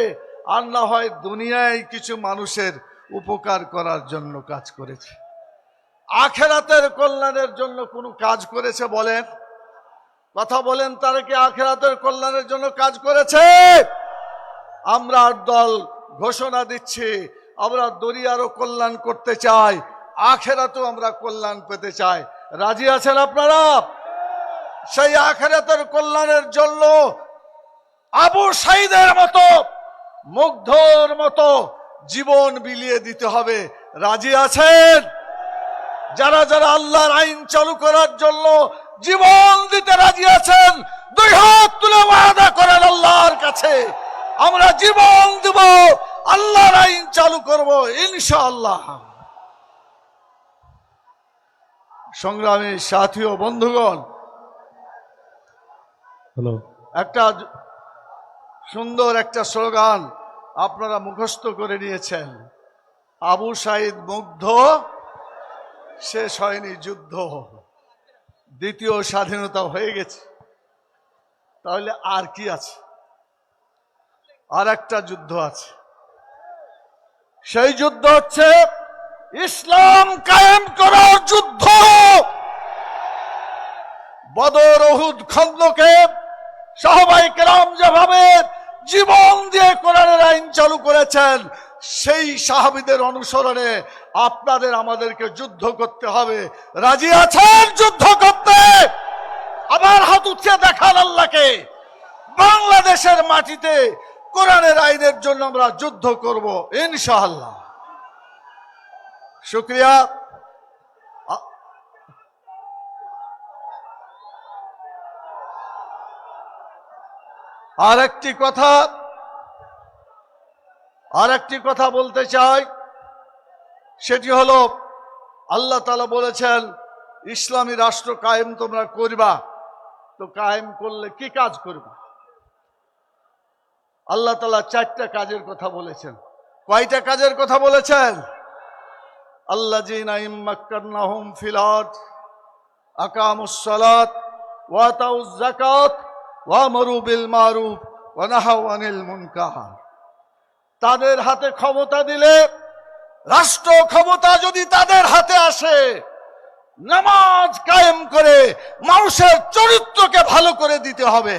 আর না হয় দুনিয়ায় কিছু মানুষের উপকার করার জন্য কাজ করেছে। আখেরাতের কল্যাণের জন্য কোনো কাজ করেছে বলেন? কথা বলেন, তারা কি আখেরাতের কল্যাণের জন্য কাজ করেছে? আমরা দল ঘোষণা দিচ্ছি, আমরা দুনিয়ারও কল্যাণ করতে চাই, আখেরাতেও আমরা কল্যাণ পেতে চাই। রাজি আছেন আপনারা? সেই আখেরাতের কল্যাণের জন্য আবু সাঈদের মতো, মুগ্ধর মতো জীবন বিলিয়ে দিতে হবে। রাজি আছেন? যারা যারা আল্লাহর আইন চালু করার জন্য জীবন দিতে রাজি আছেন, দুই হাত তুলে ওয়াদা করেন আল্লাহর কাছে, আমরা জীবন দেব, আল্লাহর আইন চালু করব ইনশাআল্লাহ। সংগ্রামী সাথী ও বন্ধুগণ, একটা সুন্দর একটা স্লোগান আপনারা মুখস্থ করে নিয়েছেন, আবু সাইদ মুগ্ধ, শেষ হয়নি যুদ্ধ, দ্বিতীয় স্বাধীনতা হয়ে গেছে। তাহলে আর কি আছে? আর একটা যুদ্ধ আছে, সেই যুদ্ধ হচ্ছে ইসলাম কায়েম করার যুদ্ধ। বদর, উহুদ, খন্দকে সাহাবায়ে কেরাম যেভাবে জীবন দিয়ে কোরআনের আইন চালু করেছেন, সেই সাহাবীদের অনুসরণে আপনাদের আমাদেরকে যুদ্ধ করতে হবে। রাজি আছেন যুদ্ধ করতে? আবার হাত উঠিয়ে দেখান আল্লাহকে। বাংলাদেশের মাটিতে কোরআনের আইনের জন্য আমরা যুদ্ধ করব ইনশাআল্লাহ। শুকরিয়া। আর একটি কথা বলতে চাই, সেটি হলো আল্লাহ তাআলা বলেছেন ইসলামী রাষ্ট্র কায়েম তোমরা করবা। তো কায়েম করলে কি কাজ করবা? আল্লাহ তাআলা 4টা কাজের কথা বলেছেন। কয়টা কাজের কথা বলেছেন? আল্লাযীনা ইম্মাক্কারনাহুম ফিল আরদ আকামুস সালাত ওয়া আতাউয যাকাত ওয়া আমারু বিল মারুফ ওয়া নাহাউ আনিল মুনকার। তাদের হাতে ক্ষমতা দিলে, রাষ্ট্র ক্ষমতা যদি তাদের হাতে আসে, নামাজ কায়েম করে মানুষের চরিত্রকে ভালো করে দিতে হবে,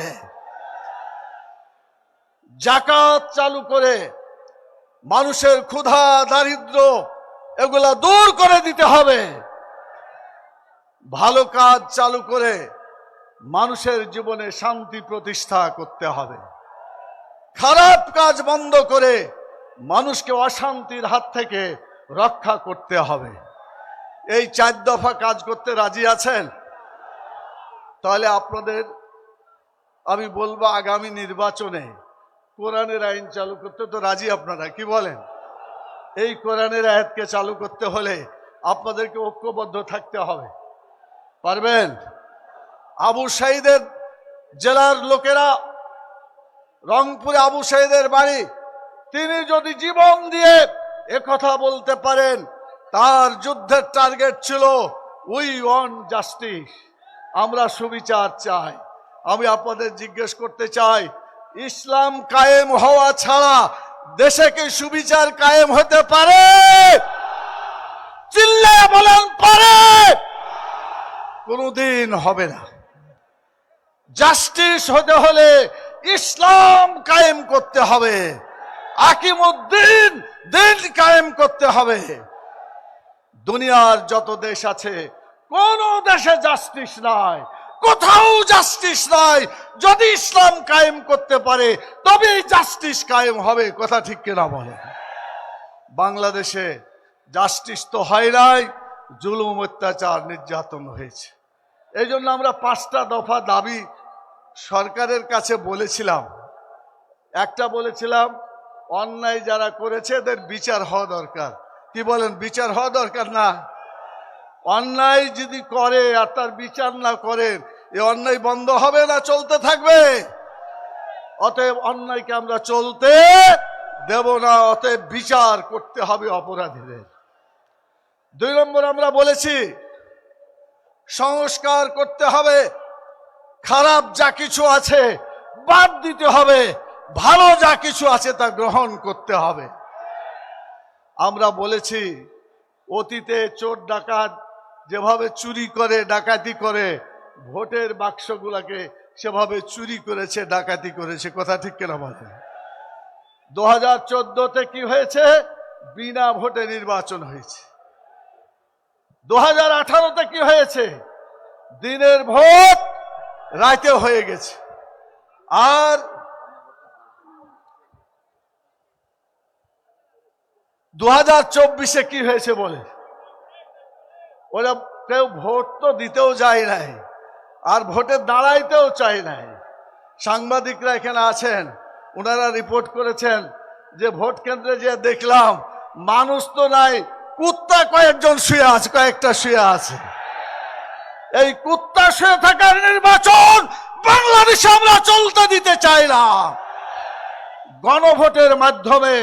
যাকাত চালু করে মানুষের ক্ষুধা দারিদ্র এগুলা দূর করে দিতে হবে, ভালো কাজ চালু করে মানুষের জীবনে শান্তি প্রতিষ্ঠা করতে হবে, খারাপ কাজ বন্ধ করে মানুষকে অশান্তির হাত থেকে রক্ষা করতে হবে। এই 4 দফা কাজ করতে রাজি আছেন? তাহলে আপনাদের আমি বলবো আগামী নির্বাচনে কোরআনের আইন চালু করতে তো রাজি আপনারা, কি বলেন? এই কোরআনের আয়াতকে চালু করতে হলে আপনাদেরকে ঐক্যবদ্ধ থাকতে হবে। পারবেন? আবু সাইদের জেলার লোকেরা, রংপুরে আবু সাইদের বাড়ি, তিনি যদি জীবন দিয়ে একথা বলতে পারেন, তার যুদ্ধের টার্গেট ছিল উই ওয়ান্ট জাস্টিস, আমরা সুবিচার চাই। আমি আপনাদের জিজ্ঞেস করতে চাই, ইসলাম কায়েম হওয়া ছাড়া দেশে কি সুবিচার কায়েম হতে পারে? চিল্লায়ে বলেন পারে? কোনদিন হবে না। জাস্টিস হতে হলে ইসলাম কায়েম করতে হবে, আকিমুদ্দিন দিন কায়েম করতে হবে। দুনিয়ার যত দেশ আছে, কোন দেশে জাস্টিস নাই, কোথাও জাস্টিস নাই। যদি ইসলাম কায়েম করতে পারে তবেই জাস্টিস কায়েম হবে। কথা ঠিক কিনা বলে? বাংলাদেশে জাস্টিস তো হয় নাই, জুলুম, অত্যাচার, নির্যাতন হয়েছে। এই জন্য আমরা 5টা দফা দাবি সরকারের কাছে বলেছিলাম। একটা বলেছিলাম, অন্যায় যারা করেছে এদের বিচার হওয়া দরকার। কি বলেন? বিচার হওয়া দরকার না? অন্যায় যদি করে আর তার বিচার না করেন, এই অন্যায় বন্ধ হবে না চলতে থাকবে? অতএব অন্যায়কে আমরা চলতে দেব না, অতএব বিচার করতে হবে অপরাধীদের। 2 নম্বর আমরা বলেছি সংস্কার করতে হবে, খারাপ যা কিছু আছে বাদ দিতে হবে, ভালো যা কিছু আছে তা গ্রহণ করতে হবে। আমরা বলেছি অতীতে চোর ডাকাত যেভাবে চুরি করে, ডাকাতি করে, ভোটের বাক্সগুলাকে সেভাবে চুরি করেছে, ডাকাতি করেছে। কথা ঠিক কিনা বলেন? 2014তে কি হয়েছে? বিনা ভোটে নির্বাচন হয়েছে। 2018তে কি হয়েছে? দিনের ভোট রাতে হয়ে গেছে। আর 2024-এ কি হয়েছে বলে? ওরা কেউ ভোট তো দিতেও যায় নাই, আর ভোটে দাঁড়াইতেও চায় নাই। সাংবাদিকরা এখানে আছেন, ওনারা রিপোর্ট করেছেন যে ভোট কেন্দ্রে যে দেখলাম মানুষ তো নাই, কুত্তা কয়েকজন শুয়ে আছে, কয়েকটা শুয়ে আছে। এই কুত্তা শুয়ে থাকার নির্বাচন বাংলাদেশে আমরা চলতে দিতে চাই না। গণভোটের মাধ্যমে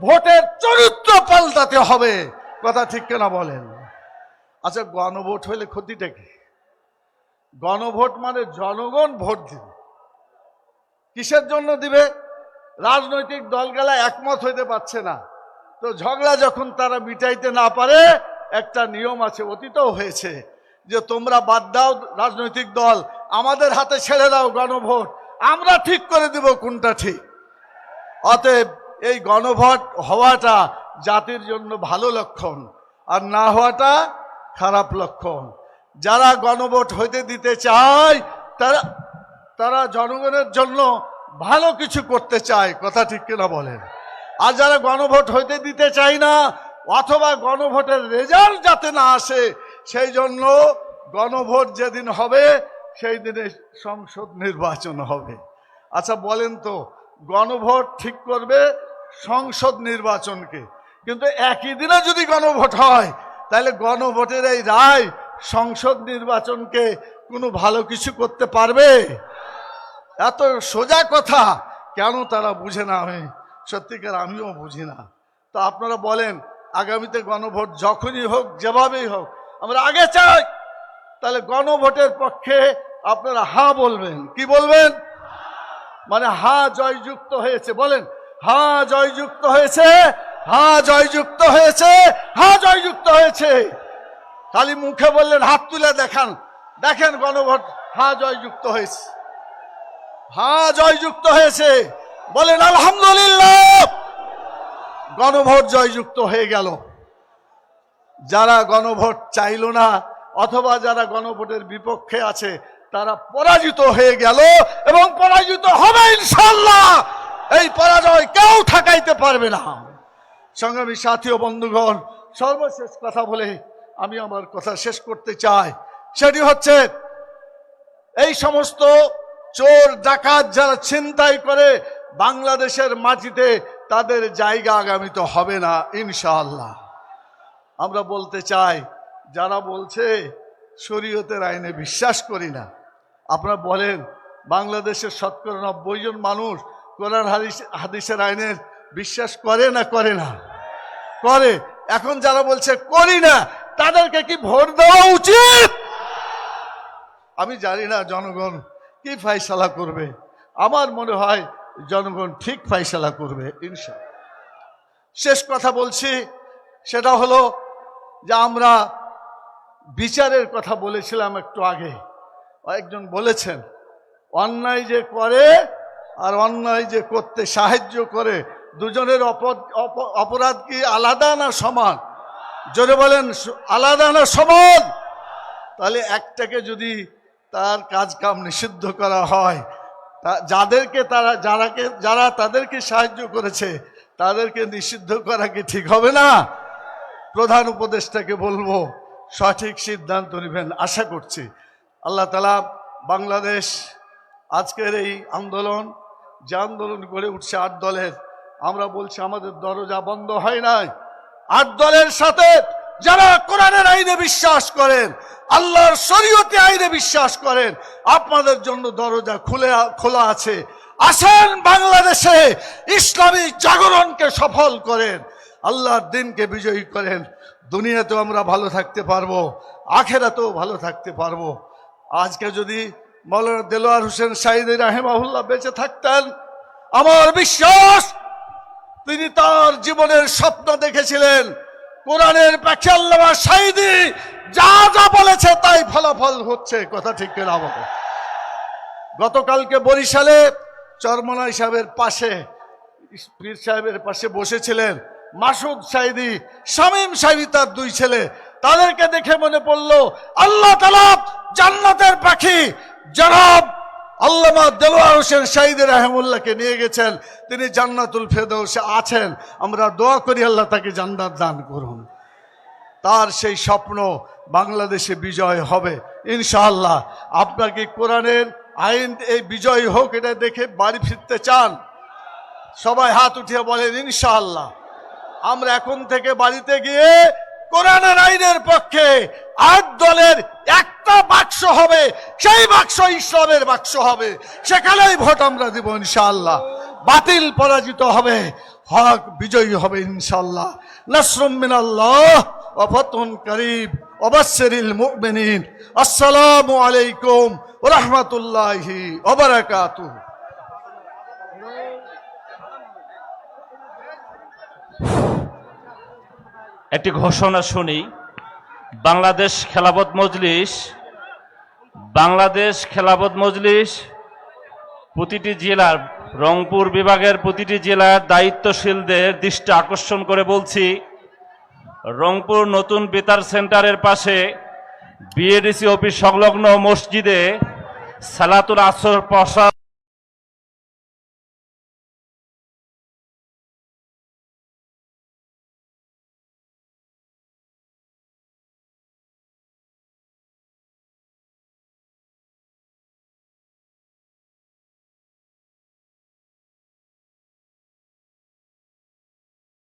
ভোটের চরিত্র পাল্টাতে হবে, কথা ঠিক কিনা বলেন? আচ্ছা, গণভোট হলে ক্ষতিটা কি? গণভোট মানে জনগণ ভোট দিবে। কিসের জন্য দিবে? রাজনৈতিক দলগুলা একমত হইতে পারছে না, তো ঝগড়া যখন তারা মিটাইতে না পারে, একটা নিয়ম আছে, অতীতও হয়েছে, যে তোমরা বাদ দাও রাজনৈতিক দল, আমাদের হাতে ছেড়ে দাও গণভোট, আমরা ঠিক করে দিব কোনটা ঠিক। অতএব এই গণভোট হওয়াটা জাতির জন্য ভালো লক্ষণ, আর না হওয়াটা খারাপ লক্ষণ। যারা গণভোট হইতে দিতে চায় তারা জনগণের জন্য ভালো কিছু করতে চায়, কথা ঠিক কিনা বলেন? আর যারা গণভোট হইতে দিতে চায় না, অথবা গণভোটের রেজাল্ট যাতে না আসে, সেই জন্য গণভোট যেদিন হবে সেই দিনে সংসদ নির্বাচন হবে। আচ্ছা বলেন তো, গণভোট ঠিক করবে সংসদ নির্বাচনকে, কিন্তু একই দিনে যদি গণভোট হয়, তাহলে গণভোটের এই রায় সংসদ নির্বাচনকে কোনো ভালো কিছু করতে পারবে? এত সোজা কথা কেন তারা বুঝে না? আমি সত্যিকার আমিও বুঝি না। তো আপনারা বলেন, আগামীতে গণভোট যখনই হোক, যেভাবেই হোক, আমরা আগে চাই। তাহলে গণভোটের পক্ষে আপনারা হ্যাঁ বলবেন। কি বলবেন? মানে হ্যাঁ জয়যুক্ত হয়েছে, বলেন হ্যাঁ জয়যুক্ত হয়েছে, হ্যাঁ জয়যুক্ত হয়েছে, হ্যাঁ জয়যুক্ত হয়েছে। খালি মুখে বললেন, হাত তুলে দেখান, দেখেন গণভোট হ্যাঁ জয়যুক্ত হয়েছে, হ্যাঁ জয়যুক্ত হয়েছে। বলেন আলহামদুলিল্লাহ, গণভোট জয়যুক্ত হয়ে গেল। যারা গণভোট চাইল না, অথবা যারা গণভোটের বিপক্ষে আছে, তারা পরাজিত হয়ে গেল এবং পরাজিত হবে ইনশাআল্লাহ। এই পরাজয় কেউ ঠেকাইতে পারবে না। সংগ্রামী সাথী ও বন্ধুগণ, সর্বশেষ কথা বলে আমি আমার কথা শেষ করতে চাই। সেটি হচ্ছে, এই সমস্ত চোর ডাকাত যারা ছিনতাই করে বাংলাদেশের মাটিতে, তাদের জায়গা আগামীতে হবে না ইনশাআল্লাহ। আমরা বলতে চাই, যারা বলছে শরীয়তের আইনে বিশ্বাস করি না, আপনারা বলেন বাংলাদেশের 90% মানুষ কোরআন হাদিসের আইনের বিশ্বাস করে না? করে না? করে। এখন যারা বলছে করি না, তাদেরকে কি ভোট দেওয়া উচিত? আমি জানি না জনগণ কি ফয়সালা করবে। আমার মনে হয় জনগণ ঠিক ফয়সালা করবে ইনশাআল্লাহ। শেষ কথা বলছি, সেটা হলো যে আমরা বিচারের কথা বলেছিলাম একটু আগে। একজন বলেছেন, অন্যায় যে করে আর অন্যায় যে করতে সাহায্য করে, দুজনের অপরাধ কি আলাদা না সমান? জোরে বলেন, আলাদা না সমান? তাহলে একটাকে যদি তার কাজ কাম নিষিদ্ধ করা হয়, যারা তাদেরকে সাহায্য করেছে তাদেরকে নিষিদ্ধ করা কি ঠিক হবে না? প্রধান উপদেষ্টাকে বলবো সঠিক সিদ্ধান্ত নেবেন, আশা করছি। আল্লাহ তাআলা বাংলাদেশ আজকের এই আন্দোলন, যে আন্দোলন গড়ে উঠছে 8 দলের, আমরা বলছি আমাদের দরজা বন্ধ হয় নাই। 8 দলের সাথে যারা কোরআনের আইনে বিশ্বাস করেন, আল্লাহর শরীয়তে আইনে বিশ্বাস করেন, আপনাদের জন্য দরজা খোলা আছে। আসেন বাংলাদেশে ইসলামী জাগরণকে সফল করেন, আল্লাহর দিনকে বিজয়ী করেন। দুনিয়াতেও আমরা ভালো থাকতে পারবো, আখেরাতেও ভালো থাকতে পারবো। আজকে যদি মৌলানা দেলোয়ার হোসেন সাঈদী রাহিমাহুল্লাহ বেঁচে থাকতেন, আমার বিশ্বাস তিনি তার জীবনের স্বপ্ন দেখেছিলেন কোরআনের পক্ষে। আল্লামা সাঈদী যা যা বলেছে তাই ফলাফল হচ্ছে, কথা ঠিক কিনা বলে? গতকালকে বরিশালে চরমনাই সাহেবের পাশে, পীর সাহেবের পাশে বসেছিলেন মাসুদ সাঈদী, শামীম সাঈদী, তার 2 ছেলে। তাদেরকে দেখে মনে পড়লো আল্লাহ তাআলা জান্নাতের পাখি জনাব আল্লামা দেলোয়ার হোসেন সাঈদী রাহিমাহুল্লাহকে নিয়ে গেছেন, তিনি জান্নাতুল ফেরদৌসে আছেন। আমরা দোয়া করি আল্লাহ তাকে জান্নাত দান করুন। তার সেই স্বপ্ন বাংলাদেশে বিজয় হবে ইনশাআল্লাহ। আপনার কি কোরআনের আইন এই বিজয় হোক এটা দেখে বাড়ি ফিরতে চান? সবাই হাত উঠিয়ে বলেন ইনশাআল্লাহ। আমরা এখন থেকে বাড়িতে গিয়ে কোরআনের আইনের পক্ষে 8 দলের একটা বাক্স হবে, সেই বাক্স ইসলামের বাক্স হবে, সেখানেই ভোট আমরা দিব ইনশাআল্লাহ। বাতিল পরাজিত হবে, হক বিজয়ী হবে ইনশাআল্লাহ। নাসরুম মিনাল্লাহ ওয়া ফাতহুন করিব ওয়া বাশশিরিল মুমিনিন। আসসালামু আলাইকুম ওয়া রাহমাতুল্লাহি ওয়া বারাকাতুহু। একটি ঘোষণা শুনি। বাংলাদেশ খেলাফত মজলিস প্রতিটি জেলার, রংপুর বিভাগের প্রতিটি জেলার দায়িত্বশীলদের দৃষ্টি আকর্ষণ করে বলছি, রংপুর নতুন বেতার সেন্টারের পাশে বিএডিসি অফিস সংলগ্ন মসজিদে সালাতুল আসর প্রসাদ